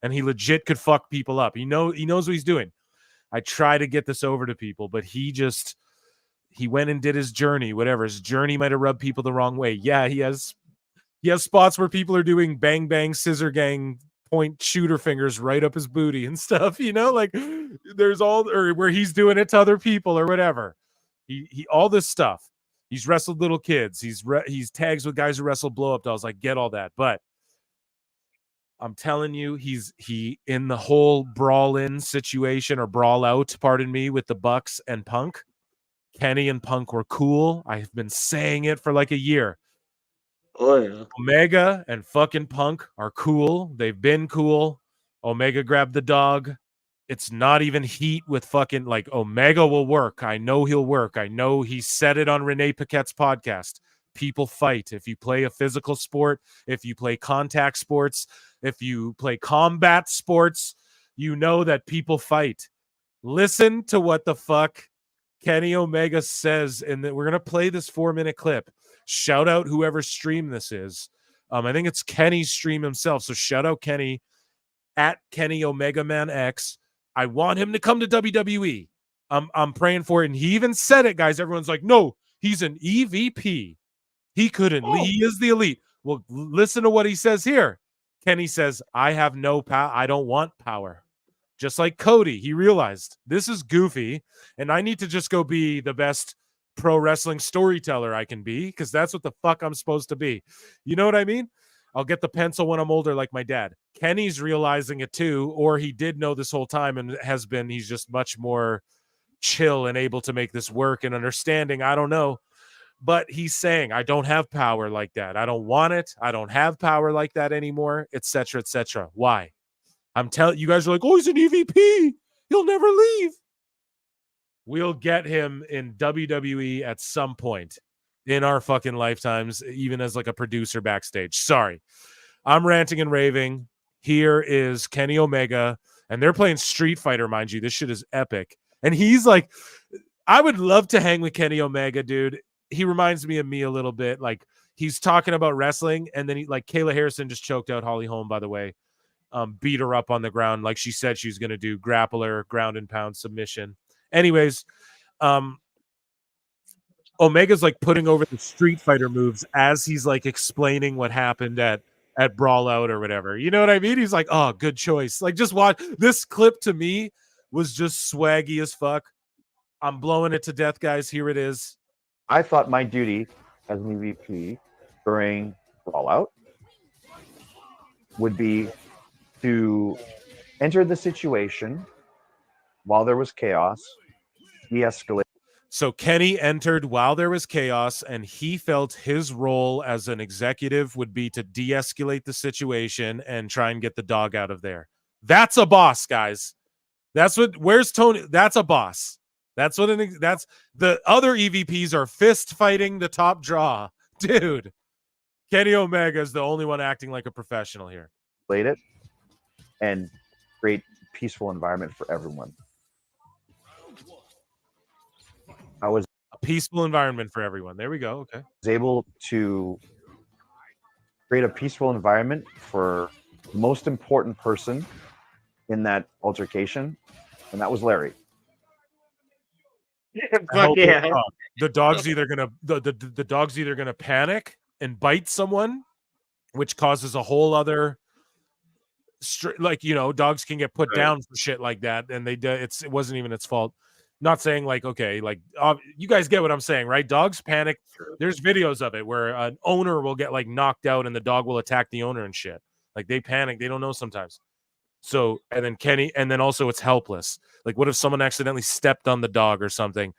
and he legit could fuck people up. He knows what he's doing. I try to get this over to people, but he went and did his journey, whatever. His journey might have rubbed people the wrong way. Yeah, he has spots where people are doing bang bang scissor gang point shooter fingers right up his booty and stuff, like there's or where he's doing it to other people or whatever. He all this stuff. He's wrestled little kids. He's tags with guys who wrestle blow up dolls. I get all that, but I'm telling you, he in the whole brawl in situation or brawl out, pardon me, with the Bucks and Punk. Kenny and Punk were cool. I've been saying it for like a year. Oh, yeah. Omega and fucking Punk are cool. They've been cool. Omega grabbed the dog. It's not even heat with fucking, like, Omega will work. I know he'll work. I know he said it on Renee Paquette's podcast. People fight. If you play a physical sport, if you play contact sports, if you play combat sports, you know that people fight. Listen to what the fuck Kenny Omega says, and we're going to play this 4-minute clip. Shout out whoever stream this is. I think it's Kenny's stream himself. So shout out Kenny at Kenny Omega Man X. I want him to come to WWE. I'm praying for it. And he even said it, guys. Everyone's like, no, he's an EVP. He couldn't. He is the elite. Well, listen to what he says here. Kenny says, I have no power. I don't want power. Just like Cody, he realized this is goofy, and I need to just go be the best pro wrestling storyteller I can be, because that's what the fuck I'm supposed to be. You know what I mean? I'll get the pencil when I'm older like my dad. Kenny's realizing it too, or he did know this whole time and has been. He's just much more chill and able to make this work and understanding. I don't know. But he's saying, I don't have power like that. I don't want it. I don't have power like that anymore, etc., etc. Why? I'm telling you guys are like, oh, he's an EVP. He'll never leave. We'll get him in WWE at some point in our fucking lifetimes, even as like a producer backstage. Sorry. I'm ranting and raving. Here is Kenny Omega, and they're playing Street Fighter, mind you. This shit is epic. And he's like, I would love to hang with Kenny Omega, dude. He reminds me of me a little bit. Like, he's talking about wrestling, and then Kayla Harrison just choked out Holly Holm, by the way. Beat her up on the ground like she said she was going to do, grappler, ground and pound submission. Anyways, Omega's like putting over the Street Fighter moves as he's like explaining what happened at Brawl Out or whatever. You know what I mean? He's like, oh, good choice. Like, just watch this clip. To me was just swaggy as fuck. I'm blowing it to death, guys. Here it is. I thought my duty as an EVP during Brawl Out would be to enter the situation while there was chaos, de-escalate. So Kenny entered while there was chaos, and he felt his role as an executive would be to de-escalate the situation and try and get the dog out of there. That's a boss, guys. Where's Tony? That's a boss. That's the other EVPs are fist fighting the top draw. Dude, Kenny Omega is the only one acting like a professional here. It and create peaceful environment for everyone. I was a peaceful environment for everyone. There we go. Okay. Was able to create a peaceful environment for the most important person in that altercation, and that was Larry. Fuck yeah. The dog's either gonna the dog's either gonna panic and bite someone, which causes a whole other dogs can get put down for shit like that, and it wasn't even its fault. Not saying like, okay, like you guys get what I'm saying, right? Dogs panic. There's videos of it where an owner will get like knocked out and the dog will attack the owner and shit. Like, they panic. They don't know sometimes. So, and then Kenny, and then also it's helpless. Like, what if someone accidentally stepped on the dog or something?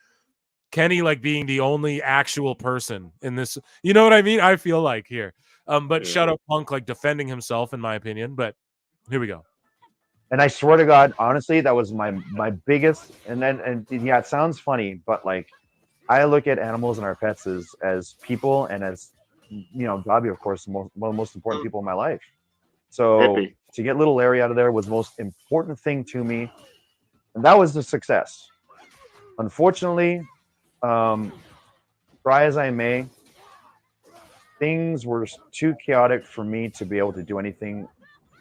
Kenny like being the only actual person in this. You know what I mean? I feel like here. But Yeah. shout out Punk like defending himself, in my opinion. But here we go. And I swear to God, honestly, that was my biggest. And yeah, it sounds funny, but like I look at animals and our pets as people, and as Bobby, of course, one of the most important people in my life. So Hippie. to get little Larry out of there was the most important thing to me, and that was the success. Unfortunately, try as I may, things were too chaotic for me to be able to do anything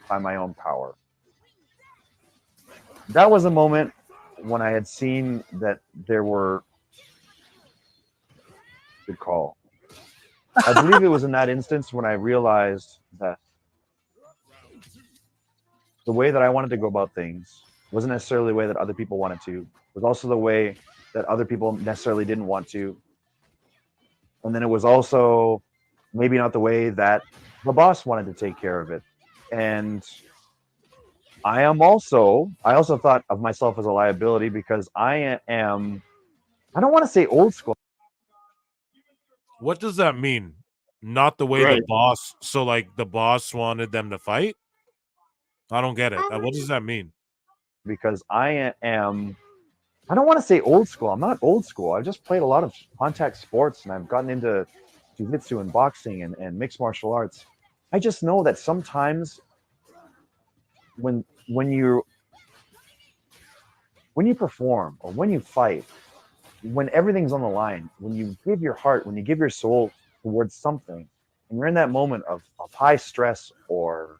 by my own power. That was a moment when I had seen that there were. Good call. I believe it was in that instance when I realized that the way that I wanted to go about things wasn't necessarily the way that other people wanted to. It was also the way that other people necessarily didn't want to. And then it was also maybe not the way that the boss wanted to take care of it. And I also thought of myself as a liability because I don't want to say old school. What does that mean? Not the way the boss. So like the boss wanted them to fight? I don't get it. What does that mean? Because I don't want to say old school. I'm not old school. I've just played a lot of contact sports, and I've gotten into jiu-jitsu and boxing and mixed martial arts. I just know that sometimes when you perform or when you fight, when everything's on the line, when you give your heart, when you give your soul towards something, and you're in that moment of high stress or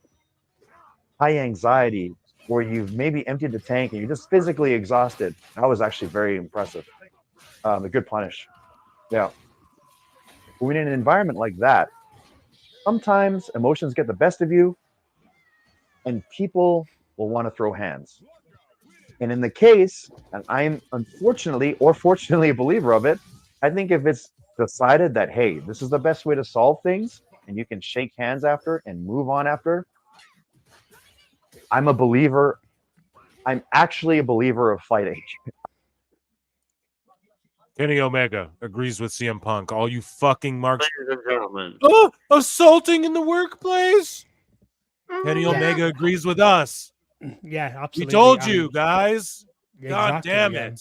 high anxiety, where you've maybe emptied the tank and you're just physically exhausted. That was actually very impressive. A good punish. Yeah. When in an environment like that, sometimes emotions get the best of you and people will want to throw hands. And in the case, and I'm unfortunately or fortunately a believer of it, I think if it's decided that, hey, this is the best way to solve things and you can shake hands after and move on after, I'm a believer. I'm actually a believer of fighting. Kenny Omega agrees with CM Punk. All you fucking marks. Ladies and gentlemen. Oh, assaulting in the workplace. Kenny Omega agrees with us. Yeah, We absolutely. told you, guys. God Exactly, damn yeah.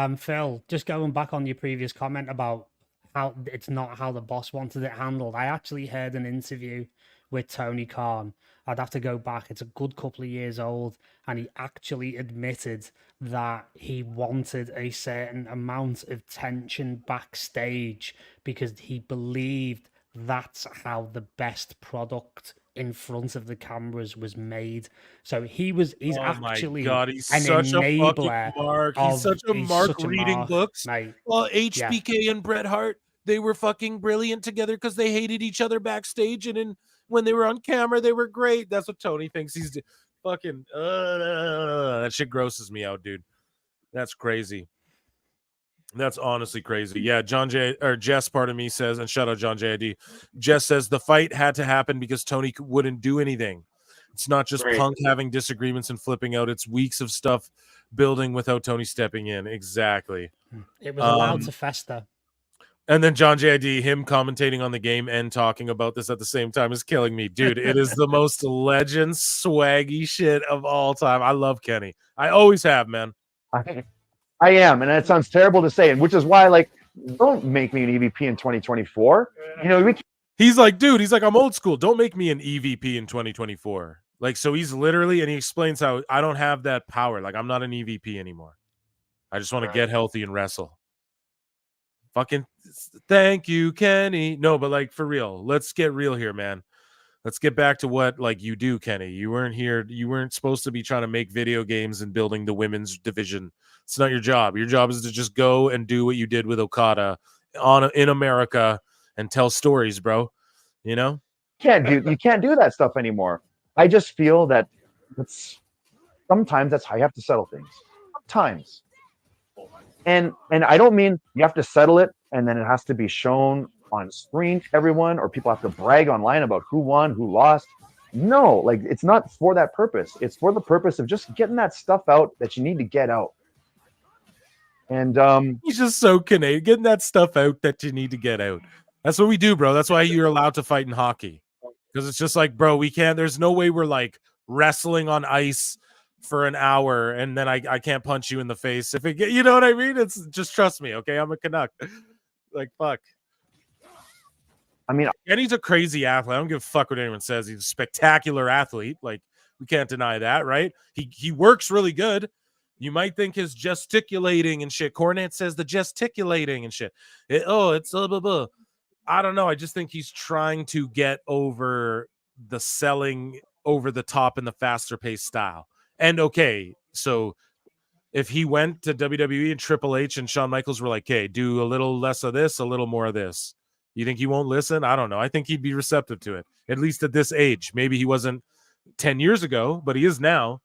it. Phil, just going back on your previous comment about how it's not how the boss wanted it handled. I actually heard an interview with Tony Khan. I'd have to go back. It's a good couple of years old. And he actually admitted that he wanted a certain amount of tension backstage because he believed that's how the best product in front of the cameras was made. So he's actually my God, he's an such a fucking enabler. mark. He's such a mark reading mark, books. mate. Well, HBK and Bret Hart, they were fucking brilliant together because they hated each other backstage, and when they were on camera, they were great. That's what Tony thinks he's fucking. That shit grosses me out, dude. That's crazy. That's honestly crazy. Yeah, Jess, part of me says, and shout out John JID. Jess says the fight had to happen because Tony wouldn't do anything. It's not just Punk having disagreements and flipping out. It's weeks of stuff building without Tony stepping in. Exactly. It was allowed to fester. And then John JID, him commentating on the game and talking about this at the same time is killing me. Dude, it is the most legend swaggy shit of all time. I love Kenny. I always have, man. I am, and that sounds terrible to say, and which is why, like, don't make me an EVP in 2024. He's like, I'm old school. Don't make me an EVP in 2024. Like, so he's literally, and he explains how I don't have that power. Like, I'm not an EVP anymore. I just want to get healthy and wrestle. Fucking thank you, Kenny. No, but like for real, let's get real here, man. Let's get back to what like you do, Kenny. You weren't here. You weren't supposed to be trying to make video games and building the women's division. It's not your job. Your job is to just go and do what you did with Okada in America and tell stories, bro. You know? You can't do that stuff anymore. I just feel that sometimes that's how you have to settle things. Sometimes. And I don't mean you have to settle it and then it has to be shown on screen to everyone, or people have to brag online about who won, who lost. No, like it's not for that purpose. It's for the purpose of just getting that stuff out that you need to get out. And He's just so Canadian, getting that stuff out that you need to get out. That's what we do, bro. That's why you're allowed to fight in hockey. Because it's just like, bro, we can't, there's no way we're like wrestling on ice for an hour and then I can't punch you in the face. If it get, you know what I mean? It's just trust me, okay? I'm a Canuck. Like, fuck. I mean, and he's a crazy athlete. I don't give a fuck what anyone says. He's a spectacular athlete. Like, we can't deny that, right? He works really good. You might think his gesticulating and shit. Cornette says the gesticulating and shit. It's blah, blah, blah. I don't know. I just think he's trying to get over the selling over the top in the faster paced style. And okay, so if he went to WWE and Triple H and Shawn Michaels were like, hey, do a little less of this, a little more of this, you think he won't listen? I don't know. I think he'd be receptive to it, at least at this age. Maybe he wasn't 10 years ago, but he is now.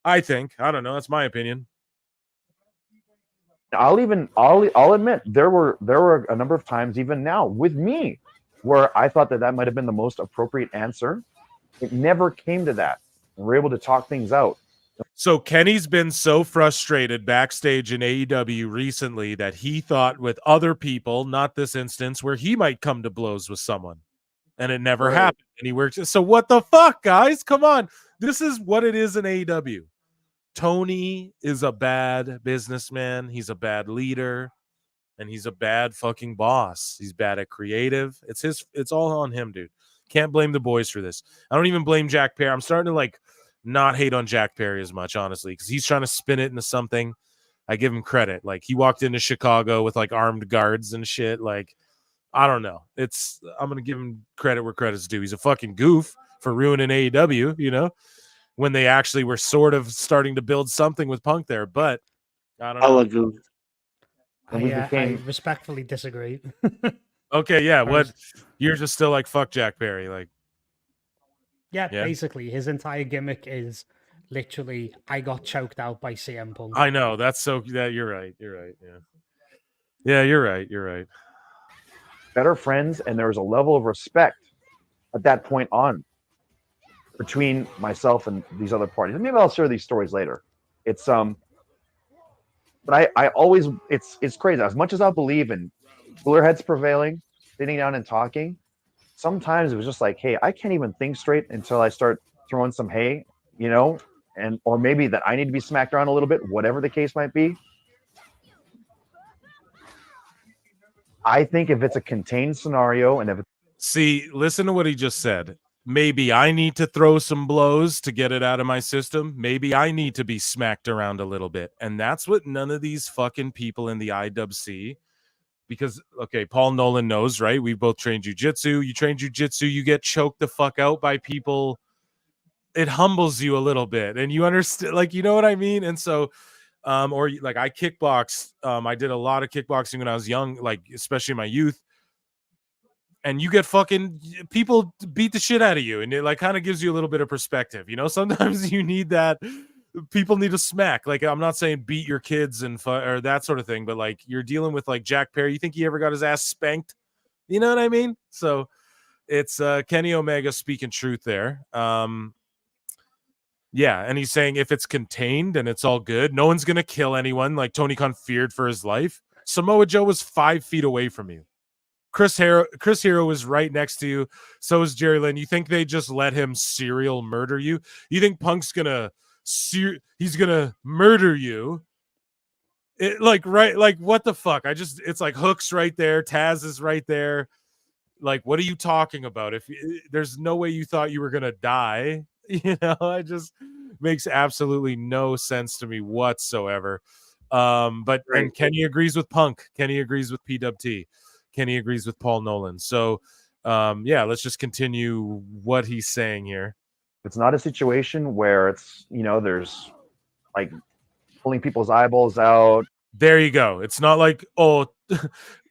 I think. I don't know. That's my opinion. I'll admit there were a number of times, even now with me, where I thought that might have been the most appropriate answer. It never came to that. We're able to talk things out. So Kenny's been so frustrated backstage in AEW recently that he thought with other people, not this instance, where he might come to blows with someone. And it never happened. And he works. So what the fuck, guys? Come on. This is what it is in AEW. Tony is a bad businessman. He's a bad leader. And he's a bad fucking boss. He's bad at creative. It's all on him, dude. Can't blame the boys for this. I don't even blame Jack Perry. I'm starting to like not hate on Jack Perry as much, honestly, because he's trying to spin it into something. I give him credit. Like, he walked into Chicago with like armed guards and shit. Like, I don't know. I'm gonna give him credit where credit's due. He's a fucking goof for ruining AEW, you know, when they actually were sort of starting to build something with Punk there. But I don't know. Goof. I respectfully disagree. Okay, yeah. What, you're just still like, fuck Jack Perry, like. Yeah, basically, his entire gimmick is literally, I got choked out by CM Punk. I know, that's so, that you're right. Yeah, you're right. Better friends, and there was a level of respect at that point on between myself and these other parties. And maybe I'll share these stories later. It's but I always, it's crazy. As much as I believe in cooler heads prevailing, sitting down and talking, sometimes it was just like, hey, I can't even think straight until I start throwing some hay, you know, or maybe that I need to be smacked around a little bit, whatever the case might be. I think if it's a contained scenario and if see, listen to what he just said. Maybe I need to throw some blows to get it out of my system. Maybe I need to be smacked around a little bit. And that's what none of these fucking people in the IWC. Because, okay, Paul Nolan knows, right? We both train jiu-jitsu. You train jiu-jitsu, you get choked the fuck out by people. It humbles you a little bit. And you understand, like, you know what I mean? And so, or like I kickbox. I did a lot of kickboxing when I was young, like, especially in my youth. And you get fucking, people beat the shit out of you. And it like kind of gives you a little bit of perspective. You know, sometimes you need that. People need a smack. Like, I'm not saying beat your kids and or that sort of thing, but like, you're dealing with like Jack Perry. You think he ever got his ass spanked? You know what I mean? So it's Kenny Omega speaking truth there. Yeah, and he's saying if it's contained and it's all good, no one's gonna kill anyone. Like Tony Khan feared for his life. Samoa Joe was 5 feet away from you. Chris Hero was right next to you. So is Jerry Lynn. You think they just let him serial murder you? You think Punk's gonna he's gonna murder you? It like, right, like, what the fuck? It's like Hook's right there, Taz is right there. Like, what are you talking about? If there's no way you thought you were gonna die, you know, it just makes absolutely no sense to me whatsoever. But and Kenny agrees with Punk. Kenny agrees with PWT. Kenny agrees with Paul Nolan. So yeah, let's just continue what he's saying here. it's not a situation where it's, you know, there's like pulling people's eyeballs out. There you go. It's not like, oh,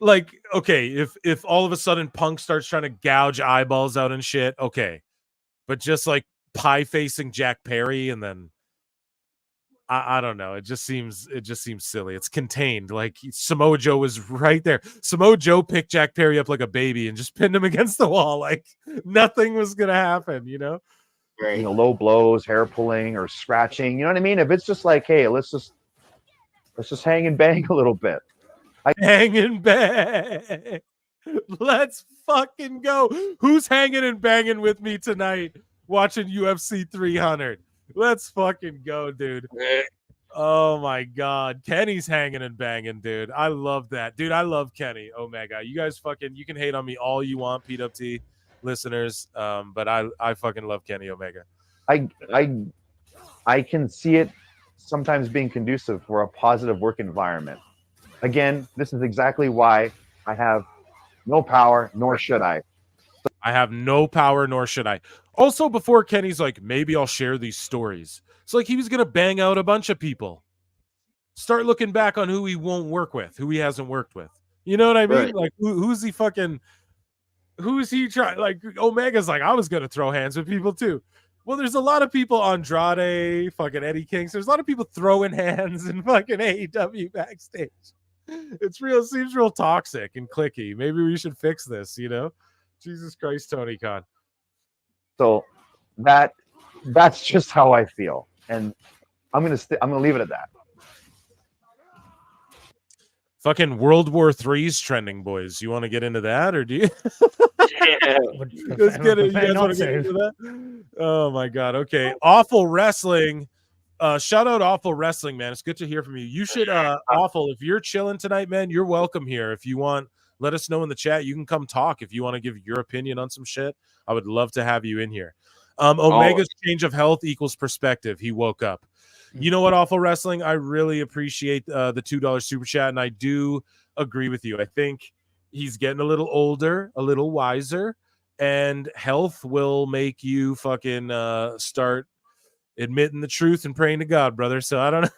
like, okay, if all of a sudden Punk starts trying to gouge eyeballs out and shit, okay. But just like pie facing Jack Perry and then I don't know. It just seems silly. It's contained. Like Samoa Joe was right there. Samoa Joe picked Jack Perry up like a baby and just pinned him against the wall. Like nothing was gonna happen, you know? You know, low blows, hair pulling, or scratching. You know what I mean? If it's just like, hey, let's just Let's just hang and bang a little bit. Hang and bang. Let's fucking go. Who's hanging and banging with me tonight watching UFC 300? Let's fucking go, dude. Oh my God. Kenny's hanging and banging, dude. I love that. Dude, I love Kenny Omega. You guys you can hate on me all you want, PWT listeners. But I fucking love Kenny Omega. I can see it sometimes being conducive for a positive work environment. Again, this is exactly why I have no power, nor should I. I have no power, nor should I. Also, before Kenny's like, maybe I'll share these stories. It's like he was going to bang out a bunch of people. Start looking back on who he won't work with, who he hasn't worked with. You know what I mean? Right. Like, who's he trying? Like, Omega's like, I was going to throw hands with people too. Well, there's a lot of people, Andrade, fucking Eddie King. There's a lot of people throwing hands in fucking AEW backstage. Seems real toxic and cliquey. Maybe we should fix this, you know? Jesus Christ, Tony Khan. So that's just how I feel, and I'm gonna leave it at that. Fucking World War III's trending, boys. You want to get into that, or do you? Let's get it. You guys want to get into that? Oh my God. Okay. Awful Wrestling. Shout out Awful Wrestling, man. It's good to hear from you. You should Awful, if you're chilling tonight, man, you're welcome here. If you want, let us know in the chat. You can come talk if you want to give your opinion on some shit. I would love to have you in here. Omega's change of health equals perspective. He woke up. You know what, Awful Wrestling? I really appreciate the $2 super chat, and I do agree with you. I think he's getting a little older, a little wiser, and health will make you fucking start admitting the truth and praying to God, brother. So I don't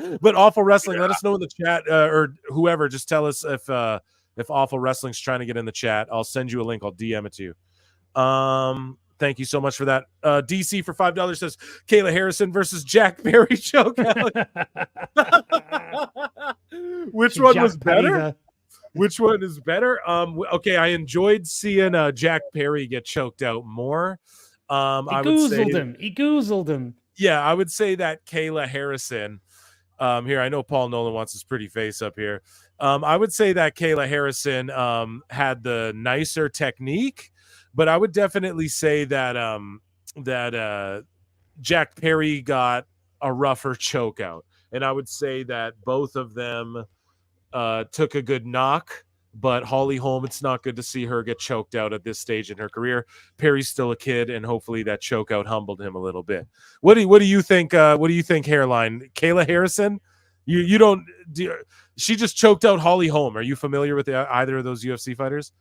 know. But Awful Wrestling, let us know in the chat, or whoever. Just tell us if Awful Wrestling's trying to get in the chat. I'll send you a link. I'll DM it to you. Thank you so much for that. DC for $5 says Kayla Harrison versus Jack Perry chokeout. Which one was better? Which one is better? Okay, I enjoyed seeing Jack Perry get choked out more. He goozled him. Yeah, I would say that Kayla Harrison. Here, I know Paul Nolan wants his pretty face up here. I would say that Kayla Harrison had the nicer technique, but I would definitely say that Jack Perry got a rougher chokeout, and I would say that both of them took a good knock. But Holly Holm, it's not good to see her get choked out at this stage in her career. Perry's still a kid, and hopefully that chokeout humbled him a little bit. What do you think? What do you think, Hairline? Kayla Harrison? She just choked out Holly Holm. Are you familiar with either of those UFC fighters?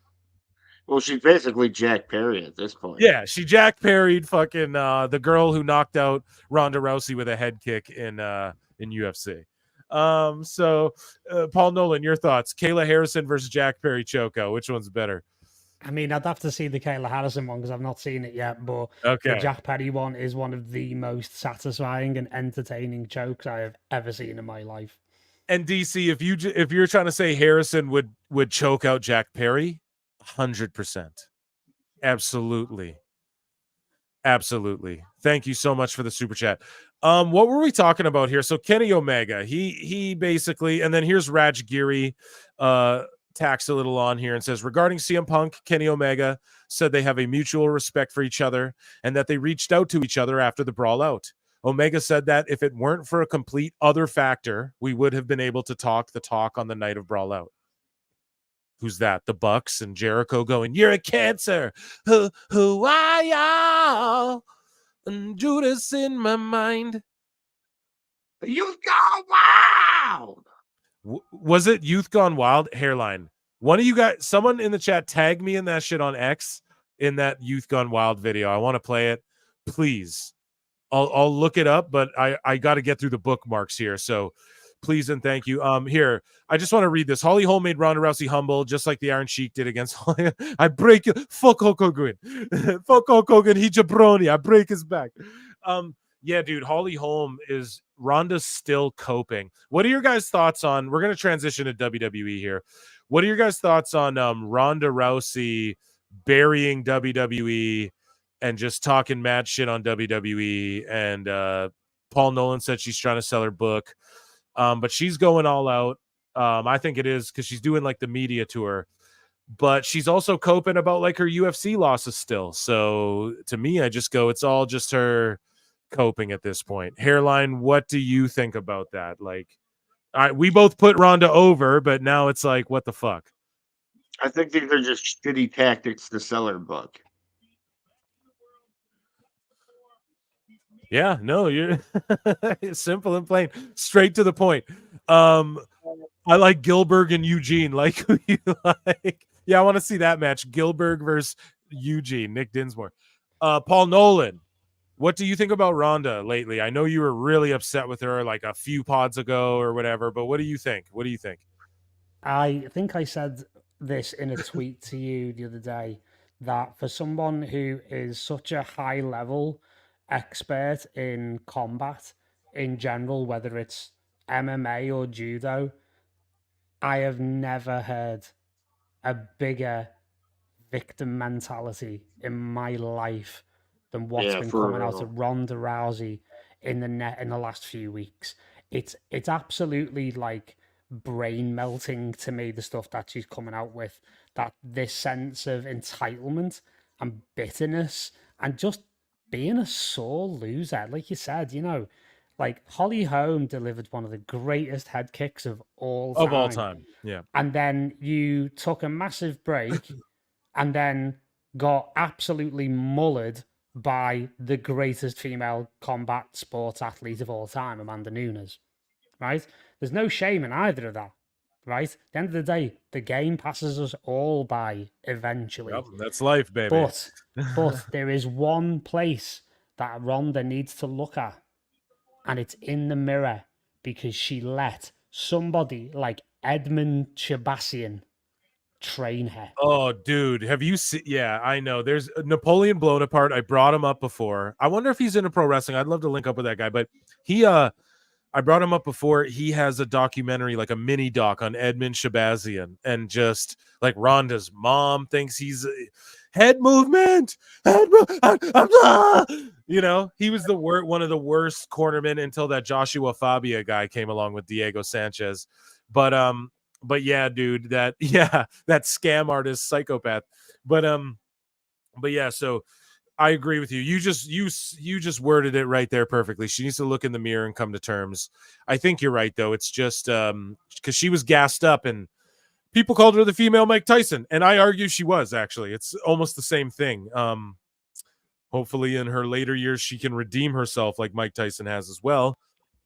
Well, she's basically Jack Perry at this point. Yeah, she Jack Perry'd fucking the girl who knocked out Ronda Rousey with a head kick in UFC. So Paul Nolan, your thoughts? Kayla Harrison versus Jack Perry chokeout. Which one's better? I mean, I'd have to see the Kayla Harrison one because I've not seen it yet. But okay, the Jack Perry one is one of the most satisfying and entertaining chokes I have ever seen in my life. And DC, if you're trying to say Harrison would choke out Jack Perry, 100%, absolutely. Thank you so much for the super chat. What were we talking about here? So Kenny Omega, he basically, and then here's Raj Giri, tacks a little on here and says, regarding CM Punk, Kenny Omega said they have a mutual respect for each other and that they reached out to each other after the brawl out. Omega said that if it weren't for a complete other factor, we would have been able to talk the talk on the night of brawl out. Who's that? The Bucks and Jericho going, you're a cancer. Who are y'all? And Judas in my mind. Youth Gone Wild. Was it Youth Gone Wild? Hairline. One of you guys, someone in the chat, tag me in that shit on X in that Youth Gone Wild video. I want to play it. Please. I'll look it up, but I got to get through the bookmarks here. So please and thank you. Here, I just want to read this. Holly Holm made Ronda Rousey humble, just like the Iron Sheik did against Holly. I break you. Fuck Hulk Hogan. Fuck Hulk Hogan. He jabroni. I break his back. Yeah, dude, Holly Holm is Ronda's still coping. What are your guys' thoughts on? We're gonna transition to WWE here. What are your guys' thoughts on Ronda Rousey burying WWE and just talking mad shit on WWE? And Paul Nolan said she's trying to sell her book. But she's going all out. I think it is because she's doing like the media tour, but she's also coping about like her UFC losses still. So to me, I just go, it's all just her coping at this point. Hairline, what do you think about that? Like, we both put Ronda over, but now it's like, what the fuck? I think these are just shitty tactics to sell her book. Yeah, no, you're simple and plain, straight to the point. I like Gilbert and Eugene. Like who you like? Yeah, I want to see that match. Gilbert versus Eugene, Nick Dinsmore. Paul Nolan, what do you think about Ronda lately? I know you were really upset with her like a few pods ago or whatever, but what do you think? What do you think? I think I said this in a tweet to you the other day, that for someone who is such a high level expert in combat in general, whether it's MMA or judo, I have never heard a bigger victim mentality in my life than what's Yeah, been for coming out real. of Ronda Rousey in the last few weeks. It's absolutely like brain melting to me, the stuff that she's coming out with, that this sense of entitlement and bitterness and just being a sore loser. Like you said, you know, like Holly Holm delivered one of the greatest head kicks of all time. Yeah. And then you took a massive break and then got absolutely mullered by the greatest female combat sports athlete of all time, Amanda Nunes, right? There's no shame in either of that, right? At the end of the day, the game passes us all by eventually. Yep, that's life, baby. But there is one place that Ronda needs to look at, and it's in the mirror, because she let somebody like Edmund Shabazian train her. Oh, dude, have you seen? Yeah, I know. There's Napoleon Bonaparte. I brought him up before. I wonder if he's into pro wrestling. I'd love to link up with that guy. But I brought him up before. He has a documentary, like a mini doc on Edmund Shabazian, and just like Ronda's mom thinks he's head movement. You know, he was one of the worst cornermen until that Joshua Fabia guy came along with Diego Sanchez. But yeah, dude, that scam artist psychopath. But yeah, so I agree with you. You just worded it right there perfectly. She needs to look in the mirror and come to terms. I think you're right though. It's just because she was gassed up and people called her the female Mike Tyson, and I argue she was actually. It's almost the same thing. Hopefully in her later years she can redeem herself like Mike Tyson has as well.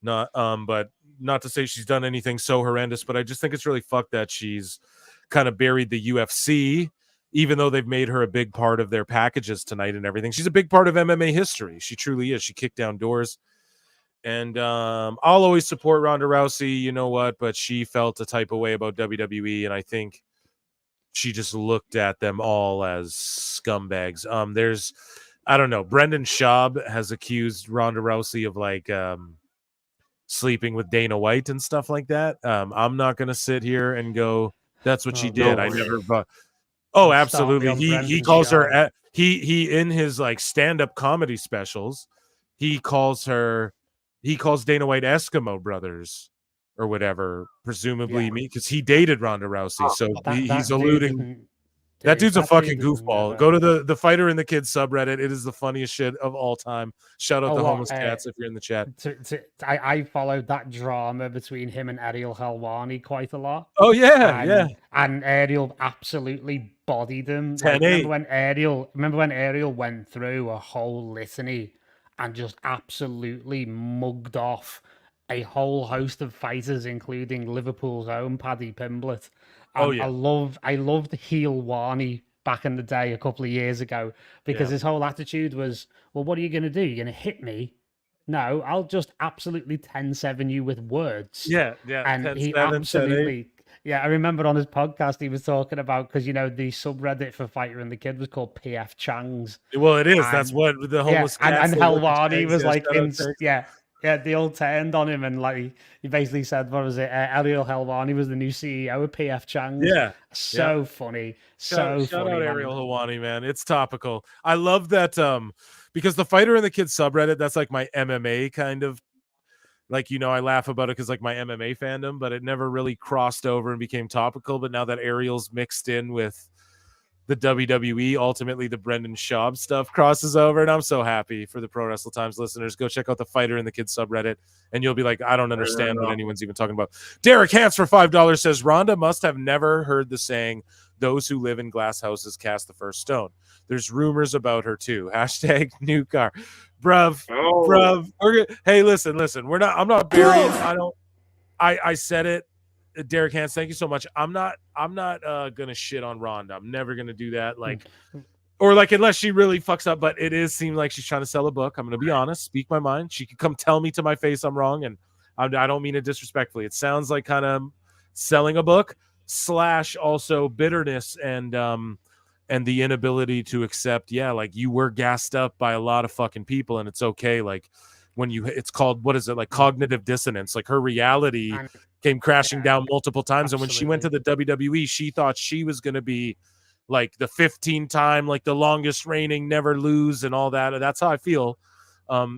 But not to say she's done anything so horrendous, but I just think it's really fucked that she's kind of buried the UFC, even though they've made her a big part of their packages tonight and everything. She's a big part of MMA history. She truly is. She kicked down doors. And I'll always support Ronda Rousey, you know what, but she felt a type of way about WWE, and I think she just looked at them all as scumbags. There's, I don't know, Brendan Schaub has accused Ronda Rousey of like sleeping with Dana White and stuff like that. I'm not going to sit here and go, that's what she did. I never. Oh, absolutely. He calls her. He in his like stand-up comedy specials, he calls Dana White Eskimo brothers or whatever, presumably me, because he dated Ronda Rousey. So he's alluding. That dude's a fucking goofball. Go to the Fighter and the Kids subreddit. It is the funniest shit of all time. Shout out to Homeless Cats if you're in the chat. I followed that drama between him and Ariel Helwani quite a lot. Oh yeah, And Ariel absolutely bodied him. Like, remember when Ariel went through a whole litany and just absolutely mugged off a whole host of fighters, including Liverpool's own Paddy Pimblett. I loved heel Warney back in the day a couple of years ago, because his whole attitude was, well, what are you going to do? You're going to hit me? No, I'll just absolutely 10-7 you with words. Yeah. And he absolutely, I remember on his podcast he was talking about, because the subreddit for Fighter and the Kid was called PF Changs. Well, it is. That's what the Homeless Cats. And Helwani was like, they all turned on him, and like he basically said, what was it? Ariel Helwani was the new CEO of PF Changs. Yeah, so funny. Shout out Ariel Helwani, man. It's topical. I love that because the Fighter and the Kid subreddit, that's like my MMA kind of Like, I laugh about it because like my MMA fandom, but it never really crossed over and became topical. But now that Ariel's mixed in with the WWE, ultimately the Brendan Schaub stuff crosses over, and I'm so happy for the Pro Wrestle Times listeners. Go check out the Fighter and the Kids subreddit, and you'll be like, I don't understand what anyone's even talking about. Derek Hance for $5 says, Rhonda must have never heard the saying, those who live in glass houses cast the first stone. There's rumors about her too. Hashtag new car. Bruv. Hey, listen. I'm not burying. I said it. Derek Hans, thank you so much. I'm not gonna shit on Rhonda. I'm never gonna do that. Like, or like unless she really fucks up. But it seems like she's trying to sell a book. I'm gonna be honest, speak my mind. She could come tell me to my face I'm wrong, and I don't mean it disrespectfully. It sounds like kind of selling a book / also bitterness and the inability to accept. Yeah, like you were gassed up by a lot of fucking people, and it's okay. Like when it's called, what is it, like cognitive dissonance? Like her reality came crashing down multiple times. Absolutely. And when she went to the WWE, she thought she was going to be like the 15-time, like the longest reigning, never lose and all that. And that's how I feel,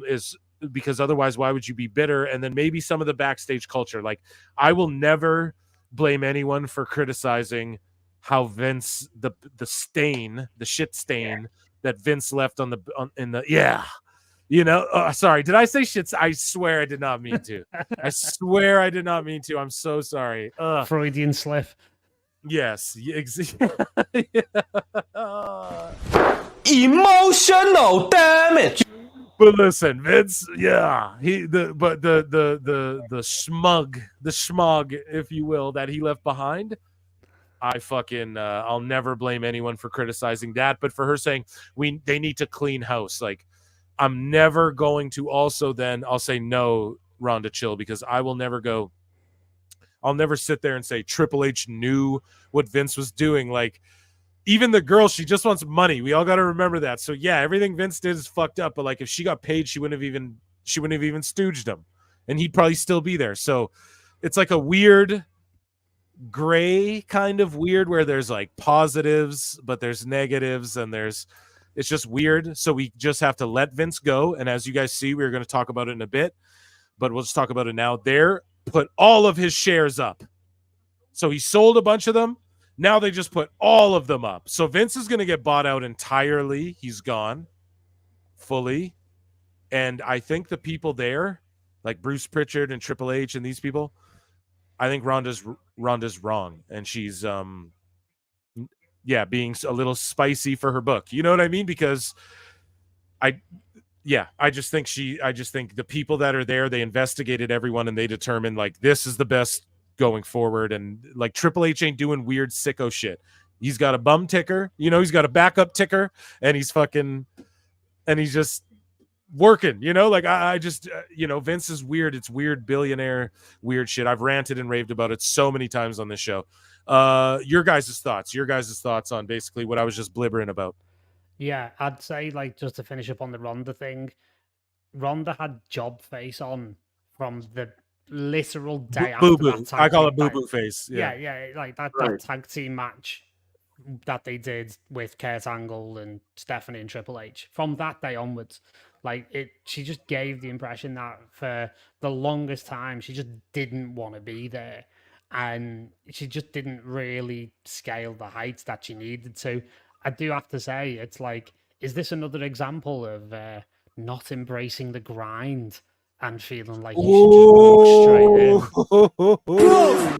is because otherwise, why would you be bitter? And then maybe some of the backstage culture. Like I will never blame anyone for criticizing how Vince, the shit stain that Vince left sorry, did I say shit? I swear I did not mean to. I swear I did not mean to. I'm so sorry. Freudian slip. Yes. Emotional damage. But listen, Vince, the smug, if you will, that he left behind. I fucking I'll never blame anyone for criticizing that, but for her saying they need to clean house, like I'm never going to also then I'll say no, Rhonda, chill, because I'll never sit there and say Triple H knew what Vince was doing. Like even the girl, she just wants money. We all got to remember that. So yeah, everything Vince did is fucked up, but like if she got paid, she wouldn't have even stooged him, and he'd probably still be there. So it's like a weird gray kind of weird where there's like positives but there's negatives and it's just weird. So we just have to let Vince go, and as you guys see, we're going to talk about it in a bit, but we'll just talk about it now. Put all of his shares up, so he sold a bunch of them. Now they just put all of them up, so Vince is going to get bought out entirely. He's gone fully, and I think the people there like Bruce Pritchard and Triple H and these people, I think Rhonda's wrong, and she's being a little spicy for her book. You know what I mean? Because I just think the people that are there, they investigated everyone and they determined like this is the best going forward. And like Triple H ain't doing weird sicko shit. He's got a bum ticker, he's got a backup ticker, and he's just working, like I just Vince is weird. It's weird billionaire weird shit. I've ranted and raved about it so many times on this show. Your guys' thoughts on basically what I was just blibbering about. Yeah, I'd say like just to finish up on the Ronda thing, Ronda had job face on from the literal day after that tag I call team it boo-boo face. Yeah, like that tag team match that they did with Kurt Angle and Stephanie and Triple H. From that day onwards, she just gave the impression that for the longest time she just didn't want to be there, and she just didn't really scale the heights that she needed to. I do have to say, it's like, is this another example of not embracing the grind and feeling like you should just walk straight in?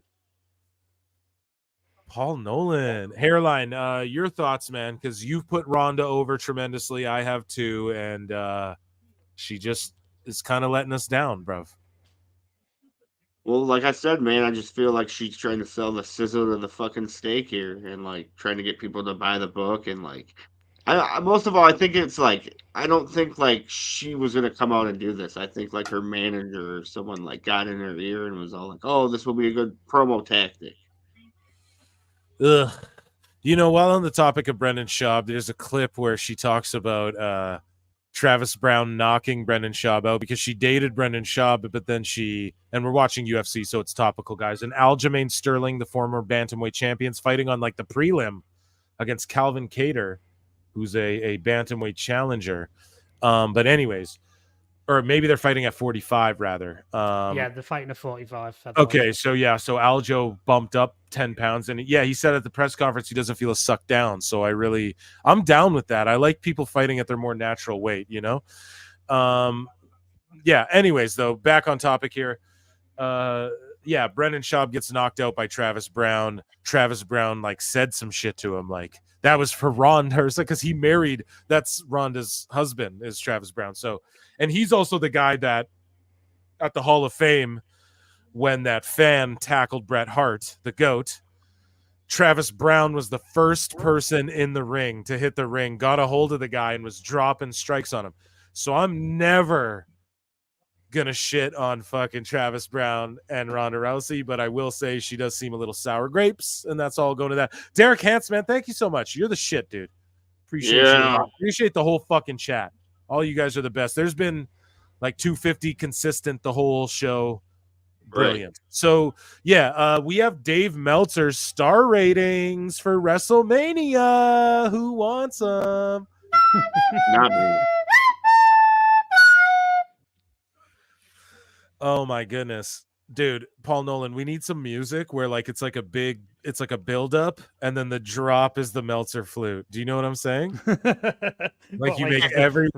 Paul Nolan, Hairline, your thoughts, man, because you've put Rhonda over tremendously. I have too, and she just is kind of letting us down, bro. Well, like I said, man, I just feel like she's trying to sell the sizzle to the fucking steak here, and like trying to get people to buy the book, and like, I most of all, I think it's like I don't think like she was gonna come out and do this. I think like her manager or someone like got in her ear and was all like, "Oh, this will be a good promo tactic." Ugh. While on the topic of Brendan Schaub, there's a clip where she talks about Travis Brown knocking Brendan Schaub out because she dated Brendan Schaub, but then and we're watching UFC, so it's topical, guys. And Aljamain Sterling, the former bantamweight champions, fighting on like the prelim against Calvin Kattar, who's a bantamweight challenger. But anyways, or maybe they're fighting at 45 rather. Yeah, they're fighting at 45. Okay, so Aljo bumped up 10 pounds, and he said at the press conference he doesn't feel sucked down. So I'm down with that. I like people fighting at their more natural weight, you know. Anyways, though, back on topic here. Brendan Schaub gets knocked out by Travis Brown. Travis Brown said some shit to him, that was for Ronda, because he married. That's Ronda's husband is Travis Brown. So, and he's also the guy that at the Hall of Fame, when that fan tackled Bret Hart, the GOAT, Travis Brown was the first person in the ring to hit the ring, got a hold of the guy, and was dropping strikes on him. So I'm never gonna shit on fucking Travis Brown and Ronda Rousey, but I will say she does seem a little sour grapes, and that's all going to that. Derek Hance, man, thank you so much. You're the shit, dude. Appreciate you. Appreciate the whole fucking chat. All you guys are the best. There's been 250 consistent the whole show. Brilliant. Right. So we have Dave Meltzer's star ratings for WrestleMania. Who wants them? Not me. Oh my goodness, dude, Paul Nolan, we need some music where it's like a build up and then the drop is the Meltzer flute. Do you know what I'm saying? Make every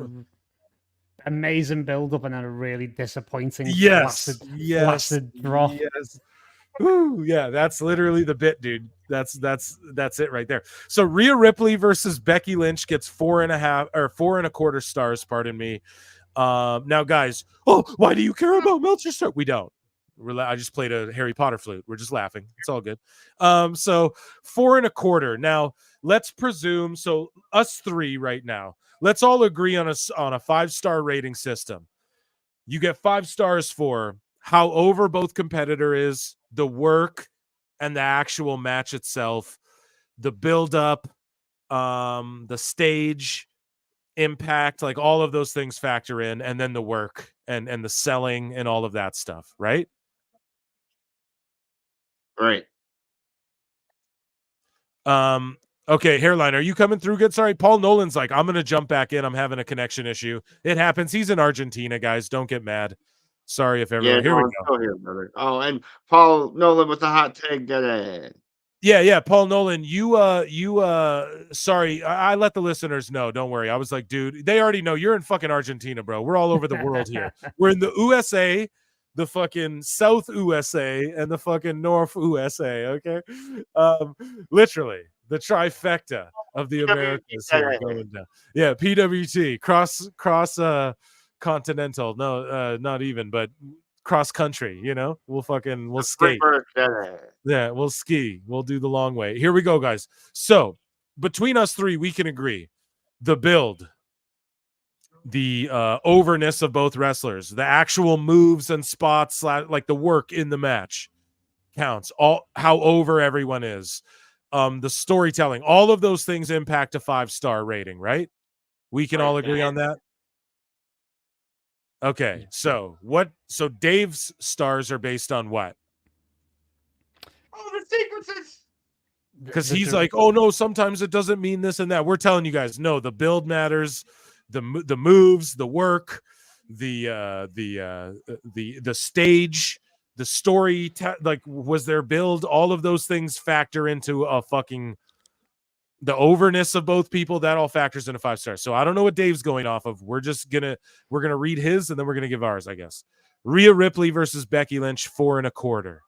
amazing build up and then a really disappointing flaccid drop. Yes. Ooh, yeah, that's literally the bit, dude. That's it right there. So Rhea Ripley versus Becky Lynch gets 4.5 or 4.25 stars, pardon me. Now, guys, why do you care about Meltzer star? We don't. I just played a Harry Potter flute. We're just laughing. It's all good. So 4.25. Now, let's presume. So us three right now. Let's all agree on a 5-star rating system. You get 5 stars for how over both competitor is, the work, and the actual match itself, the build up, the stage. Impact, all of those things factor in, and then the work and the selling and all of that stuff, right? Right. Okay, Hairline, are you coming through good? Sorry, Paul Nolan's I'm gonna jump back in. I'm having a connection issue. It happens. He's in Argentina, guys. Don't get mad. Sorry if everyone. Here we go. Here, brother. Oh, and Paul Nolan with the hot take today. Yeah, Paul Nolan, sorry, I let the listeners know. Don't worry. I was like, dude, they already know you're in fucking Argentina, bro. We're all over the world here. We're in the USA, the fucking South USA, and the fucking North USA, okay? Literally, the trifecta of the Americas here going down. Yeah, PWT, cross continental. No, not even, but cross country, we'll skate. Yeah, we'll ski. We'll do the long way. Here we go, guys. So between us three, we can agree the build, the overness of both wrestlers, the actual moves and spots, the work in the match counts. All how over everyone is, the storytelling, all of those things impact a 5-star rating, right? We can all agree on that. Okay, so Dave's stars are based on what? Oh, the sequences. Because he's oh no, sometimes it doesn't mean this and that. We're telling you guys, no, the build matters, the moves, the work, the stage, the story, was there build? All of those things factor into the overness of both people. That all factors into 5 stars. So I don't know what Dave's going off of. We're gonna read his and then we're gonna give ours, I guess. Rhea Ripley versus Becky Lynch, 4.25.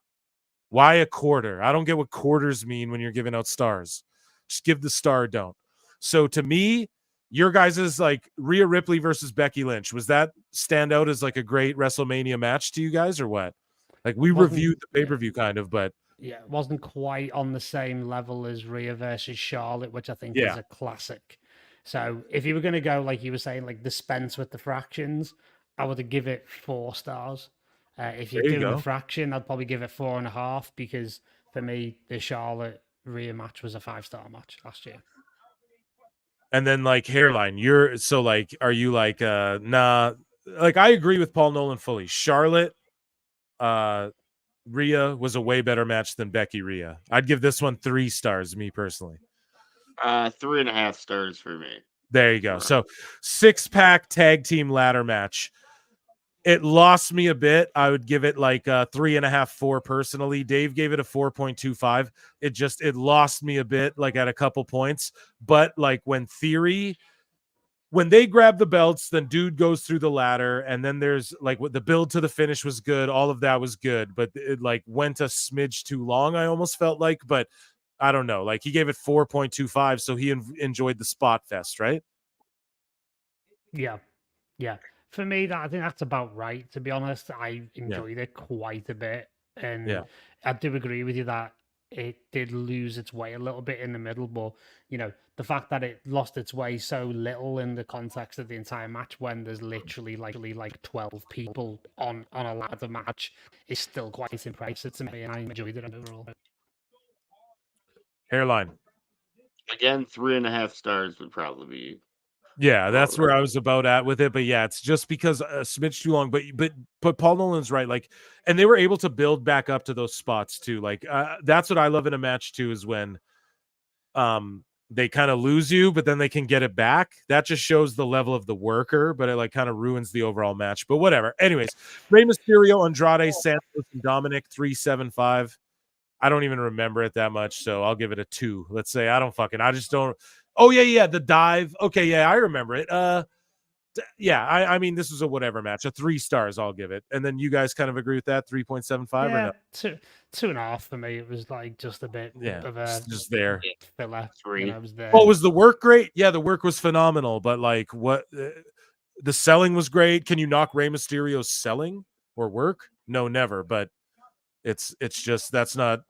Why a quarter? I don't get what quarters mean when you're giving out stars. Just give the star, don't. So to me, your guys is Rhea Ripley versus Becky Lynch. Was that stand out as a great WrestleMania match to you guys or what? We reviewed the pay-per-view kind of, but yeah, it wasn't quite on the same level as Rhea versus Charlotte, which I think is a classic. So if you were going to go, like you were saying, dispense with the fractions, I would give it 4 stars. If you're doing the fraction, I'd probably give it 4.5 because for me, the Charlotte Rhea match was a 5-star match last year. And then Hairline, you're so are you nah? I agree with Paul Nolan fully. Charlotte, Rhea was a way better match than Becky Rhea. I'd give this one 3 stars, me personally. 3.5 stars for me. There you go. So 6-pack tag team ladder match. It lost me a bit. I would give it like 3.5, 4 personally. Dave gave it a 4.25. It lost me a bit, like at a couple points. But like when they grab the belts, then dude goes through the ladder, and then there's like what the build to the finish was good. All of that was good, but it like went a smidge too long. I almost felt like, but I don't know. Like he gave it 4.25, so he enjoyed the spot fest, right? Yeah. For me, I think that's about right. To be honest, I enjoyed it quite a bit, and I do agree with you that it did lose its way a little bit in the middle. But the fact that it lost its way so little in the context of the entire match, when there's literally like 12 people on a ladder match, is still quite impressive to me, and I enjoyed it overall. Hairline. Again, 3.5 stars would probably be. Yeah, that's where I was about at with it. But yeah, it's just because a smidge too long. But Paul Nolan's right. Like, and they were able to build back up to those spots too. Like, that's what I love in a match too, is when they kind of lose you, but then they can get it back. That just shows the level of the worker, but it like kind of ruins the overall match. But whatever. Anyways, Rey Mysterio, Andrade, Santos, and Dominic 375. I don't even remember it that much, so I'll give it a 2. Let's say I just don't. Oh yeah, the dive. Okay, yeah, I remember it. I mean, this was a whatever match. A 3 stars, I'll give it. And then you guys kind of agree with that 3.75 or no? 2.5 for me. It was like just a bit of a just there. Filler. It was there. Oh, was the work great? Yeah, the work was phenomenal. But like, what the selling was great. Can you knock Rey Mysterio's selling or work? No, never. But it's just that's not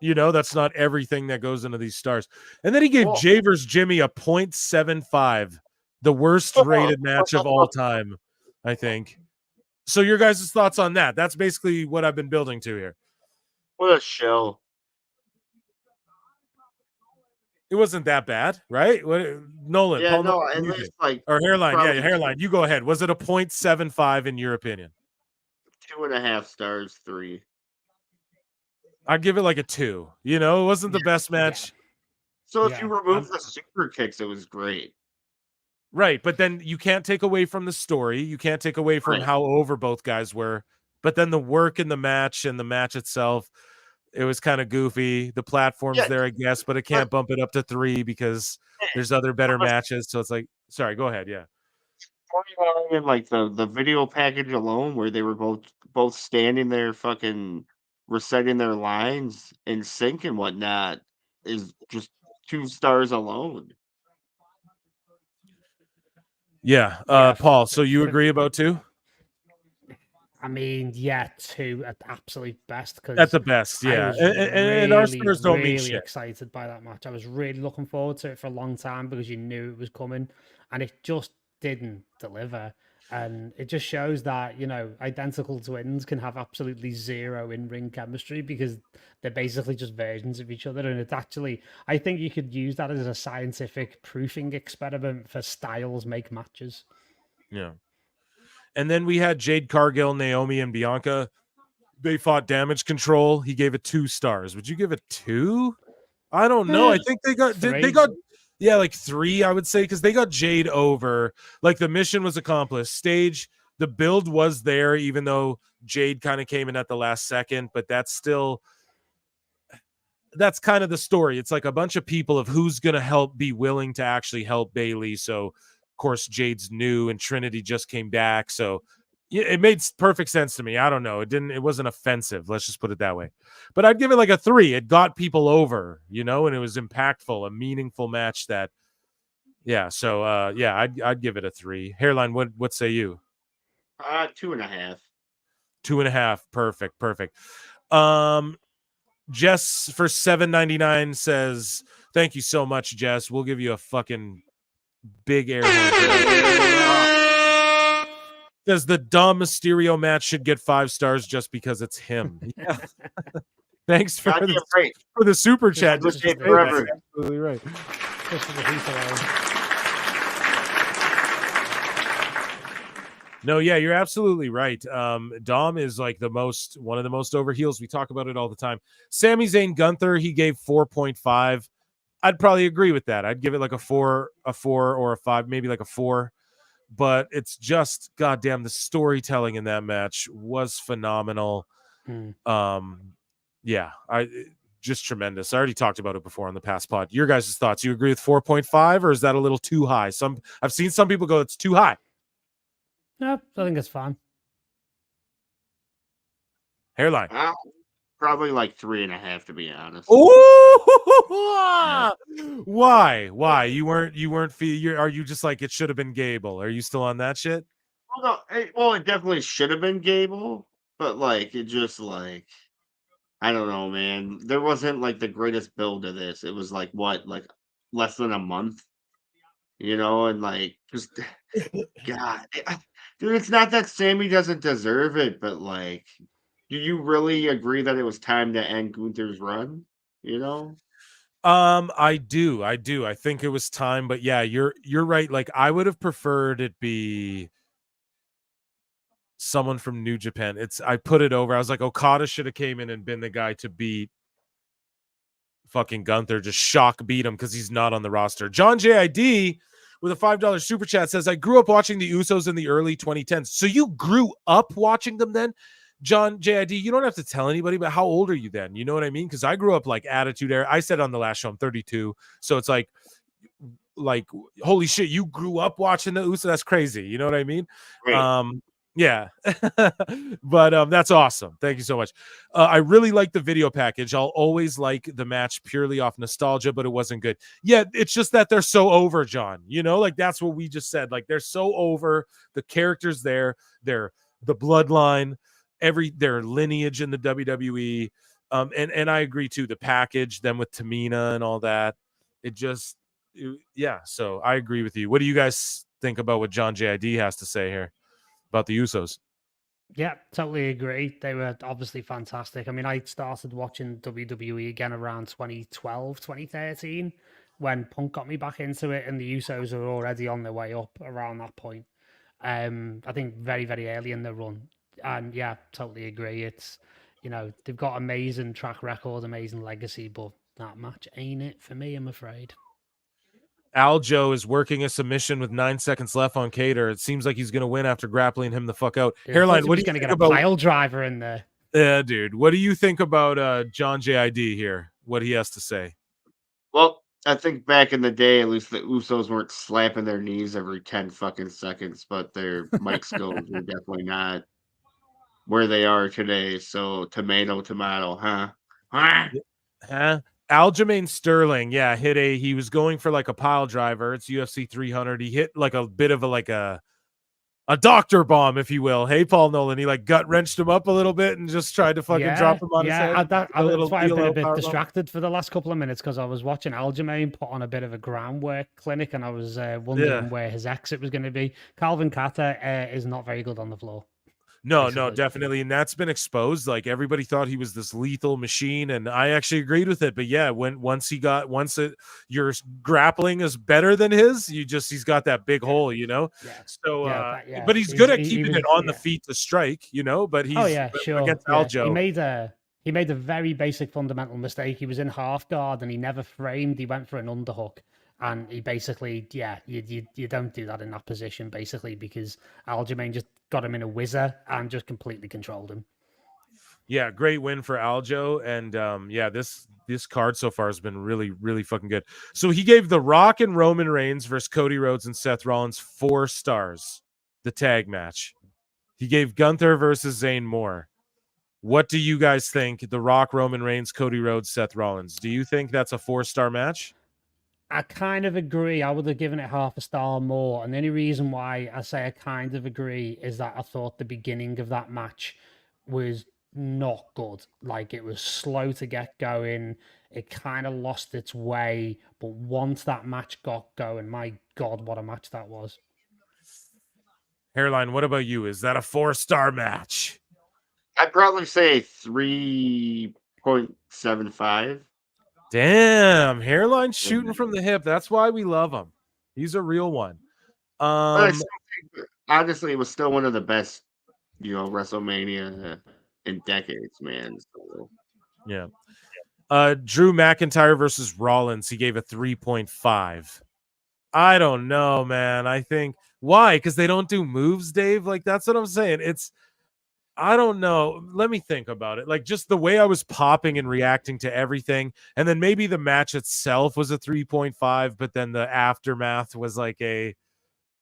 everything that goes into these stars. And then he gave Javers Jimmy a 0.75, the worst rated match of all time, I think. So your guys' thoughts on that? That's basically what I've been building to here. What a show. It wasn't that bad, right? Nolan, yeah, Paul no, Nolan, at least like or Hairline, yeah, Hairline. You go ahead. Was it a 0.75 in your opinion? 2.5 stars, 3. I'd give it like a 2. It wasn't the best match. So if you remove the super kicks, it was great. Right, but then you can't take away from the story. You can't take away from how over both guys were. But then the work in the match and the match itself, it was kind of goofy. The platform's there, I guess, but it can't bump it up to 3 because there's other better matches. So it's like, sorry, go ahead. Yeah. And like the video package alone, where they were both standing there, fucking reciting their lines in sync and whatnot, is just 2 stars alone. Yeah, Paul. So you agree about 2? I mean, 2 at the absolute best. Because at the best, yeah. And our stars don't mean shit. Excited by that match. I was really looking forward to it for a long time because you knew it was coming, and it just didn't deliver. And it just shows that identical twins can have absolutely zero in-ring chemistry because they're basically just versions of each other. And it's actually, I think you could use that as a scientific proofing experiment for styles make matches. Yeah. And then we had Jade Cargill, Naomi, and Bianca. They fought Damage Control. He gave it 2 stars. Would you give it 2? I don't know. I think they got 3, I would say, because they got Jade over. Like, the mission was accomplished. Stage, the build was there, even though Jade kind of came in at the last second. But that's kind of the story. It's like a bunch of people of who's going to be willing to actually help Bayley. So, of course, Jade's new and Trinity just came back. So it made perfect sense to me. I don't know. It wasn't offensive. Let's just put it that way. But I'd give it like a 3. It got people over, and it was impactful, a meaningful match that, yeah. So, I'd give it a 3. Hairline, what say you? 2.5. 2.5. Perfect. Jess for $7.99 says, thank you so much, Jess. We'll give you a fucking big air horn. Says the Dom Mysterio match should get 5 stars just because it's him. Yeah. Thanks for the super chat. Just forever. Absolutely right. No, yeah, you're absolutely right. Dom is like one of the most over heels. We talk about it all the time. Sami Zayn Gunther, he gave 4.5. I'd probably agree with that. I'd give it like a 4 or a 5, maybe like a 4. but it's just goddamn, the storytelling in that match was phenomenal. Yeah, just tremendous. I already talked about it before on the past pod. Your guys' thoughts? You agree with 4.5, or is that a little too high? I've seen some people go, it's too high. No, I think it's fine. Hairline. Probably like 3.5, to be honest. Ooh! Why? Are you just like, it should have been Gable? Are you still on that shit? Well, no, it definitely should have been Gable, but like it just like I don't know, man. There wasn't like the greatest build to this. It was like what, like less than a month, and like just God, dude. It's not that Sammy doesn't deserve it, but like, do you really agree that it was time to end Gunther's run? I do. I think it was time, but yeah, you're right. Like, I would have preferred it be someone from New Japan. I put it over. I was like, Okada should have came in and been the guy to beat fucking Gunther, just shock beat him because he's not on the roster. John JID with a $5 super chat says, I grew up watching the Usos in the early 2010s. So you grew up watching them then? John JID, you don't have to tell anybody, but how old are you then? You know what I mean? Because I grew up like Attitude Era. I said on the last show, I'm 32. So it's like, holy shit, you grew up watching the Usos. That's crazy. You know what I mean? Right. Yeah. But that's awesome. Thank you so much. I really like the video package. I'll always like the match purely off nostalgia, but it wasn't good. Yeah, it's just that they're so over, John. Like that's what we just said. Like, they're so over. The characters there, they're the bloodline, their lineage in the WWE. And I agree too. The package, them with Tamina and all that. Yeah. So I agree with you. What do you guys think about what John JID has to say here about the Usos? Yeah, totally agree. They were obviously fantastic. I mean, I started watching WWE again around 2012, 2013, when Punk got me back into it, and the Usos were already on their way up around that point. I think very, very early in the run. And yeah, totally agree. It's, they've got amazing track record, amazing legacy, but that match ain't it for me, I'm afraid. Aljo is working a submission with 9 seconds left on Cater. It seems like he's going to win after grappling him the fuck out. Dude, Hairline, what do you going to think get about a pile driver in there? Yeah, dude. What do you think about John JID here? What he has to say? Well, I think back in the day, at least the Usos weren't slapping their knees every 10 fucking seconds, but their mic skills were definitely not where they are today. So tomato, huh? Aljamain Sterling, yeah, he was going for like a pile driver. It's UFC 300. He hit like a bit of a doctor bomb, if you will. Hey, Paul Nolan, he like gut wrenched him up a little bit and just tried to fucking drop him on his head. That's why I've been a bit distracted for the last couple of minutes, because I was watching Aljamain put on a bit of a groundwork clinic, and I was wondering where his exit was going to be. Calvin Carter is not very good on the floor. No, definitely. And that's been exposed. Like, everybody thought he was this lethal machine, and I actually agreed with it. But yeah, once your grappling is better than his, he's got that big hole, Yeah. So, Yeah. But he's good at keeping it on the feet to strike, but he's sure. against Aljo. He made a very basic fundamental mistake. He was in half guard and he never framed. He went for an underhook. And he basically, you don't do that in that position, basically, because Aljamain just got him in a whizzer and just completely controlled him. Yeah, great win for Aljo. And this card so far has been really, really fucking good. So he gave The Rock and Roman Reigns versus Cody Rhodes and Seth Rollins 4 stars, the tag match. He gave Gunther versus Zayn Moore. What do you guys think? The Rock, Roman Reigns, Cody Rhodes, Seth Rollins. Do you think that's a 4-star match? I kind of agree. I would have given it half a star more. And the only reason why I say I kind of agree is that I thought the beginning of that match was not good. Like, it was slow to get going. It kind of lost its way. But once that match got going, my God, what a match that was. Hairline, what about you? Is that a 4-star match? I'd probably say 3.75. Damn, Hairline shooting from the hip. That's why we love him. He's a real one. Honestly, it was still one of the best, WrestleMania in decades, man. So. Yeah. Drew McIntyre versus Rollins. He gave a 3.5. I don't know, man. I think Why? Because they don't do moves, Dave. Like that's what I'm saying. I don't know. Let me think about it. Like just the way I was popping and reacting to everything, and then maybe the match itself was a 3.5, but then the aftermath was like a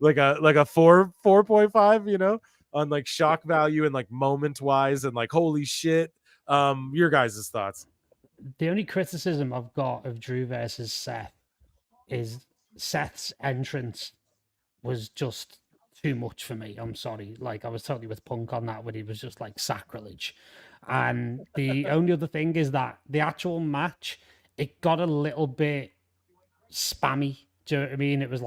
4.5, you know, on like shock value and like moment wise and like holy shit. Your guys' thoughts. The only criticism I've got of Drew versus Seth is Seth's entrance was just too much for me. I'm sorry. Like I was totally with Punk on that, but it was just like sacrilege. And the only other thing is that the actual match, it got a little bit spammy. Do you know what I mean? It was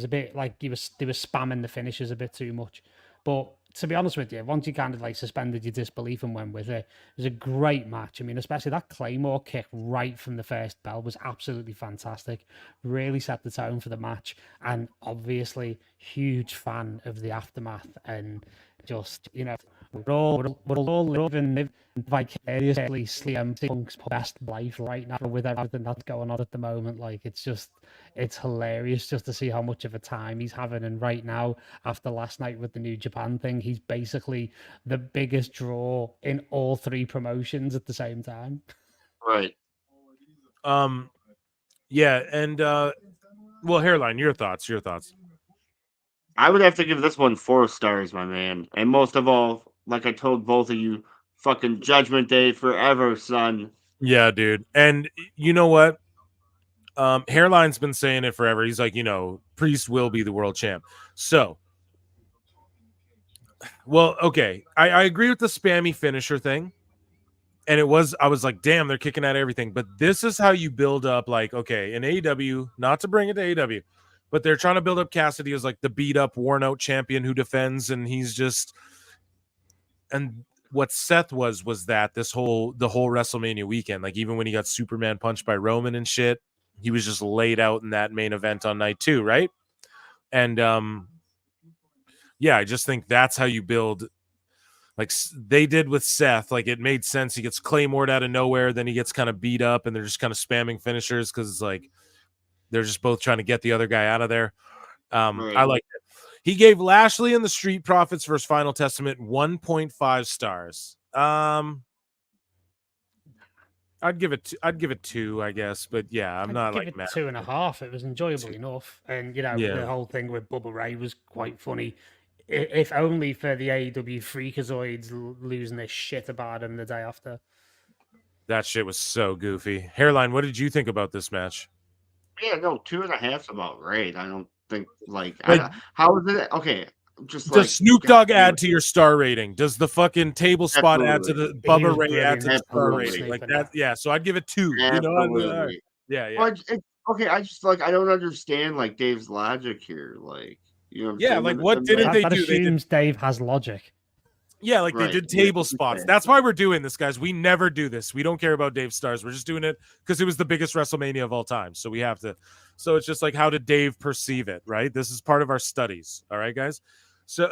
a bit like they were spamming the finishes a bit too much. But to be honest with you, once you kind of like suspended your disbelief and went with it, it was a great match. I mean, especially that Claymore kick right from the first bell was absolutely fantastic. Really set the tone for the match. And obviously, huge fan of the aftermath. And just, you know, we're all living vicariously CM Punk's best life right now with everything that's going on at the moment. Like, it's hilarious just to see how much of a time he's having. And right now, after last night with the New Japan thing, he's basically the biggest draw in all three promotions at the same time. Right. Yeah, and well, Hairline, your thoughts. I would have to give this one 4 stars, my man. And most of all, like I told both of you, fucking Judgment Day forever, son. Yeah, dude. And you know what? Hairline's been saying it forever. He's like, you know, Priest will be the world champ. So, well, okay. I agree with the spammy finisher thing. And I was like, damn, they're kicking out everything. But this is how you build up, like, okay, in AEW, not to bring it to AEW, but they're trying to build up Cassidy as like the beat up, worn out champion who defends, and he's just. And what Seth was that the whole WrestleMania weekend, like even when he got Superman punched by Roman and shit, he was just laid out in that main event on night 2, right? And yeah, I just think that's how you build. Like they did with Seth, like it made sense. He gets Claymored out of nowhere, then he gets kind of beat up, and they're just kind of spamming finishers because it's like they're just both trying to get the other guy out of there. Right. I like it. He gave Lashley and the Street Profits versus Final Testament 1.5 stars. I'd give it 2, I guess, but yeah, I'd not give like it mad. 2.5. It was enjoyable enough, and you know the whole thing with Bubba Ray was quite funny. If only for the AEW Freakazoids losing their shit about him the day after. That shit was so goofy. Hairline, what did you think about this match? Yeah, no, 2.5's about right. I don't think like Like- how is it? Okay, just Does like Snoop Dogg add to your star rating? Does the fucking table spot add to the Absolutely. Bubba was Ray add to the brilliant. star Absolutely. rating? Like Snoop in that, that. yeah. So I'd give it 2. You know, Absolutely. yeah. But okay, I just like I don't understand like Dave's logic here. Like you know what I'm Yeah, saying? like, The- what the didn't match- they That do? They did, assumes Dave has logic. yeah, like Right, they did yeah, table spots. okay. That's why we're doing this, guys. We never do this. We don't care about Dave's stars. We're just doing it because it was the biggest WrestleMania of all time. So we have to. So it's just like, how did Dave perceive it? Right. This is part of our studies. All right, guys. So,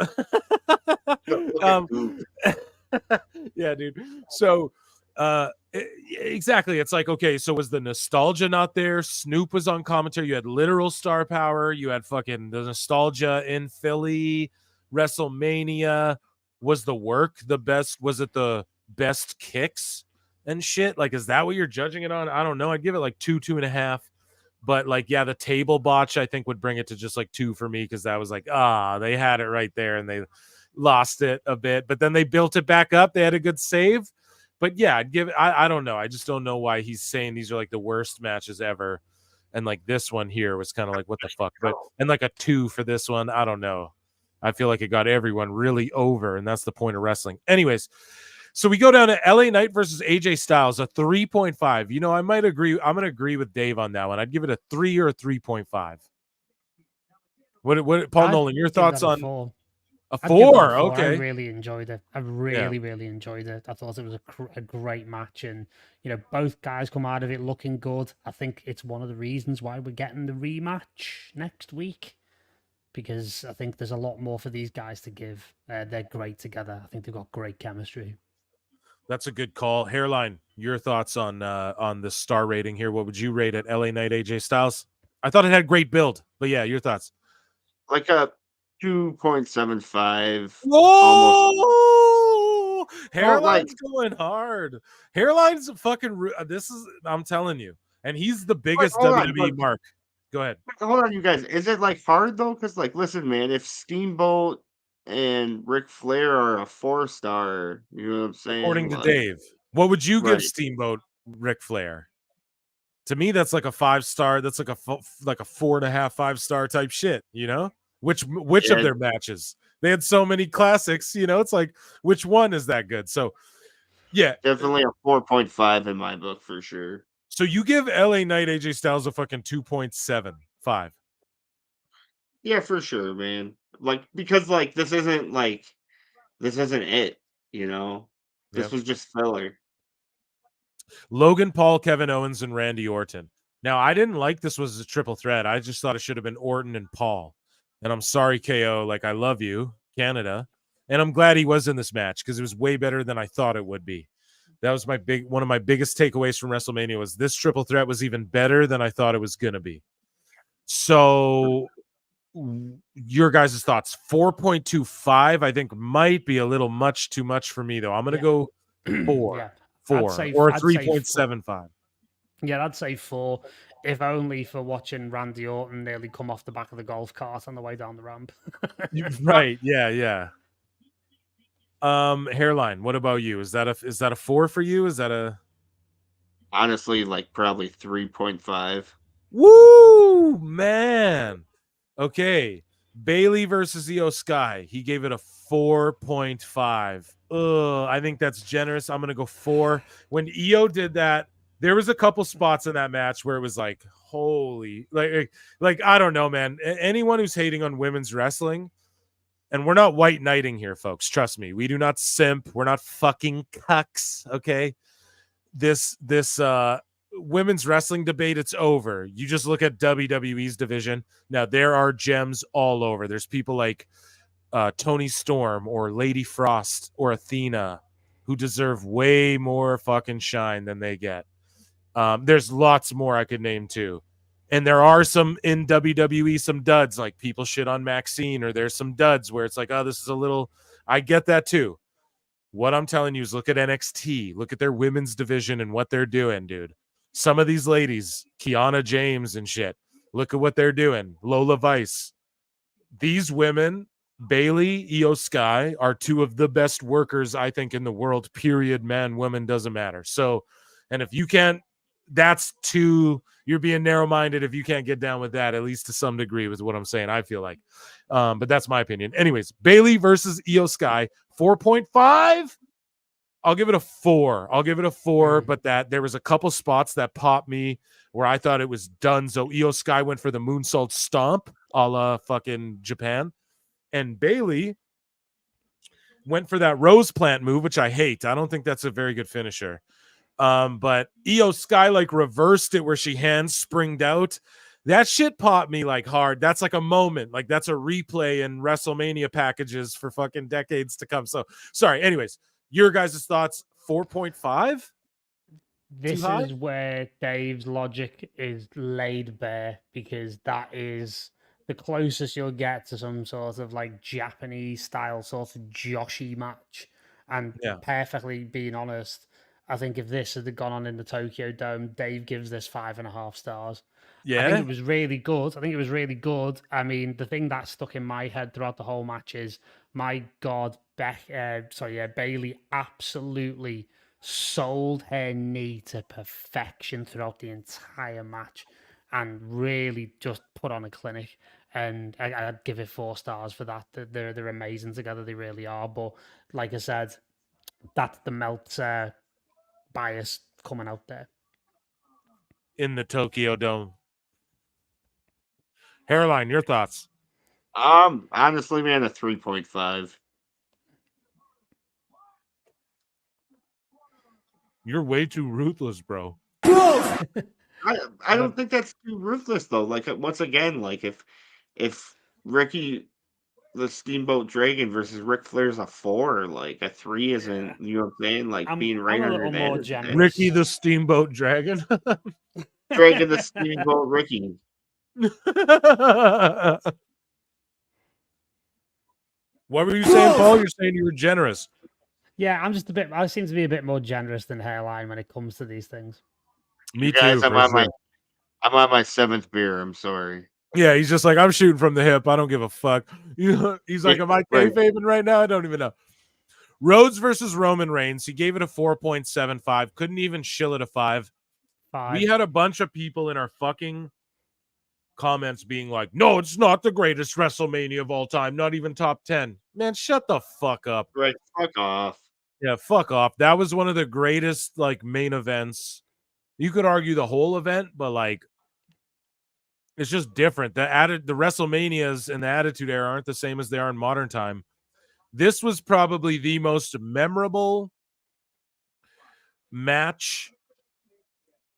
yeah, dude. So, exactly. It's like, okay, so was the nostalgia not there? Snoop was on commentary. You had literal star power. You had fucking the nostalgia in Philly, WrestleMania. Was the work the best? Was it the best kicks and shit? Like, is that what you're judging it on? I don't know. I'd give it like 2.5. But like, yeah, the table botch I think would bring it to just like 2 for me, because that was like, they had it right there and they lost it a bit, but then they built it back up. They had a good save. But yeah, I'd give it. I don't know. I just don't know why he's saying these are like the worst matches ever, and like this one here was kind of like, what the fuck. But and like a 2 for this one, I don't know. I feel like it got everyone really over, and that's the point of wrestling. Anyways, so we go down to LA Knight versus AJ Styles, a 3.5. You know, I might agree. I'm going to agree with Dave on that one. I'd give it a 3 or a 3.5. What Paul Nolan, your thoughts on 4. a I'd give that 4? a 4. Okay. I really enjoyed it. I really enjoyed it. I thought it was a great match, and you know, both guys come out of it looking good. I think it's one of the reasons why we're getting the rematch next week, because I think there's a lot more for these guys to give. They're great together. I think they've got great chemistry. That's a good call. Hairline, your thoughts on the star rating here? What would you rate it? LA Knight, AJ Styles? I thought it had great build, but yeah, your thoughts. Like 2.75. Whoa! Hairline's like- going hard. Hairline's fucking. This is. I'm telling you, and he's the biggest hold on, WWE but- mark. Go ahead. Hold on, you guys. Is it like hard though? Because like, listen, man, if Steamboat and Ric Flair are a 4-star, you know what I'm saying? According to Like, Dave, what would you give Right. Steamboat Ric Flair? To me, that's like a 5-star. That's like a 4.5, 5-star type shit. You know, which Yeah. of their matches? They had so many classics. You know, it's like which one is that good? So, yeah, Definitely a 4.5 in my book for sure. So you give LA Knight AJ Styles a fucking 2.75. Yeah, for sure, man. Like, because like this isn't it, you know? This Yep. was just filler. Logan Paul, Kevin Owens, and Randy Orton. Now, I didn't like this was a triple threat. I just thought it should have been Orton and Paul. And I'm sorry, KO. Like, I love you, Canada. And I'm glad he was in this match because it was way better than I thought it would be. That was one of my biggest takeaways from WrestleMania was this triple threat was even better than I thought it was going to be. So your guys' thoughts? 4.25 I think might be a little too much for me, though. I'm going to go 4. Yeah. 4 or 3.75. Yeah, I'd say 4, if only for watching Randy Orton nearly come off the back of the golf cart on the way down the ramp. Right. Yeah. Hairline, what about you? Is that a 4 for you? Is that a Honestly, like probably 3.5. Woo, man. Okay. Bailey versus Io Sky. He gave it a 4.5. I think that's generous. I'm gonna go 4. When Io did that, there was a couple spots in that match where it was like, holy, like I don't know, man. Anyone who's hating on women's wrestling, and we're not white knighting here, folks. Trust me, we do not simp. We're not fucking cucks. Okay, this women's wrestling debate, it's over. You just look at WWE's division. Now there are gems all over. There's people like Tony Storm or Lady Frost or Athena who deserve way more fucking shine than they get. There's lots more I could name too. And there are some in WWE, some duds, like people shit on Maxine, or there's some duds where it's like, oh, this is a little, I get that too. What I'm telling you is look at NXT, look at their women's division and what they're doing, dude. Some of these ladies, Kiana James and shit, look at what they're doing. Lola Vice. These women, Bailey, Io Sky, are two of the best workers, I think, in the world, period. Man, women, doesn't matter. So, and if you can't, that's too, you're being narrow-minded if you can't get down with that, at least to some degree, with what I'm saying, I feel like. But that's my opinion. Anyways, Bailey versus Io Sky, 4.5. I'll give it a 4. I'll give it a 4, but that there was a couple spots that popped me where I thought it was done. So Io Sky went for the moonsault stomp a la fucking Japan. And Bailey went for that rose plant move, which I hate. I don't think that's a very good finisher. But Io Sky like reversed it where she hands springed out. That shit popped me like hard. That's like a moment. Like that's a replay in WrestleMania packages for fucking decades to come. So sorry. Anyways, your guys' thoughts, 4.5? This is where Dave's logic is laid bare, because that is the closest you'll get to some sort of like Japanese style sort of Joshi match. And perfectly being honest, I think if this had gone on in the Tokyo Dome, Dave gives this 5.5 stars. Yeah. I think it was really good. I mean, the thing that stuck in my head throughout the whole match is, my God, Bailey absolutely sold her knee to perfection throughout the entire match and really just put on a clinic. And I'd give it 4 stars for that. They're amazing together. They really are. But like I said, that's the Meltzer bias coming out there. In the Tokyo Dome. Hairline, your thoughts? Honestly, man, a 3.5. You're way too ruthless, bro. I don't think that's too ruthless though. Like once again, like if Ricky the Steamboat Dragon versus Ric Flair's a 4, like a 3 isn't, you know what I'm saying? Like being right I'm a under little that. more generous. Ricky the Steamboat Dragon. Dragon the Steamboat Ricky. What were you saying, Paul? You're saying you were generous. Yeah, I seem to be a bit more generous than Hairline when it comes to these things. Me You guys, too. I'm for on sure. I'm on my 7th beer. I'm sorry. Yeah, he's just like, I'm shooting from the hip. I don't give a fuck. He's like, am I Right. kayfabing right now? I don't even know. Rhodes versus Roman Reigns. He gave it a 4.75. Couldn't even shill it a 5. We had a bunch of people in our fucking comments being like, no, it's not the greatest WrestleMania of all time. Not even top 10. Man, shut the fuck up. Right. Fuck off. Yeah, fuck off. That was one of the greatest like main events. You could argue the whole event, but like it's just different. The WrestleManias and the Attitude Era aren't the same as they are in modern time. This was probably the most memorable match.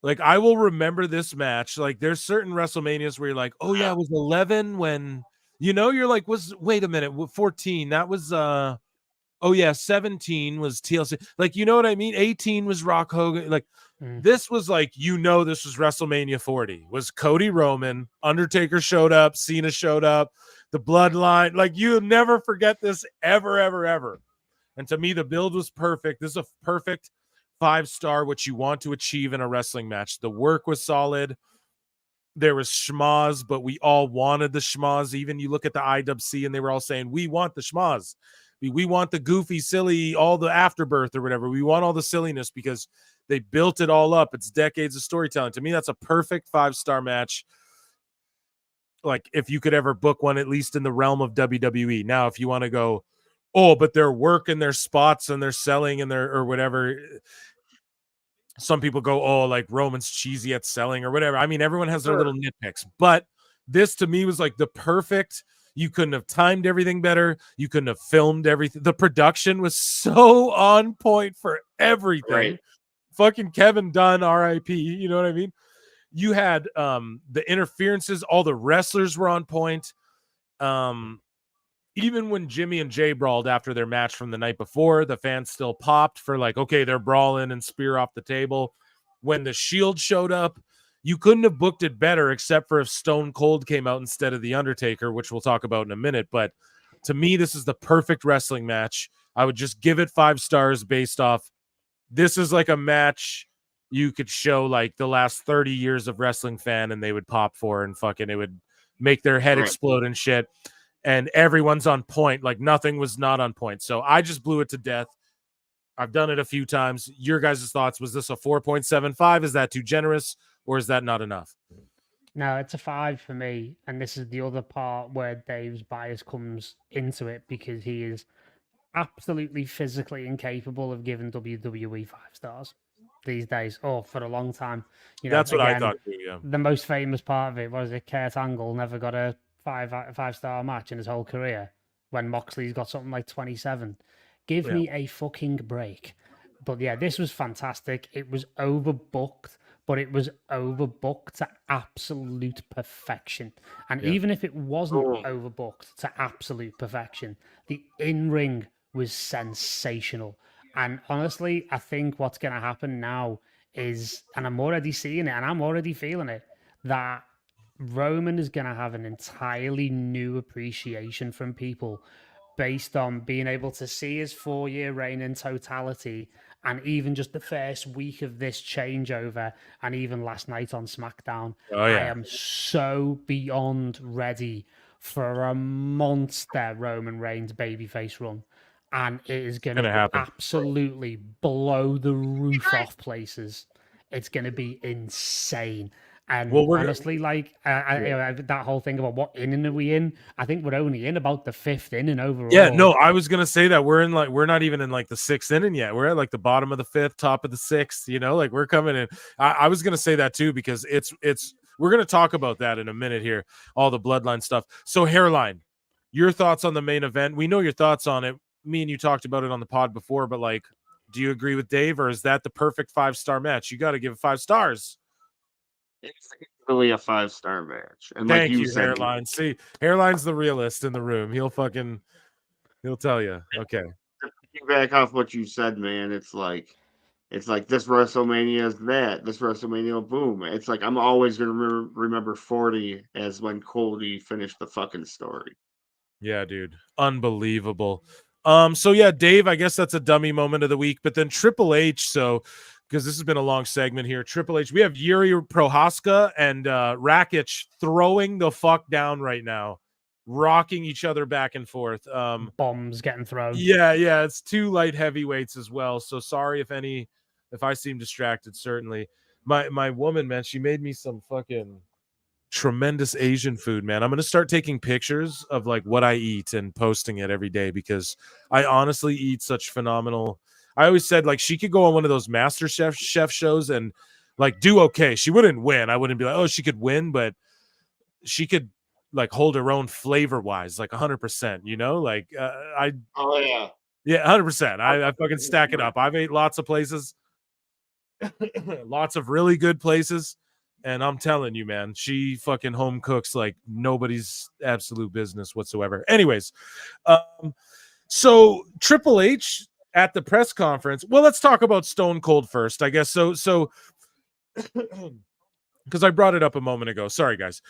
Like, I will remember this match. Like, there's certain WrestleManias where you're like, oh yeah, it was 11 when, you're like, wait a minute, 14. That was, oh yeah, 17 was TLC. Like, you know what I mean? 18 was Rock Hogan. Like, this was like, this was WrestleMania 40. Was Cody Roman, Undertaker showed up, Cena showed up, the Bloodline. Like, you'll never forget this ever, ever, ever. And to me, the build was perfect. This is a perfect 5-star, what you want to achieve in a wrestling match. The work was solid. There was schmaz, but we all wanted the schmaz. Even you look at the IWC and they were all saying, we want the schmaz. We want the goofy, silly, all the afterbirth or whatever. We want all the silliness because they built it all up. It's decades of storytelling. To me, that's a perfect 5-star match. Like, if you could ever book one, at least in the realm of WWE. Now, if you want to go, oh, but their work and their spots and their selling and their or whatever. Some people go, oh, like Roman's cheesy at selling or whatever. I mean, everyone has their little nitpicks, but this to me was like the perfect. You couldn't have timed everything better. You couldn't have filmed everything. The production was so on point for everything. Right. Fucking Kevin Dunn, RIP. You know what I mean? You had the interferences. All the wrestlers were on point. Even when Jimmy and Jay brawled after their match from the night before, the fans still popped for like, okay, they're brawling and spear off the table. When the Shield showed up, you couldn't have booked it better except for if Stone Cold came out instead of The Undertaker, which we'll talk about in a minute. But to me, this is the perfect wrestling match. I would just give it 5 stars based off. This is like a match you could show like the last 30 years of wrestling fan and they would pop for and fucking it would make their head explode and shit. And everyone's on point. Like nothing was not on point. So I just blew it to death. I've done it a few times. Your guys' thoughts, was this a 4.75? Is that too generous or is that not enough? No, it's a 5 for me. And this is the other part where Dave's bias comes into it because he is absolutely physically incapable of giving WWE 5 stars these days, or for a long time. That's what I thought too, yeah. The most famous part of it was Kurt Angle never got a 5-star match in his whole career when Moxley's got something like 27. Give me a fucking break. But yeah, this was fantastic. It was overbooked, but it was overbooked to absolute perfection. And even if it wasn't overbooked to absolute perfection, the in-ring was sensational. And honestly, I think what's going to happen now is, and I'm already seeing it and I'm already feeling it, that Roman is going to have an entirely new appreciation from people based on being able to see his 4-year reign in totality, and even just the first week of this changeover, and even last night on SmackDown. I am so beyond ready for a monster Roman Reigns babyface run. And it is going to absolutely blow the roof off places. It's going to be insane. And honestly, like that whole thing about what inning are we in? I think we're only in about the 5th inning overall. Yeah, no, I was gonna say that we're not even in like the 6th inning yet. We're at like the bottom of the 5th, top of the 6th. Like we're coming in. I was gonna say that too because it's. We're gonna talk about that in a minute here. All the Bloodline stuff. So Hairline, your thoughts on the main event? We know your thoughts on it. Me and you talked about it on the pod before, but like, do you agree with Dave, or is that the perfect 5-star match? You got to give it 5 stars. It's really a 5-star match. And thank like you, said, Hairline. See, Hairline's the realist in the room. He'll tell you. Okay. Back off what you said, man. It's like this WrestleMania is that. This WrestleMania, boom. It's like I'm always gonna remember 40 as when Cody finished the fucking story. Yeah, dude. Unbelievable. So yeah, Dave, I guess that's a dummy moment of the week, but then Triple H, so because this has been a long segment here, Triple H, we have Yuri Prohaska and Rakic throwing the fuck down right now, rocking each other back and forth. Bombs getting thrown. Yeah, it's two light heavyweights as well. So sorry if I seem distracted, certainly. My woman, man, she made me some fucking tremendous Asian food, man. I'm gonna start taking pictures of like what I eat and posting it every day because I honestly eat such phenomenal. I always said like she could go on one of those master chef shows and like do okay. She wouldn't win. I wouldn't be like, oh, she could win, but she could like hold her own flavor wise, like 100%, you know, like Oh yeah. 100%. I fucking stack it up. I've ate lots of places, lots of really good places. And I'm telling you, man, she fucking home cooks like nobody's absolute business whatsoever. Anyways, so Triple H at the press conference. Well, let's talk about Stone Cold first, I guess. So because I brought it up a moment ago. Sorry, guys.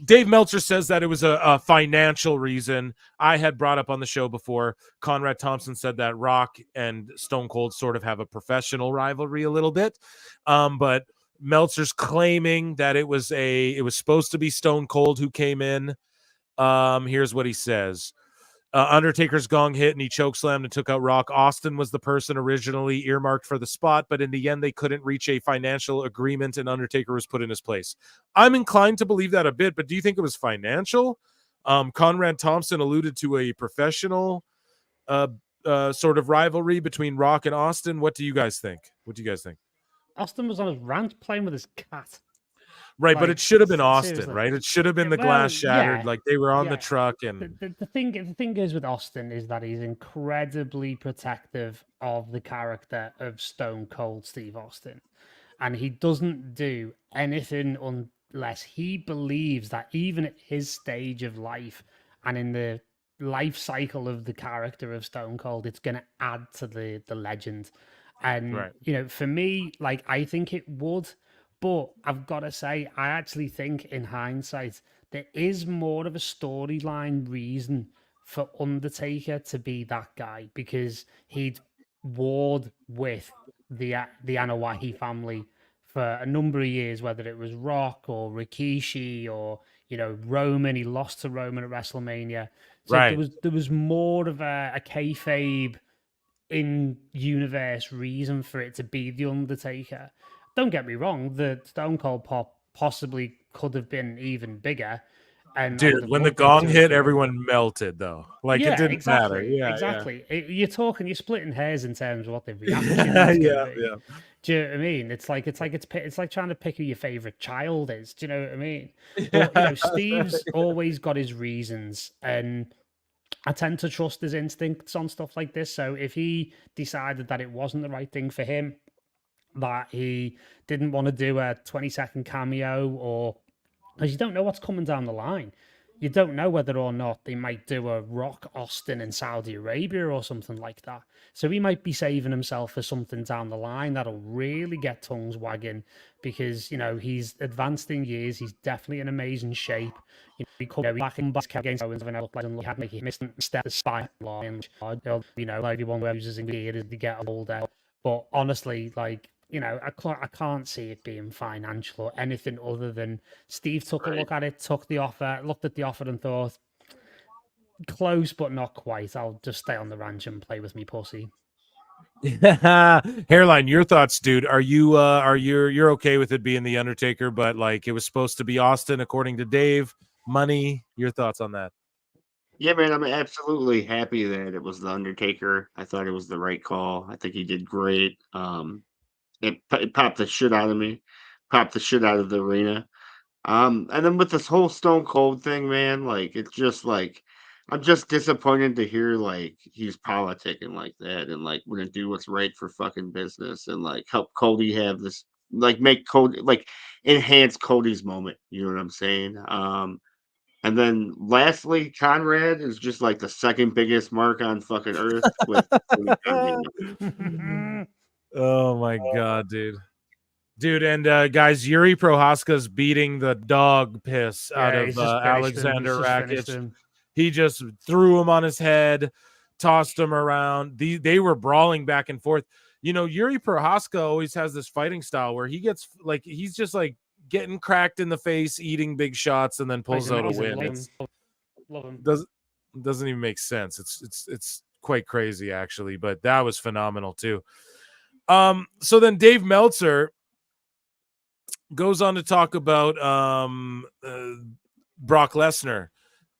Dave Meltzer says that it was a financial reason. I had brought up on the show before. Conrad Thompson said that Rock and Stone Cold sort of have a professional rivalry a little bit. But Meltzer's claiming that it was supposed to be Stone Cold who came in. Here's what he says. Undertaker's gong hit and he chokeslammed and took out Rock. Austin was the person originally earmarked for the spot, but in the end, they couldn't reach a financial agreement and Undertaker was put in his place. I'm inclined to believe that a bit, but do you think it was financial? Conrad Thompson alluded to a professional sort of rivalry between Rock and Austin. What do you guys think? Austin was on his ranch playing with his cat. Right, Like, but it should have been Austin, seriously. right? It should have been the glass shattered. Yeah, like they were on the truck, and the thing is with Austin is that he's incredibly protective of the character of Stone Cold Steve Austin, and he doesn't do anything unless he believes that even at his stage of life and in the life cycle of the character of Stone Cold, it's going to add to the legend. And Right. you know, for me, like I think it would. But I've got to say, I actually think in hindsight, there is more of a storyline reason for Undertaker to be that guy because he'd warred with the Anoa'i family for a number of years, whether it was Rock or Rikishi or, you know, Roman. He lost to Roman at WrestleMania. So Right. there was more of a kayfabe in universe reason for it to be the Undertaker. Don't get me wrong, the Stone Cold pop possibly could have been even bigger. And dude, when the gong hit, everyone melted though. Like it didn't matter. Yeah, exactly. You're splitting hairs in terms of what the reaction is going to be. Yeah. Do you know what I mean? It's like trying to pick who your favorite child is. Do you know what I mean? But you know, Steve's always got his reasons, and I tend to trust his instincts on stuff like this. So if he decided that it wasn't the right thing for him, that he didn't want to do a 20-second cameo, or because you don't know what's coming down the line. You don't know whether or not they might do a Rock Austin in Saudi Arabia or something like that. So he might be saving himself for something down the line that'll really get tongues wagging because, you know, he's advanced in years. He's definitely in amazing shape. You know, he could be back against Owens and he had make a misstep the spine line. You know, like everyone loses in gear as they get older. But honestly, like, you know, I can't see it being financial or anything other than Steve took a look at it, looked at the offer and thought, close but not quite. I'll just stay on the ranch and play with me pussy. Hairline, your thoughts, dude. Are you're okay with it being the Undertaker, but like it was supposed to be Austin according to Dave? Money, your thoughts on that? Yeah, man, I'm absolutely happy that it was the Undertaker. I thought it was the right call. I think he did great. It popped the shit out of me, popped the shit out of the arena. And then with this whole Stone Cold thing, man, like it's just like I'm just disappointed to hear like he's politicking like that and like wouldn't do what's right for fucking business and like help Cody have this like make Cody like enhance Cody's moment. You know what I'm saying? And then lastly, Conrad is just like the second biggest mark on fucking earth with Oh my god, dude. Dude, and guys, Yuri Prohaska's beating the dog piss out of Alexander Rakic. He just threw him on his head, tossed him around. They were brawling back and forth. You know, Yuri Prohaska always has this fighting style where he gets like he's just like getting cracked in the face, eating big shots, and then pulls out a win. Love him. Doesn't even make sense. It's quite crazy actually, but that was phenomenal too. So then Dave Meltzer goes on to talk about Brock Lesnar.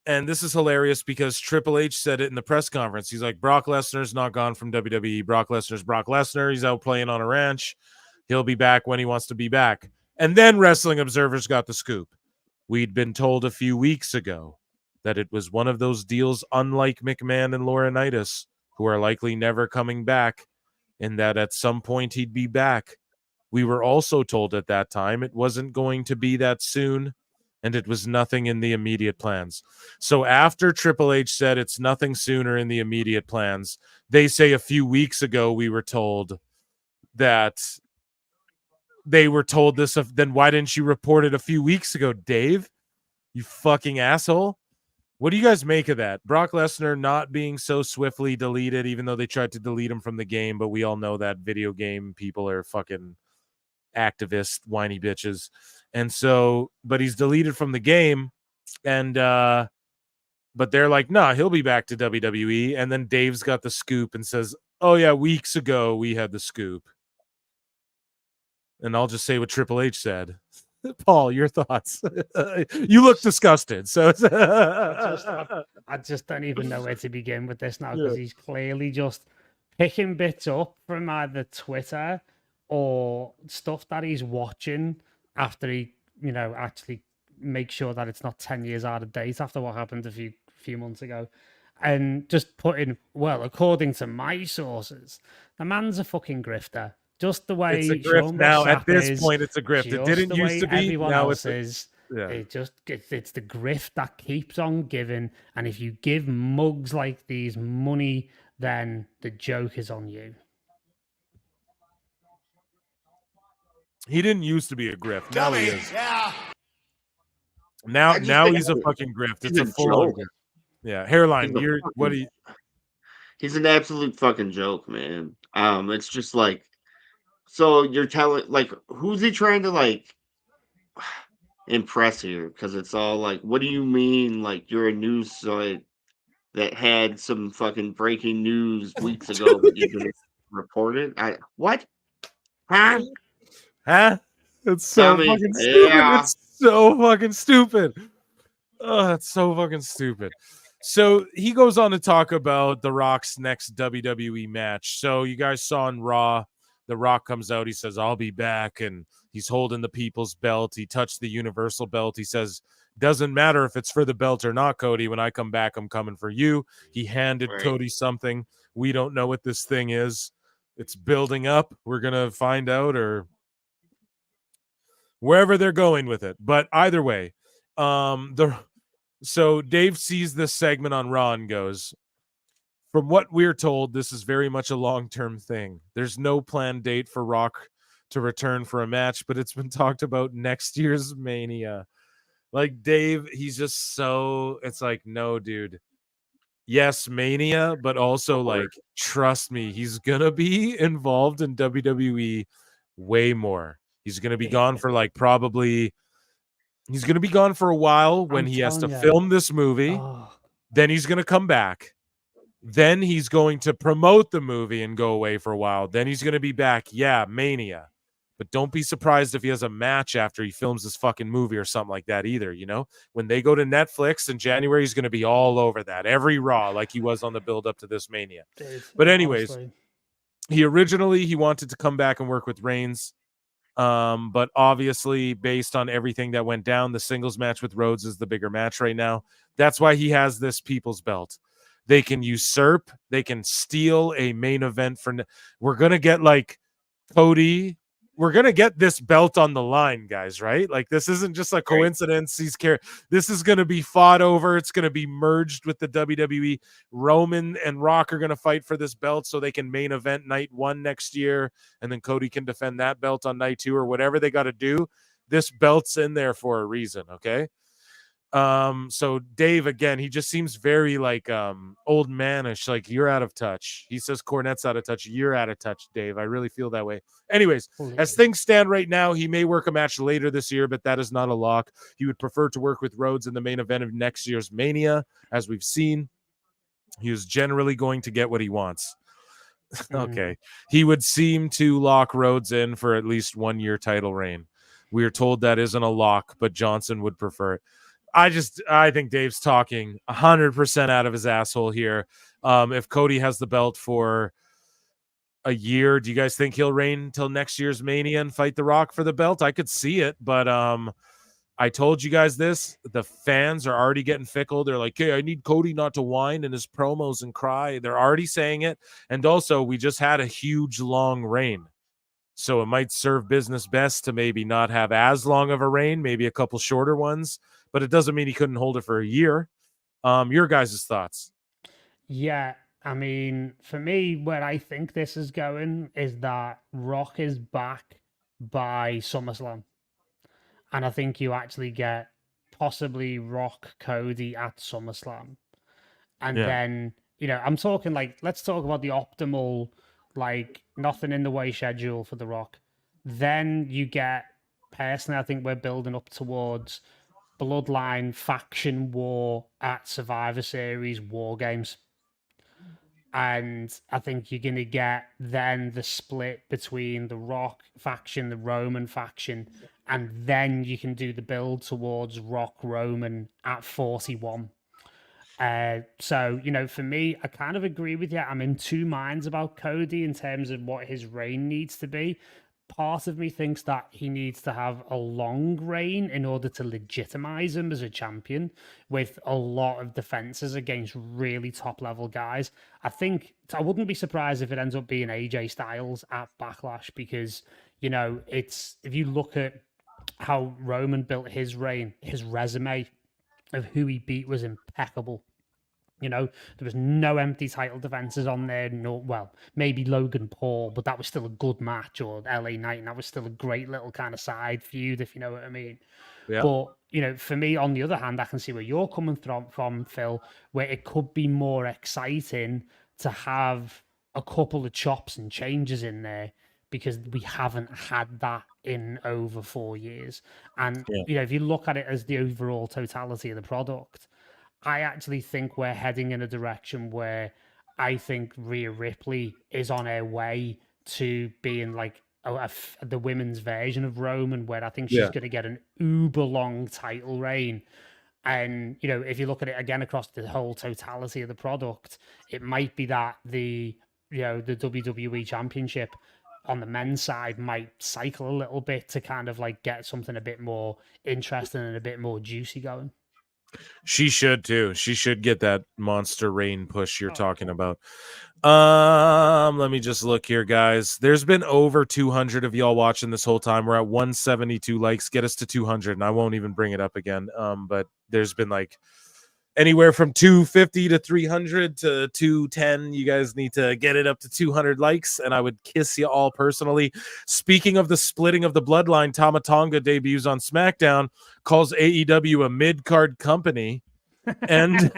And this is hilarious because Triple H said it in the press conference. He's like, Brock Lesnar's not gone from WWE. Brock Lesnar's Brock Lesnar. He's out playing on a ranch. He'll be back when he wants to be back. And then Wrestling Observer's got the scoop. We'd been told a few weeks ago that it was one of those deals unlike McMahon and Laurinaitis, who are likely never coming back, and that at some point he'd be back. We were also told at that time it wasn't going to be that soon, and it was nothing in the immediate plans. So after Triple H said it's nothing sooner in the immediate plans, they say a few weeks ago we were told that they were told this. Then why didn't you report it a few weeks ago, Dave? You fucking asshole. What do you guys make of that? Brock Lesnar not being so swiftly deleted, even though they tried to delete him from the game, but we all know that video game people are fucking activist whiny bitches. And so, but he's deleted from the game, and but they're like, nah, he'll be back to WWE. And then Dave's got the scoop and says, oh yeah, weeks ago we had the scoop. And I'll just say what Triple H said. Paul, your thoughts? You look disgusted. So I just don't even know where to begin with this now, because he's clearly just picking bits up from either Twitter or stuff that he's watching after he, actually makes sure that it's not 10 years out of date after what happened a few months ago. And just putting, well, according to my sources, the man's a fucking grifter. Just the way it's a grift now. At this point, it's a grift. It didn't used to be. Everyone now else is. Yeah. It's the grift that keeps on giving. And if you give mugs like these money, then the joke is on you. He didn't used to be a grift. Now he is. Yeah. Now he's a fucking grift. It's a full grift. Yeah, hairline. He's an absolute fucking joke, man. It's just like, so you're telling, like, who's he trying to like impress here? Because it's all like, what do you mean? Like, you're a news site that had some fucking breaking news weeks ago, but you didn't report it? What? Huh? It's so fucking stupid. Yeah. It's so fucking stupid. Oh, that's so fucking stupid. So he goes on to talk about The Rock's next WWE match. So you guys saw in Raw, The Rock comes out. He says, I'll be back. And he's holding the people's belt. He touched the universal belt. He says, doesn't matter if it's for the belt or not, Cody. When I come back, I'm coming for you. He handed Cody something. We don't know what this thing is. It's building up. We're going to find out, or wherever they're going with it. But either way, so Dave sees this segment on Raw and goes, from what we're told, this is very much a long-term thing. There's no planned date for Rock to return for a match, but it's been talked about next year's Mania. Like, Dave, he's just so, it's like, no, dude. Yes, Mania, but also, like, trust me, he's going to be involved in WWE way more. He's going to be gone for, like, probably, he's going to be gone for a while when he has to film this movie. Then he's going to come back. Then he's going to promote the movie and go away for a while. Then he's going to be back. Yeah, Mania. But don't be surprised if he has a match after he films this fucking movie or something like that either, you know? When they go to Netflix in January, he's going to be all over that. Every Raw, like he was on the build-up to this Mania. But anyways, he wanted to come back and work with Reigns. But obviously, based on everything that went down, the singles match with Rhodes is the bigger match right now. That's why he has this people's belt. They can usurp. They can steal a main event for. We're going to get like Cody we're gonna get this belt on the line, guys, right? Like, this isn't just a coincidence. This is gonna be fought over. It's gonna be merged with the WWE. Roman and Rock are gonna fight for this belt so they can main event night 1 next year, and then Cody can defend that belt on night 2 or whatever they got to do. This belt's in there for a reason, okay? So Dave, again, he just seems very like old manish, like you're out of touch. He says Cornette's out of touch. You're out of touch, Dave. I really feel that way. Anyways, as things stand right now, he may work a match later this year, but that is not a lock. He would prefer to work with Rhodes in the main event of next year's Mania, as we've seen. He is generally going to get what he wants. Okay. He would seem to lock Rhodes in for at least 1 year title reign. We are told that isn't a lock, but Johnson would prefer it. I think Dave's talking 100% out of his asshole here. If Cody has the belt for a year, do you guys think he'll reign until next year's Mania and fight The Rock for the belt? I could see it, but I told you guys this. The fans are already getting fickle. They're like, hey, I need Cody not to whine in his promos and cry. They're already saying it. And also, we just had a huge, long reign. So it might serve business best to maybe not have as long of a reign, maybe a couple shorter ones. But it doesn't mean he couldn't hold it for a year. Your guys' thoughts? Yeah, I mean, for me, where I think this is going is that Rock is back by SummerSlam. And I think you actually get possibly Rock Cody at SummerSlam. And then, I'm talking like, let's talk about the optimal, like, nothing in the way schedule for The Rock. Then you get, personally, I think we're building up towards Bloodline faction war at Survivor Series War Games. And I think you're going to get then the split between the Rock faction, the Roman faction, and then you can do the build towards Rock Roman at 41. So, for me, I kind of agree with you. I'm in two minds about Cody in terms of what his reign needs to be. Part of me thinks that he needs to have a long reign in order to legitimize him as a champion with a lot of defenses against really top level guys. I wouldn't be surprised if it ends up being AJ Styles at Backlash because, it's, if you look at how Roman built his reign, his resume of who he beat was impeccable. There was no empty title defenses on there. Maybe Logan Paul, but that was still a good match, or LA Knight, and that was still a great little kind of side feud, if you know what I mean. Yeah. But, for me, on the other hand, I can see where you're coming from, Phil, where it could be more exciting to have a couple of chops and changes in there because we haven't had that in over 4 years. And, if you look at it as the overall totality of the product, I actually think we're heading in a direction where I think Rhea Ripley is on her way to being like the women's version of Roman, where I think she's going to get an uber long title reign. And, if you look at it again across the whole totality of the product, it might be that the WWE Championship on the men's side might cycle a little bit to kind of like get something a bit more interesting and a bit more juicy going. She should too. She should get that monster reign push you're talking about. Let me just look here, guys. There's been over 200 of y'all watching this whole time. We're at 172 likes. Get us to 200, and I won't even bring it up again. But there's been like anywhere from 250 to 300 to 210. You guys need to get it up to 200 likes, and I would kiss you all personally. Speaking of the splitting of the bloodline, Tama Tonga debuts on SmackDown, calls AEW a mid-card company, and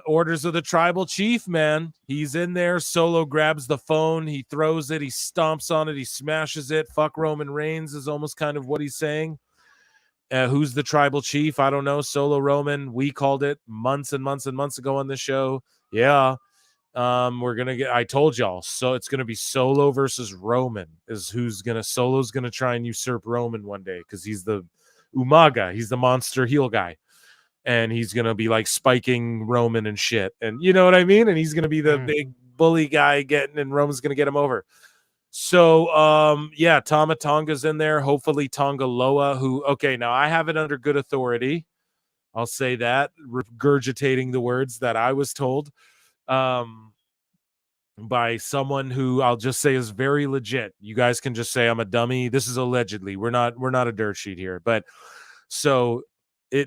orders of the tribal chief, man. He's in there. Solo grabs the phone. He throws it. He stomps on it. He smashes it. Fuck Roman Reigns is almost kind of what he's saying. Who's the tribal chief? I don't know. Solo Roman. We called it months and months and months ago on this show. Yeah. I told y'all. So it's going to be Solo versus Roman Solo's going to try and usurp Roman one day because he's the Umaga. He's the monster heel guy. And he's going to be like spiking Roman and shit. And you know what I mean? And he's going to be the big bully guy and Roman's going to get him over. So, Tama Tonga's in there. Hopefully Tonga Loa, now I have it under good authority. I'll say that, regurgitating the words that I was told. by someone who I'll just say is very legit. You guys can just say I'm a dummy. This is allegedly. We're not a dirt sheet here. But so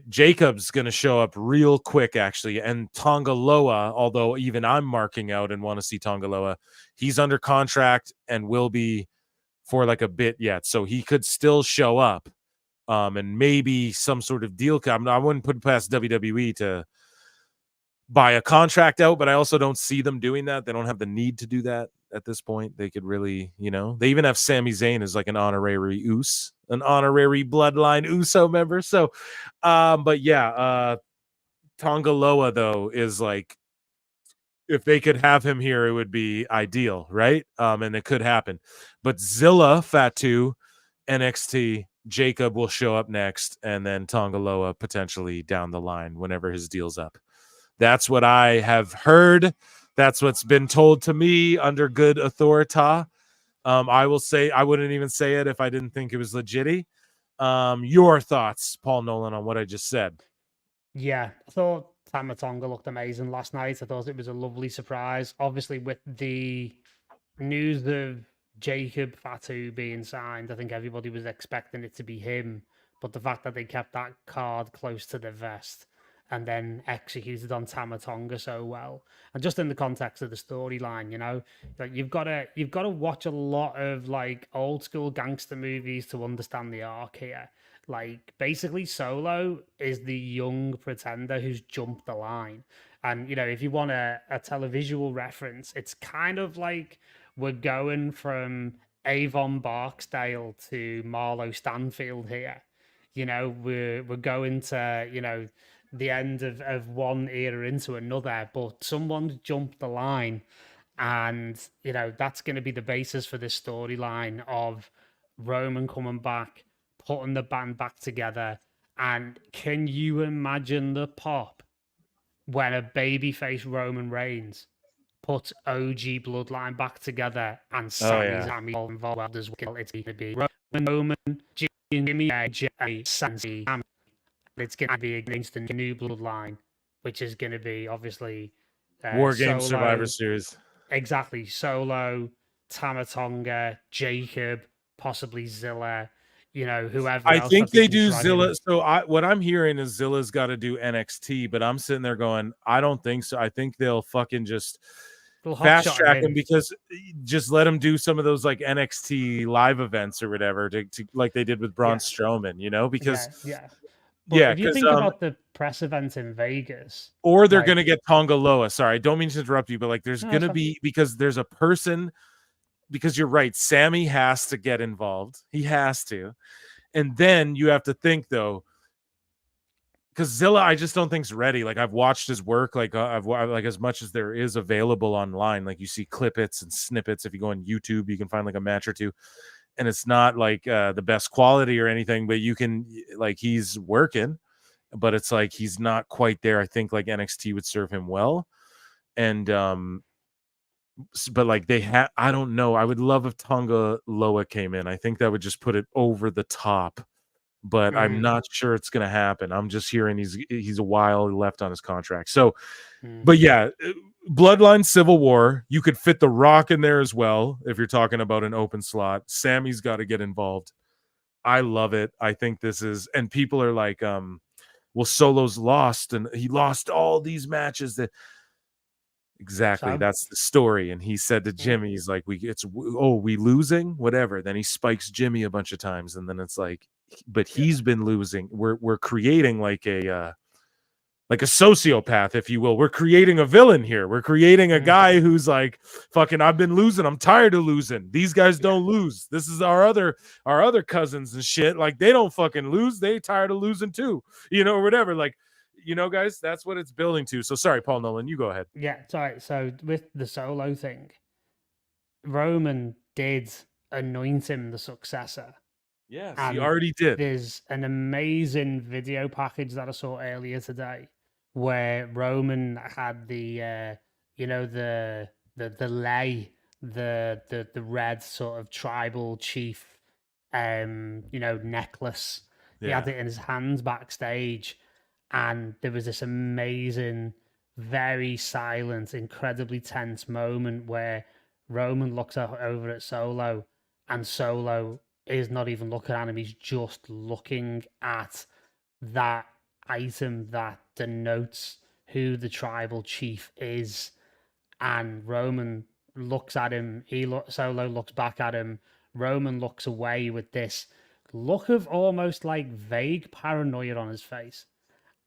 Jacob's going to show up real quick, actually. And Tongaloa, although even I'm marking out and want to see Tongaloa, he's under contract and will be for like a bit yet. So he could still show up. And maybe some sort of deal. I wouldn't put past WWE to buy a contract out, but I also don't see them doing that. They don't have the need to do that at this point. They could really, they even have Sami Zayn as like an honorary an honorary Bloodline Uso member. So, but yeah, Tongaloa though is like, if they could have him here, it would be ideal, right? And it could happen. But Zilla, Fatu, NXT, Jacob will show up next, and then Tongaloa potentially down the line whenever his deal's up. That's what I have heard. That's what's been told to me under good authority. I will say I wouldn't even say it if I didn't think it was legit. Your thoughts, Paul Nolan, on what I just said? Yeah, I thought Tama Tonga looked amazing last night. I thought it was a lovely surprise. Obviously, with the news of Jacob Fatu being signed, I think everybody was expecting it to be him. But the fact that they kept that card close to the vest and then executed on Tama Tonga so well, and just in the context of the storyline, like you've got to watch a lot of like old school gangster movies to understand the arc here. Like basically Solo is the young pretender who's jumped the line. And if you want a televisual reference, it's kind of like we're going from Avon Barksdale to Marlo Stanfield here. We're going to, the end of one era into another, but someone's jumped the line. And, that's going to be the basis for this storyline of Roman coming back, putting the band back together. And can you imagine the pop when a babyface Roman Reigns puts OG Bloodline back together and Sami's involved as well? It's going to be Roman, Jimmy, Sansi. It's going to be against the new Bloodline, which is going to be obviously War Games Solo, Survivor Series. Exactly. Solo, Tama Tonga, Jacob, possibly Zilla, whoever I else. think they do Zilla. So what I'm hearing is Zilla's got to do NXT, but I'm sitting there going, I don't think so. I think they'll fucking just fast track him, because just let him do some of those like NXT live events or whatever to like they did with Braun Strowman, because But if you think about the press event in Vegas, or they're going to get Tongaloa. Sorry, I don't mean to interrupt you, but like there's going to be, because there's a person, because you're right, Sammy has to get involved. He has to. And then you have to think though, because Zilla, I just don't think's ready. Like I've watched his work, like I've like as much as there is available online. Like you see clippets and snippets. If you go on YouTube, you can find like a match or two, and it's not like the best quality or anything, but you can like he's working, but it's like he's not quite there. I think like NXT would serve him well, and but like I don't know. I would love if Tonga Loa came in. I think that would just put it over the top. But I'm not sure it's going to happen. I'm just hearing he's a while left on his contract. So, but yeah, Bloodline Civil War, you could fit The Rock in there as well if you're talking about an open slot. Sammy's got to get involved. I love it. I think this is, and people are like, well, Solo's lost, and he lost all these matches that. Exactly, that's the story. And he said to Jimmy, he's like, we losing, whatever. Then he spikes Jimmy a bunch of times, and then it's like, but he's been losing. We're creating like a sociopath, if you will. We're creating a villain here. We're creating a guy who's like, fucking, I've been losing. I'm tired of losing. These guys don't lose. This is our other cousins and shit. Like they don't fucking lose. They tired of losing too, or whatever. Like, guys, that's what it's building to. So sorry, Paul Nolan, you go ahead. Yeah, sorry. So with the Solo thing, Roman did anoint him the successor. Yes, he already did. There's an amazing video package that I saw earlier today where Roman had the lei, the red sort of tribal chief necklace. He had it in his hands backstage, and there was this amazing very silent, incredibly tense moment where Roman looks over at Solo, and Solo is not even looking at him. He's just looking at that item that denotes who the tribal chief is. And Roman looks at him. Solo looks back at him. Roman looks away with this look of almost like vague paranoia on his face.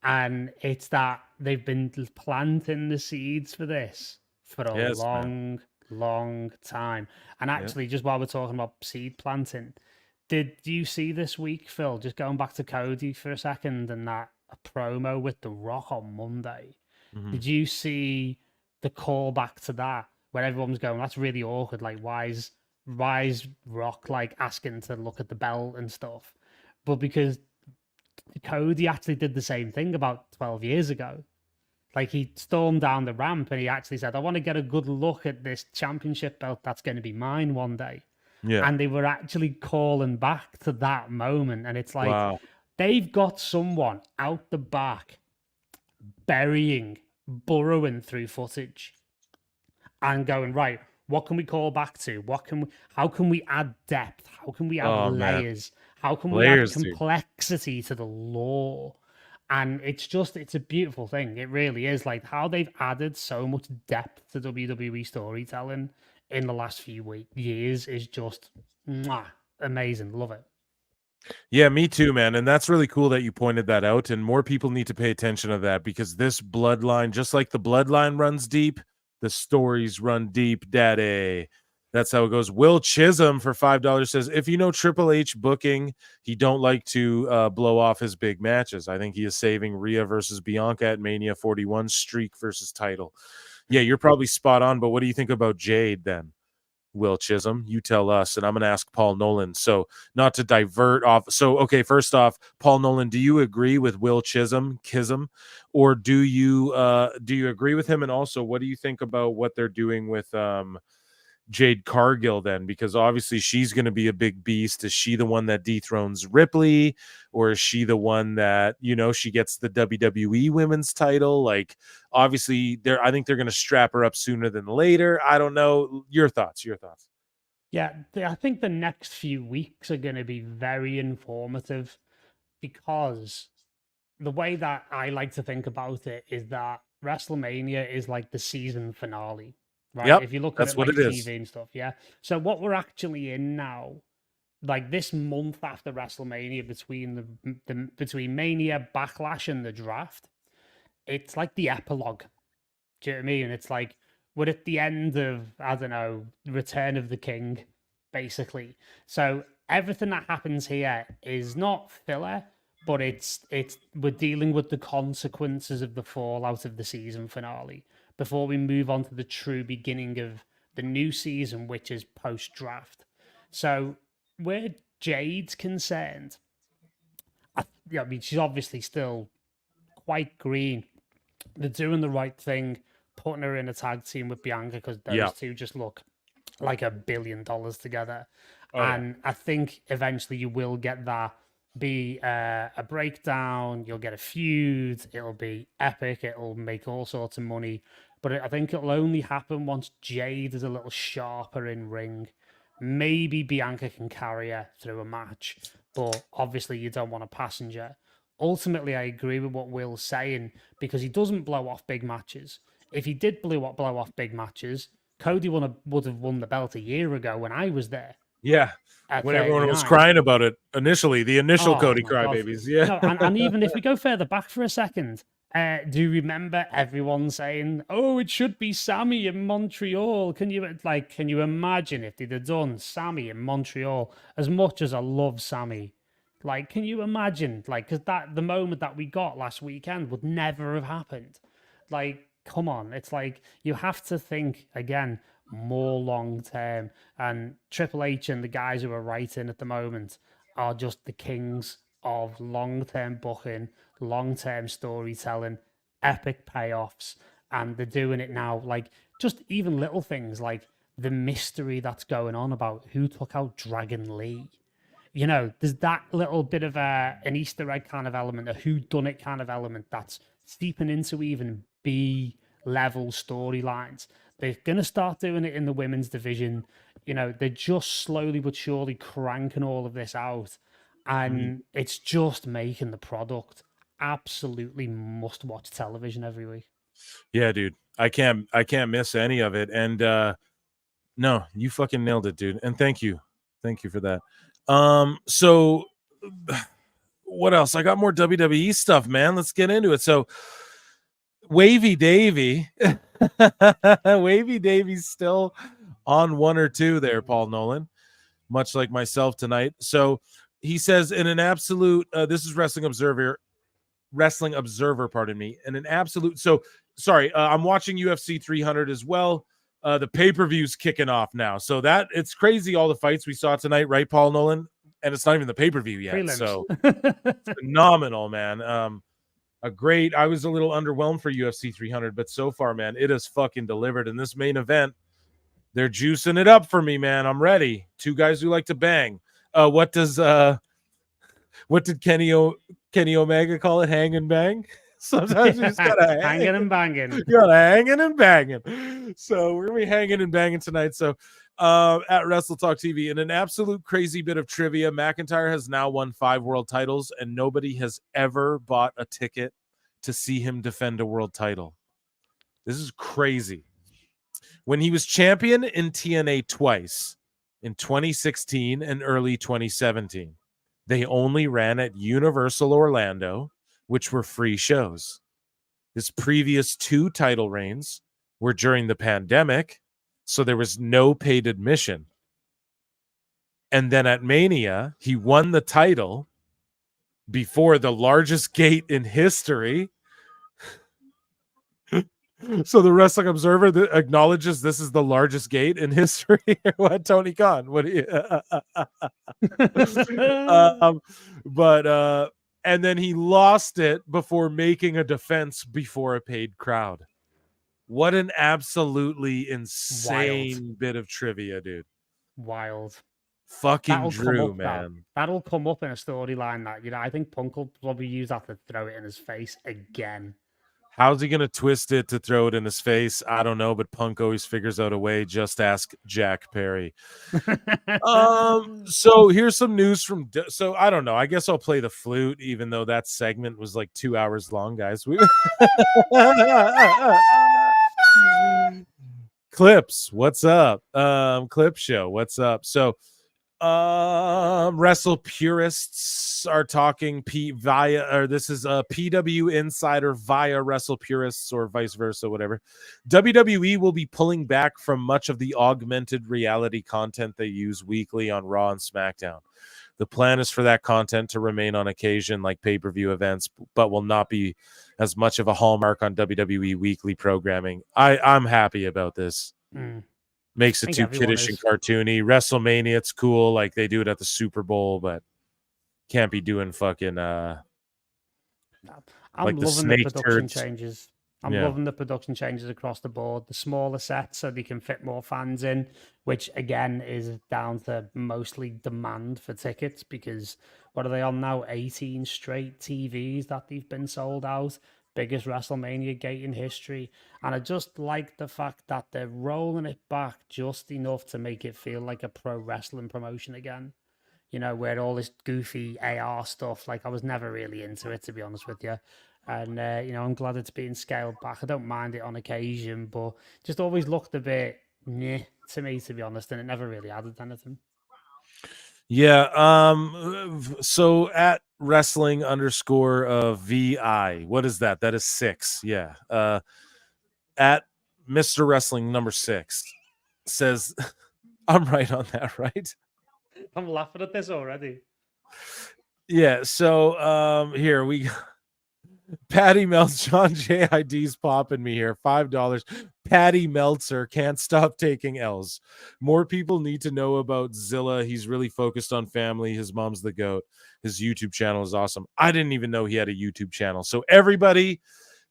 And it's that they've been planting the seeds for this for a Yes, long, long time. And actually, just while we're talking about seed planting, did you see this week, Phil, just going back to Cody for a second and that a promo with The Rock on Monday? Did you see the callback to that where everyone was going, that's really awkward. Like, why is Rock like asking to look at the belt and stuff? But because Cody actually did the same thing about 12 years ago. Like, he stormed down the ramp and he actually said, I want to get a good look at this championship belt that's going to be mine one day. Yeah. And they were actually calling back to that moment. And it's like, Wow. they've got someone out the back burrowing through footage and going, right, what can we call back to? How can we add depth? How can we add layers? How can we add complexity to the lore? And it's a beautiful thing. It really is. Like, how they've added so much depth to WWE storytelling in the last few years is just amazing. Love it. Yeah, me too, man. And that's really cool that you pointed that out. And more people need to pay attention to that, because this bloodline, just like the bloodline runs deep, the stories run deep, daddy. That's how it goes. Will Chisholm for $5 says, if you know Triple H booking, he don't like to blow off his big matches. I think he is saving Rhea versus Bianca at Mania 41, streak versus title. Yeah, you're probably spot on. But what do you think about Jade then? Will Chisholm, you tell us, and I'm going to ask Paul Nolan. So, not to divert off. So, okay, first off, Paul Nolan, do you agree with Will Chisholm, or do you agree with him? And also, what do you think about what they're doing with Jade Cargill then? Because obviously she's going to be a big beast. Is she the one that dethrones Ripley, or is she the one that, she gets the WWE women's title? Like, obviously I think they're going to strap her up sooner than later. I don't know. Your thoughts. Yeah, I think the next few weeks are going to be very informative, because the way that I like to think about it is that WrestleMania is like the season finale. Right. Yep, if you look that's at it what like it TV is. and stuff, yeah. So what we're actually in now, like this month after WrestleMania, between Mania, Backlash, and the draft, it's like the epilogue. Do you know what I mean? It's like we're at the end of, I don't know, Return of the King, basically. So everything that happens here is not filler, but it's we're dealing with the consequences of the fallout of the season finale before we move on to the true beginning of the new season, which is post-draft. So where Jade's concerned, I mean, she's obviously still quite green. They're doing the right thing, putting her in a tag team with Bianca, because those two just look like $1 billion together. I think eventually you will get that be a breakdown, you'll get a feud, it'll be epic, it'll make all sorts of money. But I think it'll only happen once Jade is a little sharper in ring. Maybe Bianca can carry her through a match, but obviously you don't want a passenger. Ultimately, I agree with what Will's saying, because he doesn't blow off big matches. If he did blow off big matches, Cody would have won the belt a year ago when I was there. Yeah, when everyone was crying about it initially, the initial Cody crybabies. Yeah, no, and even if we go further back for a second, do you remember everyone saying, "Oh, it should be Sammy in Montreal"? Can you imagine if they'd have done Sammy in Montreal? As much as I love Sammy, like, can you imagine? Like, because the moment that we got last weekend would never have happened. Like, come on, it's like you have to think again more long term. And Triple H and the guys who are writing at the moment are just the kings of long term booking, long term storytelling, epic payoffs, and they're doing it now. Like, just even little things like the mystery that's going on about who took out Dragon Lee. There's that little bit of an Easter egg kind of element, a whodunit kind of element that's seeping into even B level storylines. They're going to start doing it in the women's division. You know, they're just slowly but surely cranking all of this out. And it's just making the product absolutely must watch television every week. Yeah, dude. I can't miss any of it. And no, you fucking nailed it, dude. And thank you. Thank you for that. So what else? I got more WWE stuff, man. Let's get into it. So Wavy Davy. Wavy Davy's still on 1 or 2 there, Paul Nolan, much like myself tonight. So he says in an absolute this is Wrestling Observer, pardon me, in an absolute. So sorry, I'm watching UFC 300 as well. The pay-per-view's kicking off now, so that it's crazy, all the fights we saw tonight, right, Paul Nolan? And it's not even the pay-per-view yet. Prelims. So phenomenal, man. I was a little underwhelmed for UFC 300, but so far, man, it has fucking delivered. In this main event, they're juicing it up for me, man. I'm ready. 2 guys who like to bang. What did Kenny Omega call it? Hang and bang? Sometimes you just gotta hanging and banging. You gotta hanging and banging. So we're gonna be hanging and banging tonight. So at Wrestle Talk TV, in an absolute crazy bit of trivia, McIntyre has now won 5 world titles, and nobody has ever bought a ticket to see him defend a world title. This is crazy. When he was champion in TNA twice, in 2016 and early 2017, they only ran at Universal Orlando, which were free shows. His previous 2 title reigns were during the pandemic, so there was no paid admission. And then at Mania, he won the title before the largest gate in history. So the Wrestling Observer acknowledges this is the largest gate in history. What, Tony Khan? What do you? And then he lost it before making a defense before a paid crowd. What an absolutely insane bit of trivia, dude. Wild. Fucking Drew, man. That'll come up in a storyline that, you know, I think Punk will probably use that to throw it in his face again. How's he going to twist it to throw it in his face? I don't know, but Punk always figures out a way. Just ask Jack Perry. So here's some news from... So I don't know. I guess I'll play the flute, even though that segment was like 2 hours long, guys. Clips, what's up? Clip show, what's up? So Wrestle purists are talking this is a PW Insider via Wrestle purists, or vice versa, whatever. WWE will be pulling back from much of the augmented reality content they use weekly on Raw and SmackDown. The plan is for that content to remain on occasion like pay-per-view events, but will not be as much of a hallmark on WWE weekly programming. I'm happy about this. Makes it too kiddish and cartoony. WrestleMania, it's cool, like they do it at the Super Bowl, but can't be doing fucking I'm like loving the production changes. I'm loving the production changes across the board. The smaller sets so they can fit more fans in, which again is down to mostly demand for tickets, because what are they on now? 18 straight TVs that they've been sold out. Biggest WrestleMania gate in history. And I just like the fact that they're rolling it back just enough to make it feel like a pro wrestling promotion again. You know, where all this goofy AR stuff, like I was never really into it, to be honest with you. And, you know, I'm glad it's being scaled back. I don't mind it on occasion, but just always looked a bit meh to me, to be honest, and it never really added anything. Yeah. So at wrestling _VI, what is that? That is 6. Yeah. At Mr. Wrestling number 6 says, I'm right on that, right? I'm laughing at this already. Yeah. So here we go. Patty Meltzer, John JID's popping me here. $5. Patty Meltzer can't stop taking L's. More people need to know about Zilla. He's really focused on family. His mom's the GOAT. His YouTube channel is awesome. I didn't even know he had a YouTube channel. So everybody,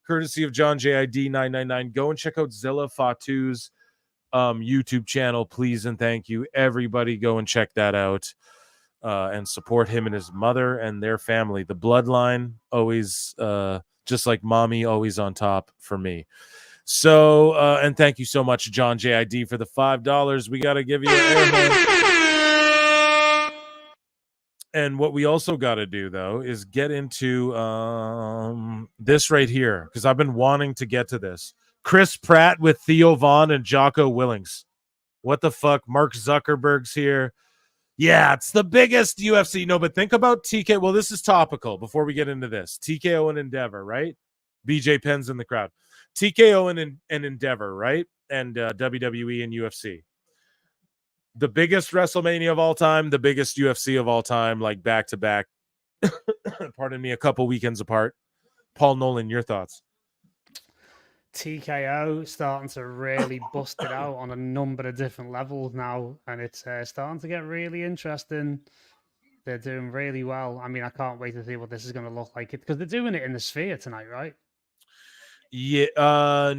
courtesy of John JID 999, go and check out Zilla Fatu's YouTube channel, please and thank you. Everybody go and check that out. and support him and his mother and their family. The Bloodline, always just like mommy, always on top for me. So, and thank you so much, John JID, for the $5. We got to give you an air horn. And what we also got to do, though, is get into this right here, because I've been wanting to get to this. Chris Pratt with Theo Von and Jocko Willings. What the fuck? Mark Zuckerberg's here. Yeah, it's the biggest UFC. No, but think about TK. Well, this is topical before we get into this. TKO and Endeavor, right? BJ Penn's in the crowd. TKO and Endeavor, right? And WWE and UFC. The biggest WrestleMania of all time, the biggest UFC of all time, like back to back. Pardon me, a couple weekends apart. Paul Nolan, your thoughts? TKO starting to really bust it out on a number of different levels now, and it's starting to get really interesting. They're doing really well. I mean, I can't wait to see what this is going to look like, because they're doing it in the Sphere tonight, right? Yeah. Are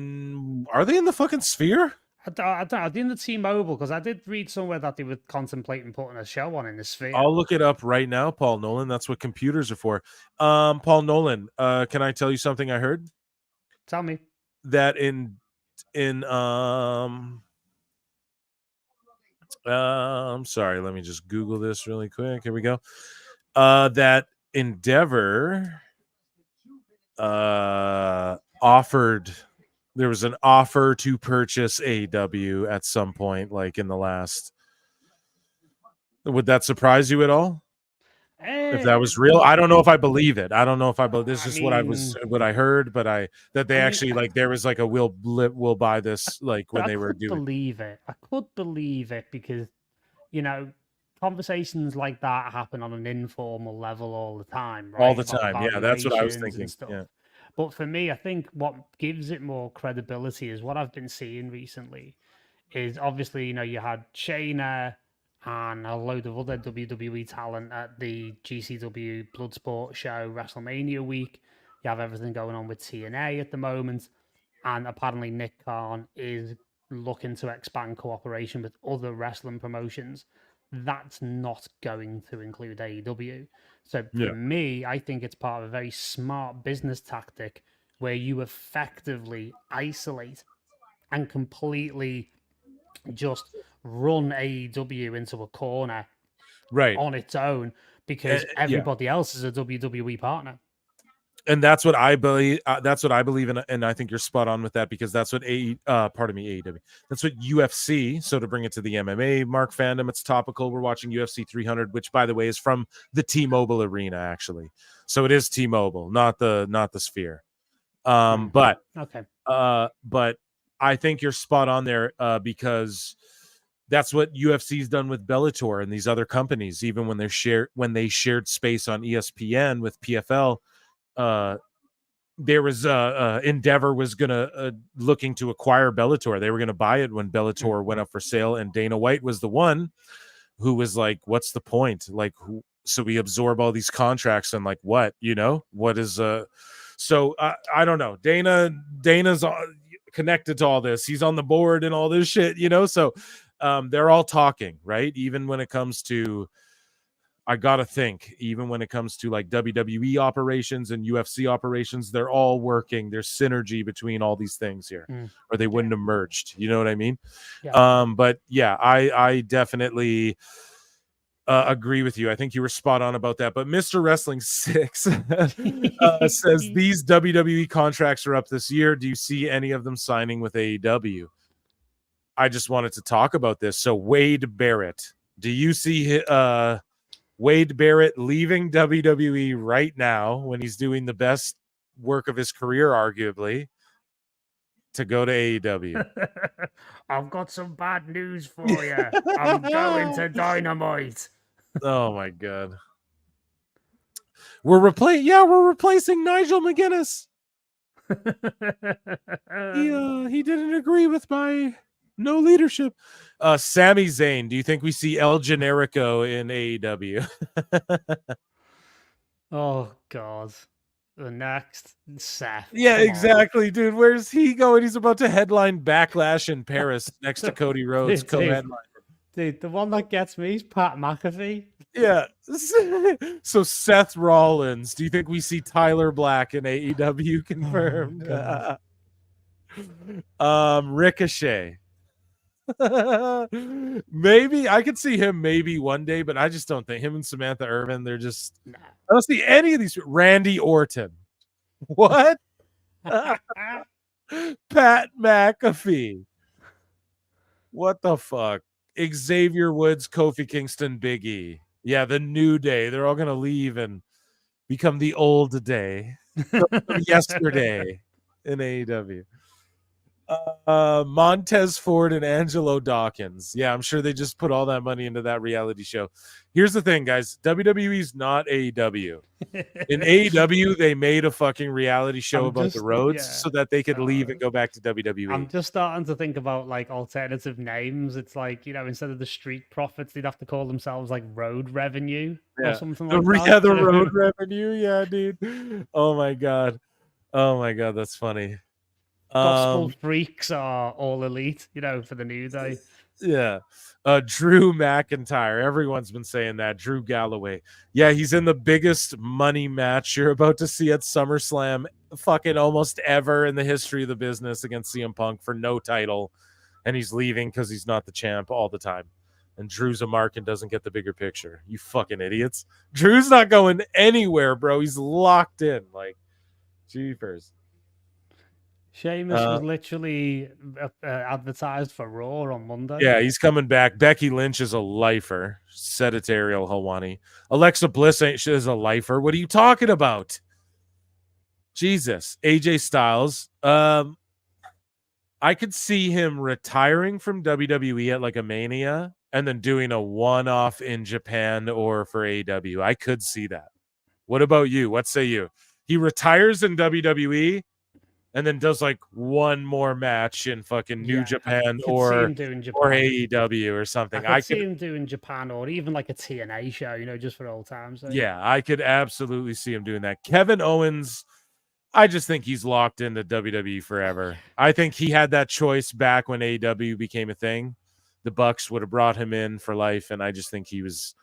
they in the fucking Sphere? I don't know. They're in the T-Mobile, because I did read somewhere that they were contemplating putting a show on in the Sphere. I'll look it up right now, Paul Nolan. That's what computers are for. Paul Nolan, can I tell you something I heard? Tell me. That I'm sorry, let me just Google this really quick. Here we go. That Endeavor offered, there was an offer to purchase AEW at some point, like in the last. Would that surprise you at all? If that was real, I don't know if I believe it. I don't know if I believe this is what I heard, but actually like there was like a we'll buy this like when they were doing. I could believe it because, you know, conversations like that happen on an informal level all the time, right? All the time, yeah. That's what I was thinking. Yeah. But for me, I think what gives it more credibility is what I've been seeing recently. Is obviously, you know, you had Shayna and a load of other WWE talent at the GCW Bloodsport show WrestleMania week. You have everything going on with TNA at the moment. And apparently Nick Khan is looking to expand cooperation with other wrestling promotions. That's not going to include AEW. So for me, I think it's part of a very smart business tactic where you effectively isolate and completely just run AEW into a corner on its own, because everybody else is a WWE partner. And that's what I believe. That's what I believe in, and I think you're spot on with that, because that's what AEW. That's what UFC. So to bring it to the MMA Mark fandom, it's topical. We're watching UFC 300, which by the way is from the T-Mobile Arena, actually. So it is T-Mobile, not the Sphere. But I think you're spot on there because that's what UFC's done with Bellator and these other companies. Even when they shared space on ESPN with PFL. There was Endeavor was gonna looking to acquire Bellator. They were gonna buy it when Bellator went up for sale, and Dana White was the one who was like, "What's the point? Like, so we absorb all these contracts and like what? You know, what is So I don't know. Dana's connected to all this. He's on the board and all this shit. You know, so they're all talking, right? Even when it comes to. I gotta think, even when it comes to like WWE operations and UFC operations, they're all working. There's synergy between all these things here, or they wouldn't have merged. You know what I mean? Yeah. But yeah, I definitely agree with you. I think you were spot on about that. But Mr. Wrestling 6 says these WWE contracts are up this year. Do you see any of them signing with AEW? I just wanted to talk about this. So Wade Barrett, do you see Wade Barrett leaving WWE right now when he's doing the best work of his career, arguably, to go to AEW? I've got some bad news for you. I'm going to Dynamite. Oh my God. We're replacing Nigel McGuinness. He didn't agree with my no leadership. Sami Zayn, do you think we see El Generico in AEW? Oh God. The next Seth. Yeah, exactly, dude. Where's he going? He's about to headline Backlash in Paris next to Cody Rhodes, co-headliner. Dude, the one that gets me is Pat McAfee. Yeah. So Seth Rollins, do you think we see Tyler Black in AEW confirmed? Ricochet. Maybe I could see him maybe one day, but I just don't think him and Samantha Irvin, they're just I don't see any of these. Randy Orton. What? Pat McAfee. What the fuck? Xavier Woods, Kofi Kingston, Big E. Yeah, the New Day. They're all gonna leave and become the old day. Yesterday in AEW. Montez Ford and Angelo Dawkins. Yeah, I'm sure they just put all that money into that reality show. Here's the thing, guys. WWE's not AEW. In AEW, they made a fucking reality show about the roads so that they could leave and go back to WWE. I'm just starting to think about like alternative names. It's like, you know, instead of the Street Profits, they'd have to call themselves like Road Revenue or something like that. Yeah, the Road Revenue. Yeah, dude. Oh my god. That's funny. Gospel Freaks are All Elite, you know, for the New Day. Yeah. Drew McIntyre. Everyone's been saying that. Drew Galloway. Yeah, he's in the biggest money match you're about to see at SummerSlam fucking almost ever in the history of the business against CM Punk for no title. And he's leaving because he's not the champ all the time. And Drew's a mark and doesn't get the bigger picture. You fucking idiots. Drew's not going anywhere, bro. He's locked in. Like, jeepers. Sheamus was literally advertised for Raw on Monday. Yeah, he's coming back. Becky Lynch is a lifer. Said it to Ariel Helwani. Alexa Bliss is a lifer. What are you talking about? Jesus. AJ Styles. I could see him retiring from WWE at like a Mania and then doing a one-off in Japan or for AEW. I could see that. What about you? What say you? He retires in WWE and then does like one more match in fucking New Japan or AEW or something. I could see him doing Japan or even like a TNA show, you know, just for old times. Yeah, I could absolutely see him doing that. Kevin Owens, I just think he's locked into WWE forever. I think he had that choice back when AEW became a thing. The Bucks would have brought him in for life, and I just think he was.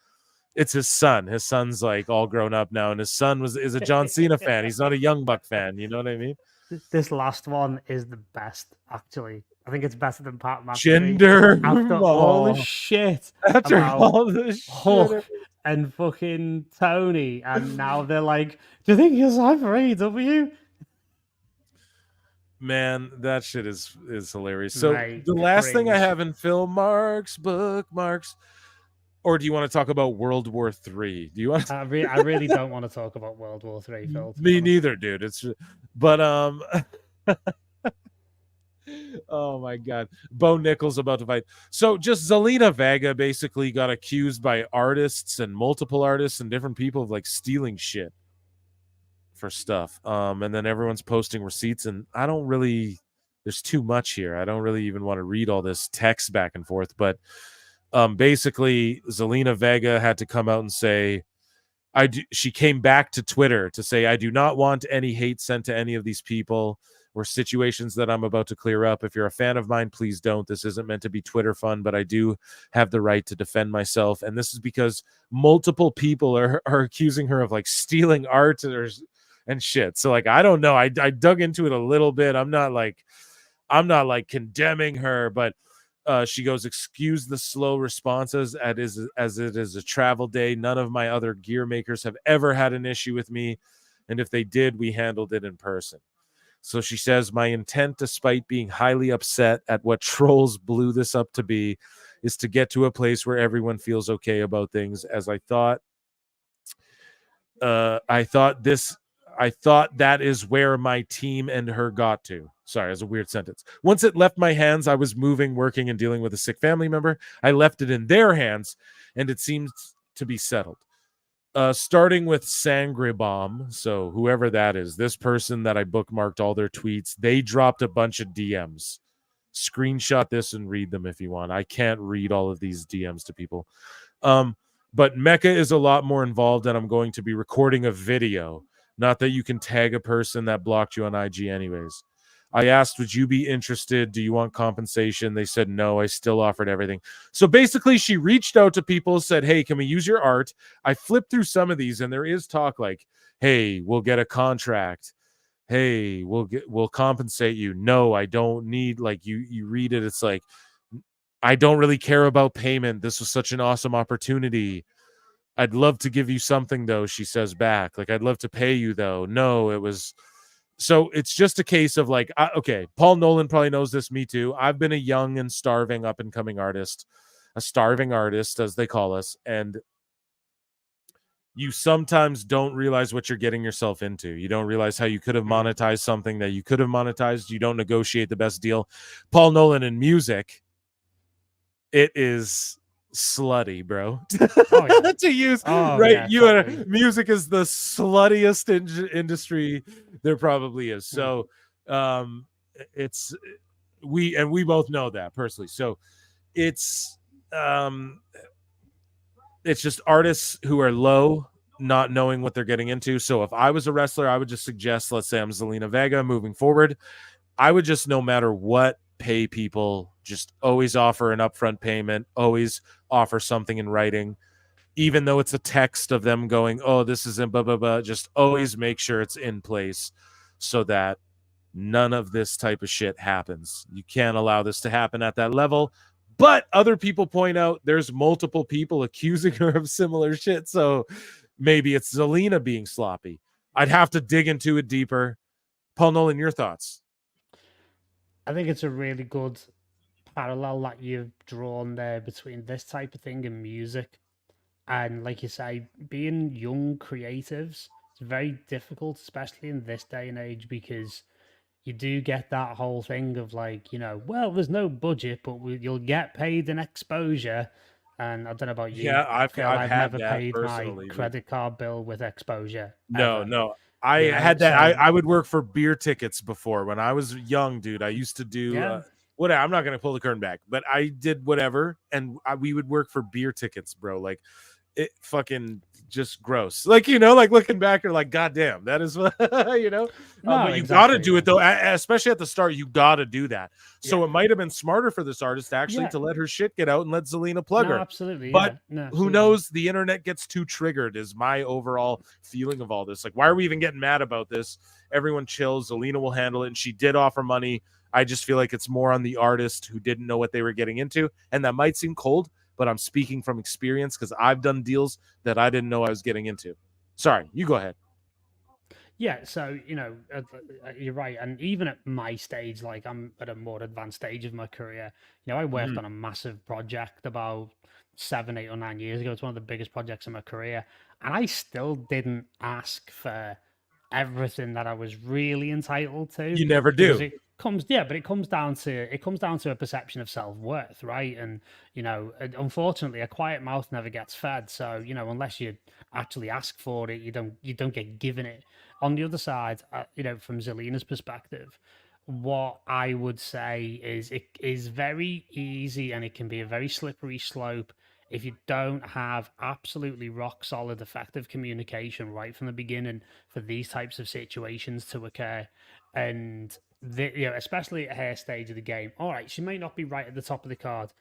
It's his son. His son's like all grown up now, and his son is a John Cena fan. He's not a Young Buck fan. You know what I mean? This last one is the best, actually. I think it's better than Pat McAfee. Jinder After all the shit. After all the shit. Hulk and fucking Tony. And now they're like, do you think he'll sign for AEW? Man, that shit is hilarious. So the last thing I have in Phil Marks, bookmarks, or do you want to talk about World War III? Do you want? I really don't want to talk about World War III, Phil. Me neither, dude. But oh my god, Bo Nickel's about to fight. So just Zelina Vega basically got accused by artists and multiple artists and different people of like stealing shit for stuff. And then everyone's posting receipts, and I don't really. There's too much here. I don't really even want to read all this text back and forth, but. Basically, Zelina Vega had to come out and say, she came back to Twitter to say, I do not want any hate sent to any of these people or situations that I'm about to clear up. If you're a fan of mine, please don't. This isn't meant to be Twitter fun, but I do have the right to defend myself. And this is because multiple people are accusing her of like stealing art and shit. So like, I don't know. I dug into it a little bit. I'm not like condemning her, but she goes, excuse the slow responses as it is a travel day. None of my other gear makers have ever had an issue with me. And if they did, we handled it in person. So she says, my intent, despite being highly upset at what trolls blew this up to be, is to get to a place where everyone feels okay about things. As I thought that is where my team and her got to. Sorry, it's a weird sentence. Once it left my hands, I was moving, working, and dealing with a sick family member. I left it in their hands, and it seems to be settled. Starting with Sangre Bomb, so whoever that is, this person that I bookmarked all their tweets, they dropped a bunch of DMs. Screenshot this and read them if you want. I can't read all of these DMs to people. But Mecca is a lot more involved, and I'm going to be recording a video. Not that you can tag a person that blocked you on IG anyways. I asked, would you be interested? Do you want compensation? They said no. I still offered everything. So basically, she reached out to people, said, hey, can we use your art? I flipped through some of these, and there is talk like, hey, we'll get a contract. Hey, we'll compensate you. No, I don't need, like, you read it, it's like, I don't really care about payment. This was such an awesome opportunity. I'd love to give you something, though, she says back. Like, I'd love to pay you, though. No, it was... So it's just a case of like, okay, Paul Nolan probably knows this, me too. I've been a young and starving up-and-coming artist, a starving artist, as they call us, and you sometimes don't realize what you're getting yourself into. You don't realize how you could have monetized something that you could have monetized. You don't negotiate the best deal. Paul Nolan in music, it is slutty, bro. Oh, yeah. To use right, yeah, music is the sluttiest industry there probably is. So it's we both know that personally. So it's just artists who are low, not knowing what they're getting into. So if I was a wrestler, I would just suggest, let's say I'm Zelina Vega moving forward, I would just, no matter what, pay people, just always offer an upfront payment, always offer something in writing, even though it's a text of them going, oh, this isn't blah, blah, blah. Just always make sure it's in place so that none of this type of shit happens. You can't allow this to happen at that level. But other people point out there's multiple people accusing her of similar shit. So maybe it's Zelina being sloppy. I'd have to dig into it deeper. Paul Nolan, your thoughts? I think it's a really good parallel that you've drawn there between this type of thing and music. And like you say, being young creatives, it's very difficult, especially in this day and age, because you do get that whole thing of like, you know, well, there's no budget, but you'll get paid in exposure. And I don't know about you. Yeah, I've never that paid my personally, credit card bill with exposure. No, ever. no. I had that. I would work for beer tickets before when I was young, dude. I used to do whatever. I'm not going to pull the curtain back, but I did whatever. And we would work for beer tickets, bro. Like, it fucking just gross. Like, you know, like looking back, you're like, God damn, that is, you know, but you got to do it though. Especially at the start, you got to do that. So it might have been smarter for this artist actually to let her shit get out and let Zelina plug her. Absolutely. But who knows? The internet gets too triggered is my overall feeling of all this. Like, why are we even getting mad about this? Everyone chills. Zelina will handle it. And she did offer money. I just feel like it's more on the artist who didn't know what they were getting into. And that might seem cold, but I'm speaking from experience because I've done deals that I didn't know I was getting into. Sorry, you go ahead. Yeah, so, you know, you're right. And even at my stage, like I'm at a more advanced stage of my career, you know, I worked on a massive project about 7, 8, or 9 years ago. It's one of the biggest projects in my career. And I still didn't ask for everything that I was really entitled to. You never do. It comes down to a perception of self-worth, right? And, you know, unfortunately, a quiet mouth never gets fed. So, you know, unless you actually ask for it, you don't get given it. On the other side, you know, from Zelina's perspective, what I would say is it is very easy and it can be a very slippery slope if you don't have absolutely rock solid effective communication right from the beginning for these types of situations to occur. And you know, especially at her stage of the game, all right, she may not be right at the top of the card,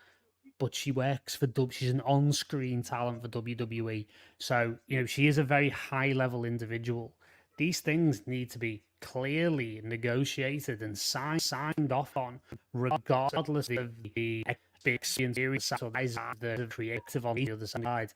but she works for she's an on-screen talent for WWE. So, you know, she is a very high-level individual. These things need to be clearly negotiated and signed off on, regardless of the experience or the creative on the other side.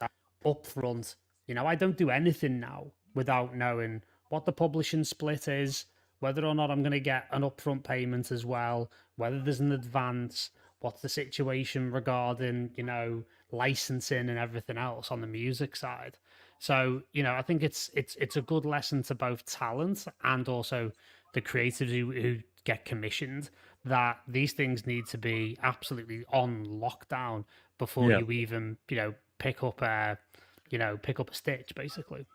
Up front, you know, I don't do anything now without knowing what the publishing split is, whether or not I'm going to get an upfront payment as well, whether there's an advance, what's the situation regarding, you know, licensing and everything else on the music side. So, you know, I think it's a good lesson to both talent and also the creatives who get commissioned, that these things need to be absolutely on lockdown before you even, you know, pick up a stitch, basically.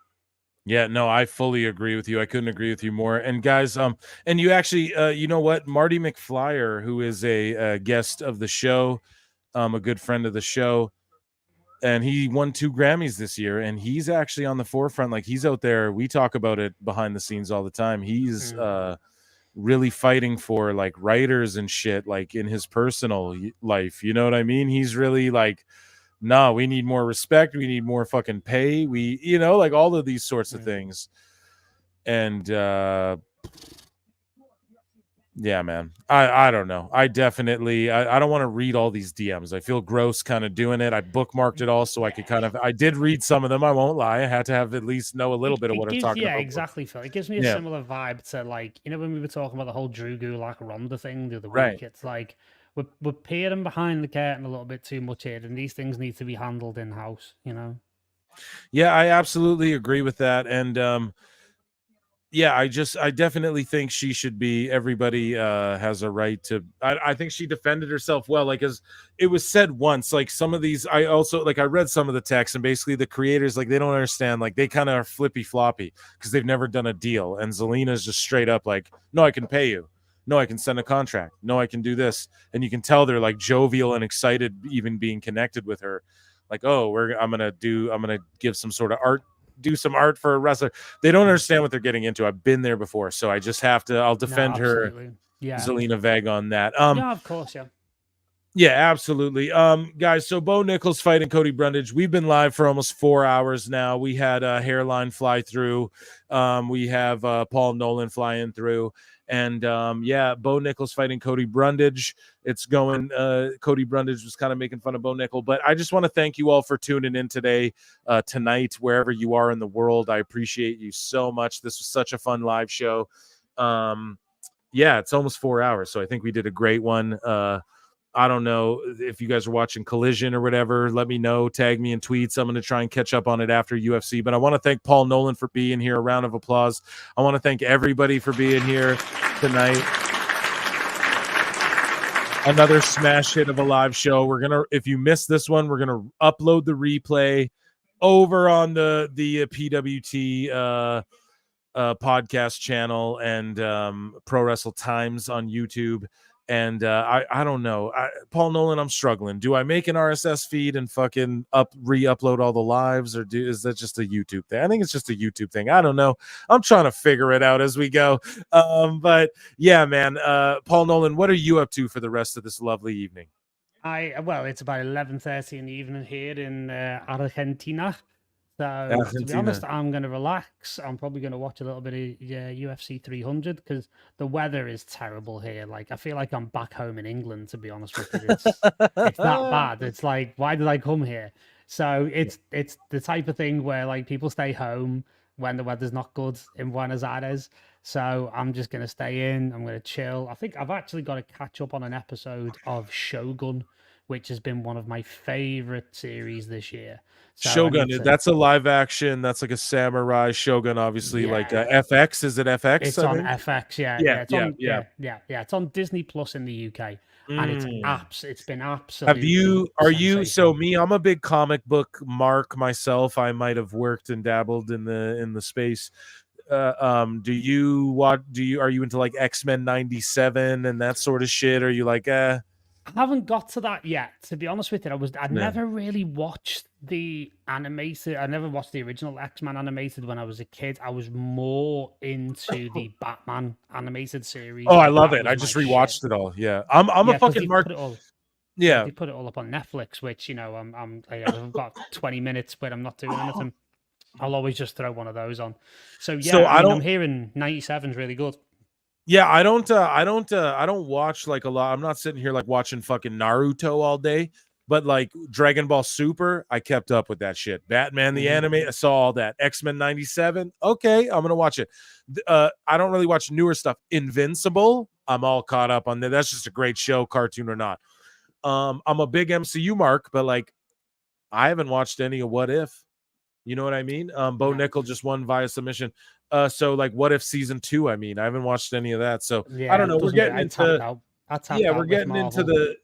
Yeah, no, I fully agree with you. I couldn't agree with you more. And guys, and you actually, you know what, Marty McFlyer, who is a guest of the show, a good friend of the show, and he won 2 Grammys this year, and he's actually on the forefront. Like, he's out there. We talk about it behind the scenes all the time. He's really fighting for like writers and shit, like in his personal life. You know what I mean? He's really like, no, we need more respect. We need more fucking pay. We, you know, like all of these sorts of things. And yeah, man, I don't know. I definitely, I don't want to read all these DMs. I feel gross kind of doing it. I bookmarked it all so I could kind of, I did read some of them. I won't lie. I had to have at least know a little bit of what I'm talking about. Exactly, Phil. It gives me a similar vibe to, like, you know, when we were talking about the whole Drew Gulak Ronda thing the other week. It's like we're peering behind the curtain a little bit too much here, and these things need to be handled in house. You know. Yeah, I absolutely agree with that, and yeah, I definitely think she should be, everybody has a right to, I think she defended herself well, like, as it was said once, like some of these, I also, like, I read some of the text, and basically the creators, like, they don't understand, like, they kind of are flippy floppy because they've never done a deal, and Zelina's just straight up like, no, I can pay you, no, I can send a contract, no, I can do this, and you can tell they're like jovial and excited even being connected with her, like, oh, I'm gonna give some sort of art, do some art for a wrestler. They don't understand what they're getting into. I've been there before, so I just have to, I'll defend her, Zelina Vega, on that. Yeah, of course, yeah, absolutely. Guys, so Bo Nichols fighting Cody Brundage. We've been live for almost 4 hours now. We had a hairline fly through. We have Paul Nolan flying through. And yeah, Bo Nichols fighting Cody Brundage. It's going, Cody Brundage was kind of making fun of Bo Nichols, but I just want to thank you all for tuning in today, tonight, wherever you are in the world. I appreciate you so much. This was such a fun live show. Yeah, it's almost 4 hours, so I think we did a great one. I don't know if you guys are watching Collision or whatever. Let me know. Tag me in tweets. I'm going to try and catch up on it after UFC. But I want to thank Paul Nolan for being here. A round of applause. I want to thank everybody for being here tonight. Another smash hit of a live show. We're gonna, if you missed this one, we're gonna upload the replay over on the PWT podcast channel and Pro Wrestle Times on YouTube. And I don't know, Paul Nolan, I'm struggling. Do I make an RSS feed and fucking re-upload all the lives, or is that just a YouTube thing? I think it's just a YouTube thing. I don't know. I'm trying to figure it out as we go. But yeah, man. Paul Nolan, what are you up to for the rest of this lovely evening? Well, it's about 11:30 in the evening here in Argentina. So to be honest, I'm going to relax. I'm probably going to watch a little bit of UFC 300 because the weather is terrible here. Like, I feel like I'm back home in England, to be honest with you. It's that bad. It's like, why did I come here? So it's the type of thing where, like, people stay home when the weather's not good in Buenos Aires. So I'm just going to stay in. I'm going to chill. I think I've actually got to catch up on an episode of Shogun, which has been one of my favorite series this year. So Shogun, that's a live action. That's like a samurai. Shogun, obviously, like FX. Is it FX? It's on FX. It's on Disney Plus in the UK, and it's been absolutely. I'm a big comic book mark myself. I might have worked and dabbled in the space. Are you into like X-Men 97 and that sort of shit? Or are you like, I haven't got to that yet, to be honest with you. I'd never really watched the animated. I never watched the original X-Men animated when I was a kid. I was more into the Batman animated series. Oh, I love it. I just rewatched it all. Yeah. I'm a fucking mark. They put it all up on Netflix, which, you know, I've got 20 minutes where I'm not doing anything. I'll always just throw one of those on. So yeah, I'm hearing 97 is really good. Yeah, I don't watch like a lot. I'm not sitting here like watching fucking Naruto all day, but like Dragon Ball Super, I kept up with that shit. Batman the anime, I saw all that. X-Men 97, okay, I'm gonna watch it. I don't really watch newer stuff. Invincible, I'm all caught up on that. That's just a great show, cartoon or not. I'm a big MCU mark, but like I haven't watched any of What If. You know what I mean? Bo Nickel just won via submission. So like What If season 2? I mean, I haven't watched any of that. So I don't know. We're getting into we're getting into the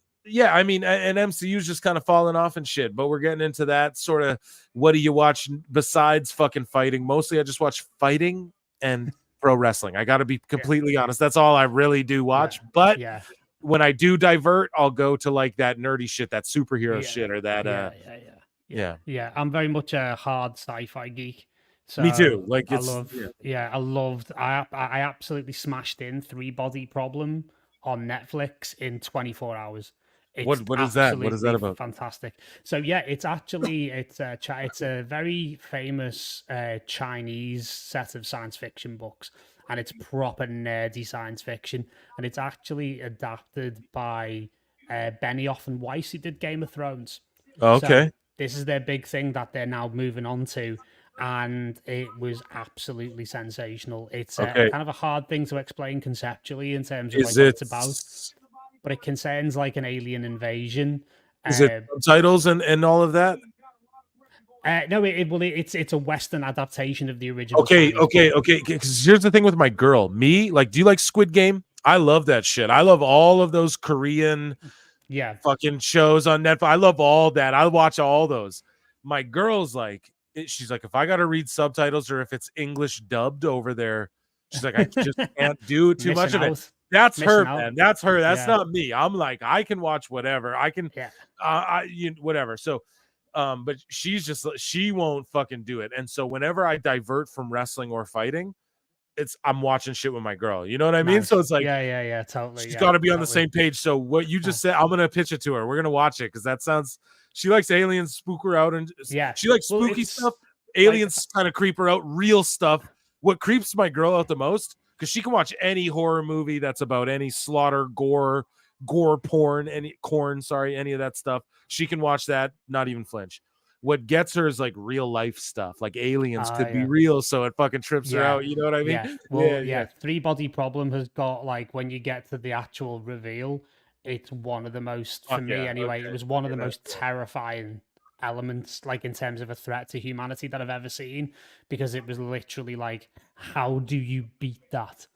I mean, and MCU's just kind of falling off and shit, but we're getting into that sort of, what do you watch besides fucking fighting? Mostly I just watch fighting and pro wrestling. I got to be completely honest. That's all I really do watch. But when I do divert, I'll go to like that nerdy shit, that superhero shit, or that I'm very much a hard sci-fi geek. So Me too. Like I it's love, I absolutely smashed in Three Body Problem on Netflix in 24 hours. It's what is that? What is that absolutely about? fantastic. So yeah, it's a very famous Chinese set of science fiction books, and it's proper nerdy science fiction, and it's actually adapted by Benioff and Weiss, who did Game of Thrones. Okay. So this is their big thing that they're now moving on to, and it was absolutely sensational. It's Okay. kind of a hard thing to explain conceptually in terms of Is like it what it's about, but it concerns like an alien invasion. Is it subtitles and all of that? No, it's a Western adaptation of the original. Okay, Chinese okay, book. okay. Because here's the thing with my girl. Me, like, do you like Squid Game? I love that shit. I love all of those Korean fucking shows on Netflix. I love all that. I watch all those. My girl's like, she's like, if I got to read subtitles or if it's English dubbed over there, she's like, I just can't do too much of it. That's her, man. That's her. That's not me. I'm like, I can watch whatever. I can, whatever. So, but she's just, she won't fucking do it. And so whenever I divert from wrestling or fighting, I'm watching shit with my girl. You know what I mean? So it's like, yeah, totally. She's got to be on the same page. So what you just said, I'm gonna pitch it to her. We're gonna watch it because that sounds. She likes aliens, spook her out, and she likes spooky stuff. Aliens kind of creep her out. Real stuff. What creeps my girl out the most, because she can watch any horror movie that's about any slaughter, gore porn, any of that stuff. She can watch that, not even flinch. What gets her is like real life stuff, like aliens could be real, so it fucking trips her out. You know what I mean? Yeah. Well, Three Body Problem has got, like, when you get to the actual reveal, it's one of the most, for me anyway, it was one of the most terrifying elements, like in terms of a threat to humanity that I've ever seen, because it was literally like, how do you beat that?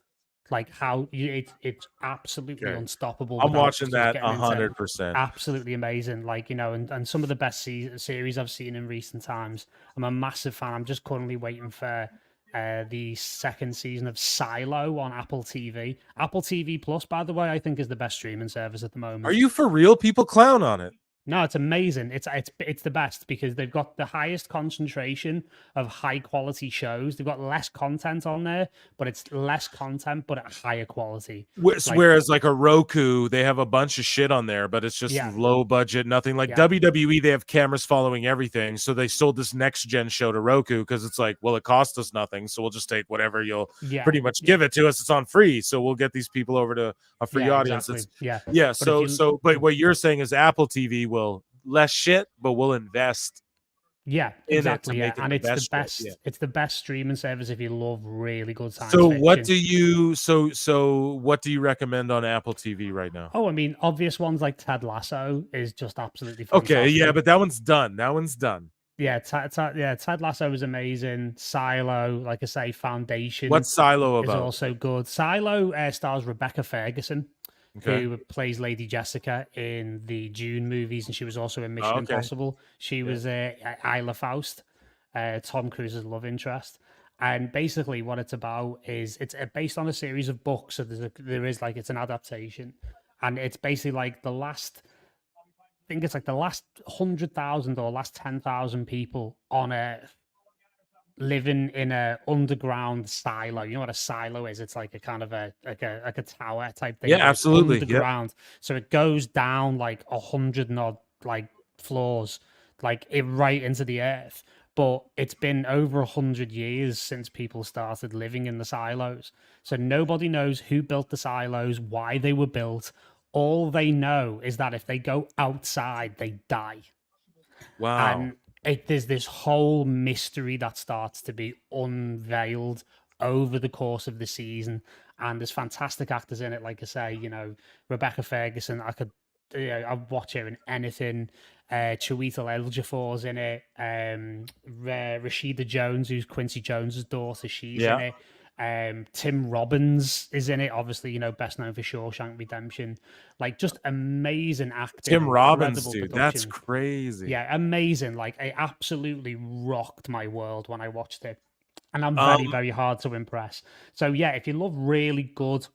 Like it's absolutely unstoppable. I'm watching that 100%. Absolutely amazing. Like, you know, and some of the best series I've seen in recent times. I'm a massive fan. I'm just currently waiting for the second season of Silo on Apple TV. Apple TV Plus, by the way, I think is the best streaming service at the moment. Are you for real? People clown on it. No, it's amazing. It's the best because they've got the highest concentration of high quality shows. They've got less content on there, but it's less content, but at higher quality. Whereas like a Roku, they have a bunch of shit on there, but it's just low budget, nothing like WWE. They have cameras following everything. So they sold this next gen show to Roku because it's like, well, it cost us nothing. So we'll just take whatever you'll pretty much give it to us. It's on free. So we'll get these people over to a free audience. Exactly. But what you're saying is Apple TV will less shit, but we'll invest. Yeah, exactly. And it's the best. Yeah. It's the best streaming service if you love really good science So fiction. what do you recommend on Apple TV right now? Oh, I mean, obvious ones like Ted Lasso is just absolutely fantastic. Okay, yeah, but that one's done. Yeah, Ted Lasso is amazing. Silo, like I say, Foundation. What's Silo about? Is also good. Silo stars Rebecca Ferguson, who plays Lady Jessica in the Dune movies, and she was also in Mission Impossible. She was Isla Faust, Tom Cruise's love interest. And basically, what it's about is it's based on a series of books. So it's an adaptation, and it's basically like the last. I think it's like the last 100,000 or last 10,000 people on Earth living in a underground silo. You know what a silo is? It's like a kind of a tower type thing. Yeah, absolutely. Underground. So it goes down like 100 and odd like floors, like right into the earth. But it's been over 100 years since people started living in the silos. So nobody knows who built the silos, why they were built. All they know is that if they go outside, they die. Wow. And there's this whole mystery that starts to be unveiled over the course of the season. And there's fantastic actors in it. Like I say, you know, Rebecca Ferguson, I'd watch her in anything. Chiwetel Ejiofor's in it. Rashida Jones, who's Quincy Jones's daughter, she's in it. Tim Robbins is in it, obviously, you know, best known for Shawshank Redemption. Like, just amazing acting. Tim Robbins, dude, that's crazy. Yeah, amazing. Like, it absolutely rocked my world when I watched it, and I'm very, very hard to impress. So yeah, if you love really good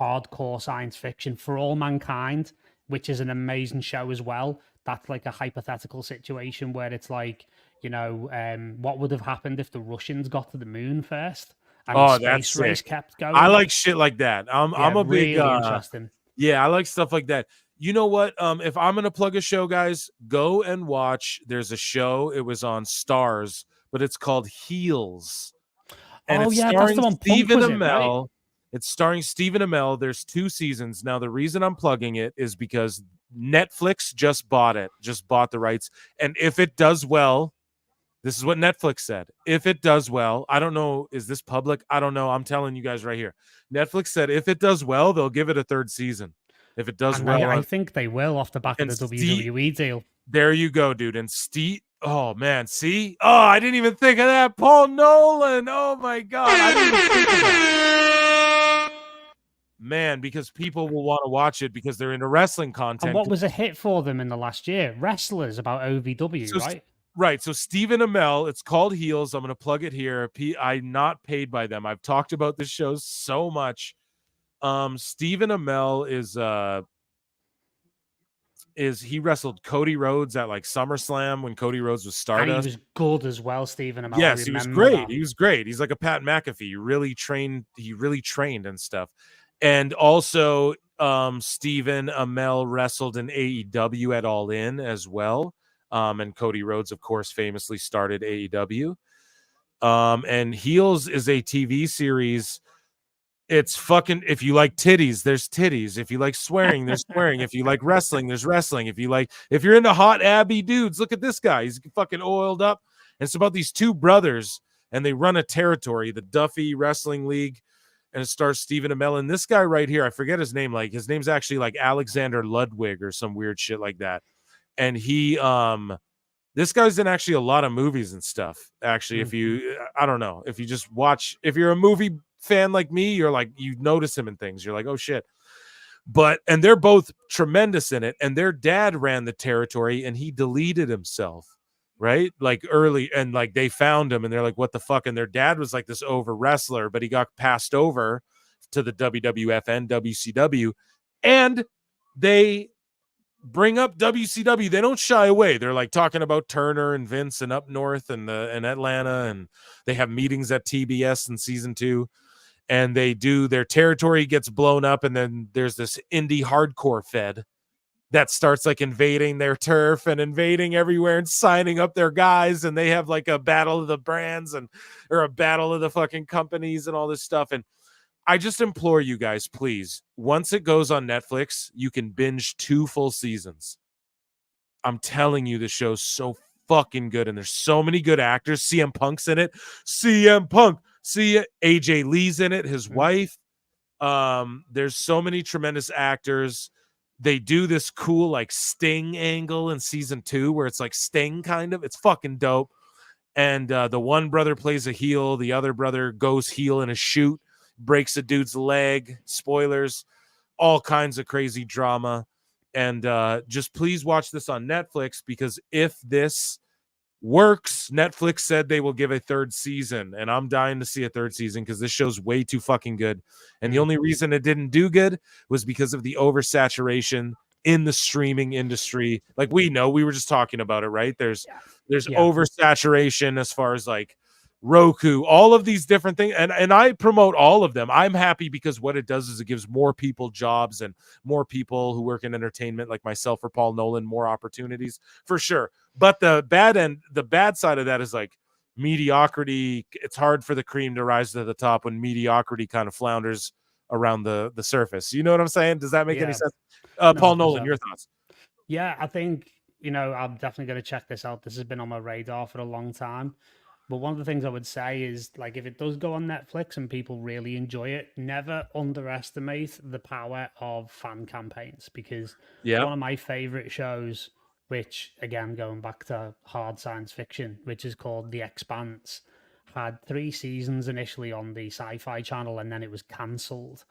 hardcore science fiction, For All Mankind, which is an amazing show as well, that's like a hypothetical situation where it's like, what would have happened if the Russians got to the moon first and the Oh, that's space race sick. kept going? I like shit like that. I'm a big really interesting. yeah, I like stuff like that. You know what? If I'm gonna plug a show, guys, go and watch. There's a show. It was on Stars, but it's called Heels, and Oh it's yeah, that's starring the one. Punk Stephen was in, right? Amell. It's starring Stephen Amell. There's 2 seasons now. The reason I'm plugging it is because Netflix just bought it, just bought the rights, and if it does well, this is what Netflix said. If it does well, I don't know. Is this public? I don't know. I'm telling you guys right here. Netflix said if it does well, they'll give it a 3rd season. If it does And well, I think they will off the back of the WWE deal. There you go, dude. And Steve, oh man, see? Oh, I didn't even think of that. Paul Nolan. Oh my God. I didn't even think of that. Man, because people will want to watch it because they're into wrestling content. And what was a hit for them in the last year? Wrestlers about OVW, right? Right. So Stephen Amell, it's called Heels. I'm going to plug it here. I'm not paid by them. I've talked about this show so much. Stephen Amell is he wrestled Cody Rhodes at like SummerSlam when Cody Rhodes was Stardust. And he was good as well, Stephen Amell. Yes, he was great. He was great. He's like a Pat McAfee. He really trained and stuff. And also Stephen Amell wrestled in AEW at All In as well. And Cody Rhodes, of course, famously started AEW. And Heels is a TV series. It's fucking, if you like titties, there's titties. If you like swearing, there's swearing. If you like wrestling, there's wrestling. If you're into hot Abby dudes, look at this guy. He's fucking oiled up. And it's about these 2 brothers, and they run a territory, the Duffy Wrestling League. And it stars Stephen Amell. And this guy right here, I forget his name. Like, his name's actually like Alexander Ludwig or some weird shit like that. And he, this guy's in actually a lot of movies and stuff. Actually, I don't know, if you just watch, if you're a movie fan like me, you're like, you notice him in things. You're like, oh shit. And they're both tremendous in it. And their dad ran the territory and he deleted himself, right? Like early, and like they found him and they're like, what the fuck? And their dad was like this over wrestler, but he got passed over to the WWF and WCW. And they bring up WCW. They don't shy away. They're like talking about Turner and Vince and up north and Atlanta, and they have meetings at TBS in season 2, and they do, their territory gets blown up, and then there's this indie hardcore fed that starts like invading their turf and invading everywhere and signing up their guys, and they have like a battle of the brands or a battle of the fucking companies and all this stuff. And I just implore you guys, please, once it goes on Netflix, you can binge 2 full seasons. I'm telling you, the show's so fucking good, and there's so many good actors. CM Punk's in it. CM Punk. See, AJ Lee's in it, his wife. There's so many tremendous actors. They do this cool like Sting angle in season 2 where it's like Sting kind of. It's fucking dope. And the one brother plays a heel. The other brother goes heel in a shoot, breaks a dude's leg. Spoilers. All kinds of crazy drama. And just please watch this on Netflix, because if this works, Netflix said they will give a 3rd season, and I'm dying to see a 3rd season because this show's way too fucking good. And the only reason it didn't do good was because of the oversaturation in the streaming industry. Like, we know, we were just talking about it, right? There's oversaturation as far as like Roku, all of these different things, and I promote all of them. I'm happy because what it does is it gives more people jobs, and more people who work in entertainment like myself or Paul Nolan more opportunities, for sure. But the bad side of that is like mediocrity. It's hard for the cream to rise to the top when mediocrity kind of flounders around the surface. You know what I'm saying? Does that make any sense? Paul Nolan, your thoughts? Yeah, I think, I'm definitely going to check this out. This has been on my radar for a long time. But one of the things I would say is, like, if it does go on Netflix and people really enjoy it, never underestimate the power of fan campaigns, because one of my favorite shows, which, again, going back to hard science fiction, which is called The Expanse, had 3 seasons initially on the Sci-Fi Channel, and then it was cancelled.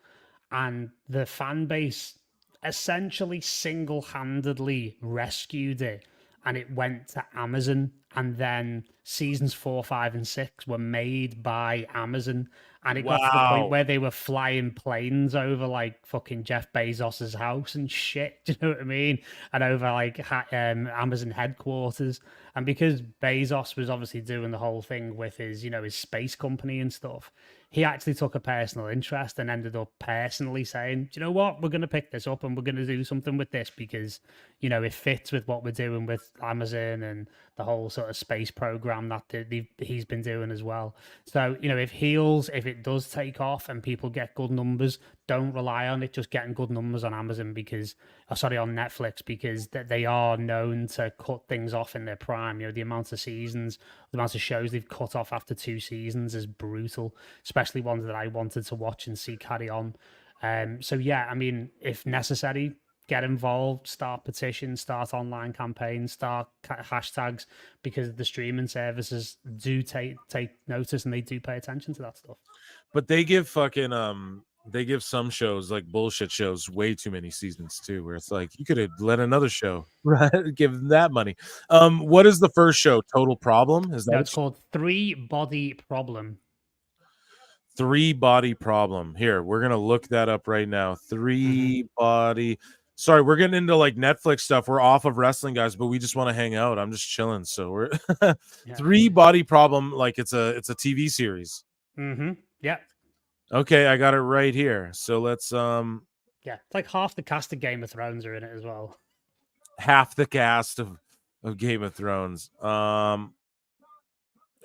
And the fan base essentially single-handedly rescued it, and it went to Amazon. And then seasons 4, 5, and 6 were made by Amazon. And it got to the point Wow. where they were flying planes over like fucking Jeff Bezos's house and shit. Do you know what I mean? And over like Amazon headquarters. And because Bezos was obviously doing the whole thing with his, his space company and stuff, he actually took a personal interest and ended up personally saying, do you know what? We're going to pick this up and we're going to do something with this because, it fits with what we're doing with Amazon and the whole sort of space program that he's been doing as well. So, if it does take off and people get good numbers, don't rely on it just getting good numbers on Amazon on Netflix, because they are known to cut things off in their prime. The amount of seasons, the amount of shows they've cut off after 2 seasons is brutal, especially ones that I wanted to watch and see carry on. So yeah, I mean, if necessary, get involved, start petitions, start online campaigns, start hashtags, because the streaming services do take notice and they do pay attention to that stuff. But they give fucking they give some shows, like bullshit shows, way too many seasons too, where it's like you could have let another show give them that money. What is the first show? Total Problem? Is that no, it's called 3 Body Problem. 3 Body Problem. Here, we're gonna look that up right now. 3 Body. Sorry, we're getting into like Netflix stuff. We're off of wrestling, guys, but we just want to hang out. I'm just chilling. So we're 3 Body Problem, like it's a TV series. Yeah. Okay, I got it right here. So let's yeah, it's like half the cast of Game of Thrones are in it as well. Half the cast of Game of Thrones.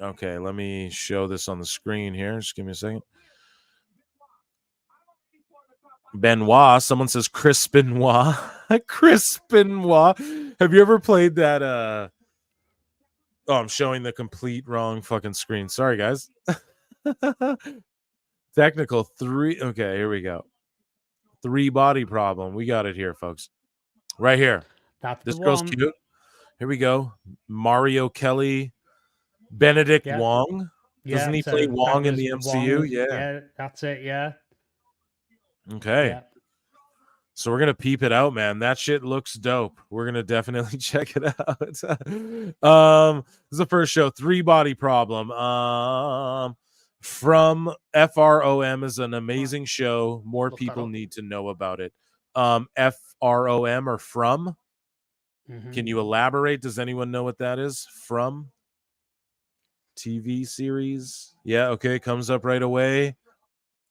Okay, let me show this on the screen here. Just give me a second. Benoit. Someone says Chris Benoit. Chris Benoit. Have you ever played that? Oh, I'm showing the complete wrong fucking screen. Sorry, guys. Technical 3. Okay, here we go. 3 Body Problem. We got it here, folks. Right here. That's this the girl's one. cute. Here we go. Mario Kelly, Benedict Wong. Doesn't he play Wong in the MCU? Wong. Yeah, that's it. Yeah. Okay. Yeah. So we're gonna peep it out, man. That shit looks dope. We're gonna definitely check it out. This is the first show, 3 Body Problem. From FROM is an amazing show. More people need to know about it. FROM or From. Can you elaborate? Does anyone know what that is? From TV series. Yeah, okay, comes up right away.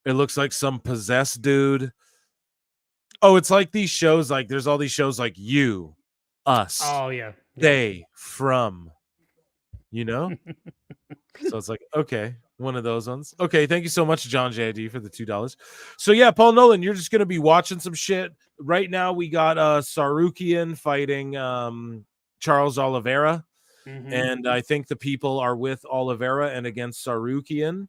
It looks like some possessed dude. Oh, it's like these shows, like there's all these shows like You, Us, They, From, so it's like, okay, one of those ones. Okay, thank you so much, John JD, for the $2. So yeah, Paul Nolan, you're just gonna be watching some shit right now. We got Sarukian fighting Charles Oliveira, and I think the people are with Oliveira and against Sarukian.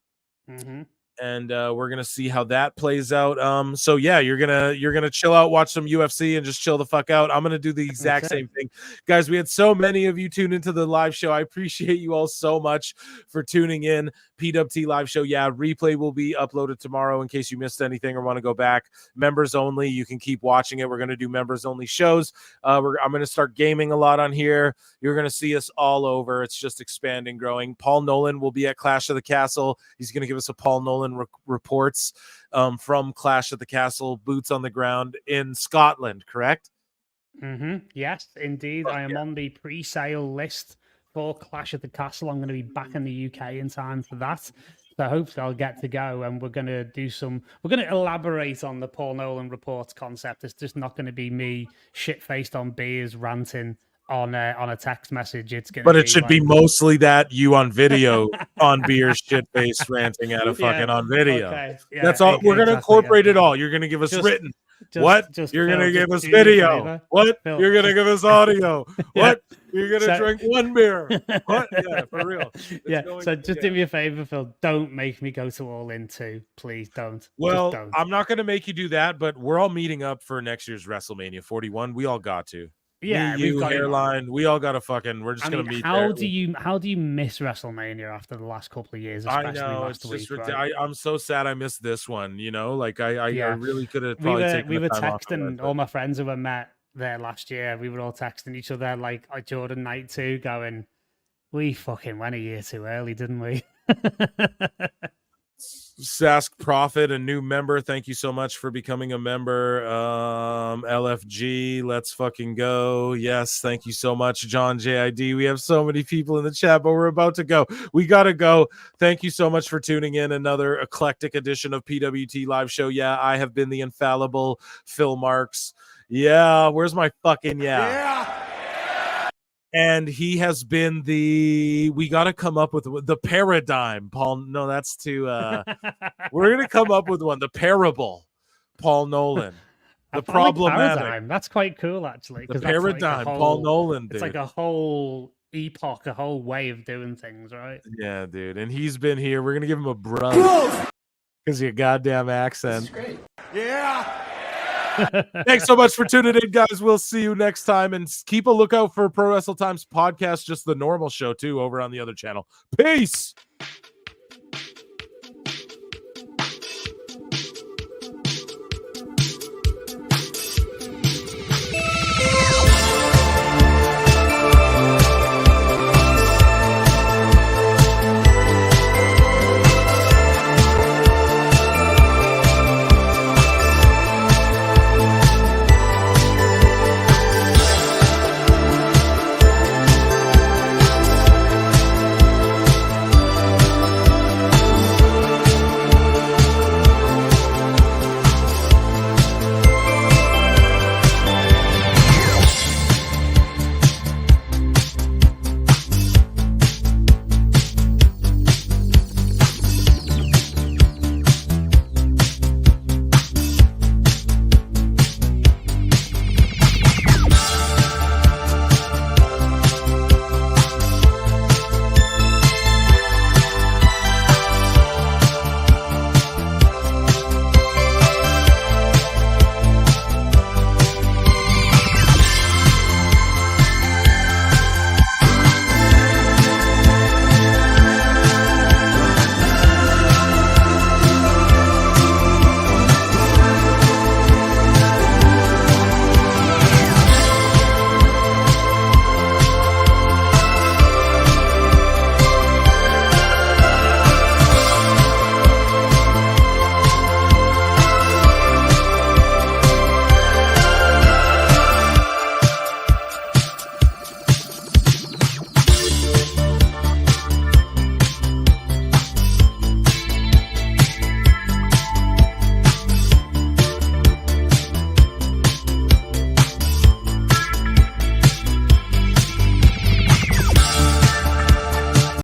And we're gonna see how that plays out. So yeah, you're gonna chill out, watch some UFC, and just chill the fuck out. I'm gonna do the exact same thing, guys. We had so many of you tune into the live show. I appreciate you all so much for tuning in. PWT Live Show, yeah, replay will be uploaded tomorrow in case you missed anything or want to go back. Members only, you can keep watching it. We're gonna do members only shows. I'm gonna start gaming a lot on here. You're gonna see us all over. It's just expanding, growing. Paul Nolan will be at Clash of the Castle. He's gonna give us a Paul Nolan reports from Clash at the Castle, boots on the ground in Scotland, correct? Yes, indeed. I am on the pre-sale list for Clash at the Castle. I'm going to be back in the UK in time for that. So hopefully I'll get to go, and we're going to elaborate on the Paul Nolan reports concept. It's just not going to be me shit-faced on beers ranting on a text message. It should be mostly that you on video on beer shit face ranting at a fucking on video. Okay. Yeah, that's all. We're gonna incorporate it all. You're gonna give us written. You're gonna give us video. You're gonna give us audio. You're gonna drink one beer. Yeah, for real. So just do me a favor, Phil. Don't make me go to All In 2, please. Don't. Well, don't. I'm not gonna make you do that, but we're all meeting up for next year's WrestleMania 41. We all got to. Yeah, we've got hairline. We all got to fucking. We're just gonna meet. How do you miss WrestleMania after the last couple of years? I know it's just ridiculous. I'm so sad I missed this one. I really could have. We were texting all my friends who were met there last year. We were all texting each other like Jordan Night 2, going, "We fucking went a year too early, didn't we?" Sask Prophet, a new member. Thank you so much for becoming a member. LFG, let's fucking go. Yes, thank you so much, John JID. We have so many people in the chat, but we're about to go. We gotta go. Thank you so much for tuning in. Another eclectic edition of PWT Live Show. Yeah, I have been the infallible Phil Marks. Yeah, where's my fucking yeah? And he has been we got to come up with the paradigm, Paul. No, that's too, we're going to come up with one. The parable, Paul Nolan. The problematic. Paradigm. That's quite cool, actually. The paradigm, like Paul Nolan, dude. It's like a whole epoch, a whole way of doing things, right? Yeah, dude. And he's been here. We're going to give him a brush because your goddamn accent. That's great. Yeah. Thanks so much for tuning in, guys. We'll see you next time, and keep a lookout for Pro Wrestle Times podcast, just the normal show too, over on the other channel. Peace.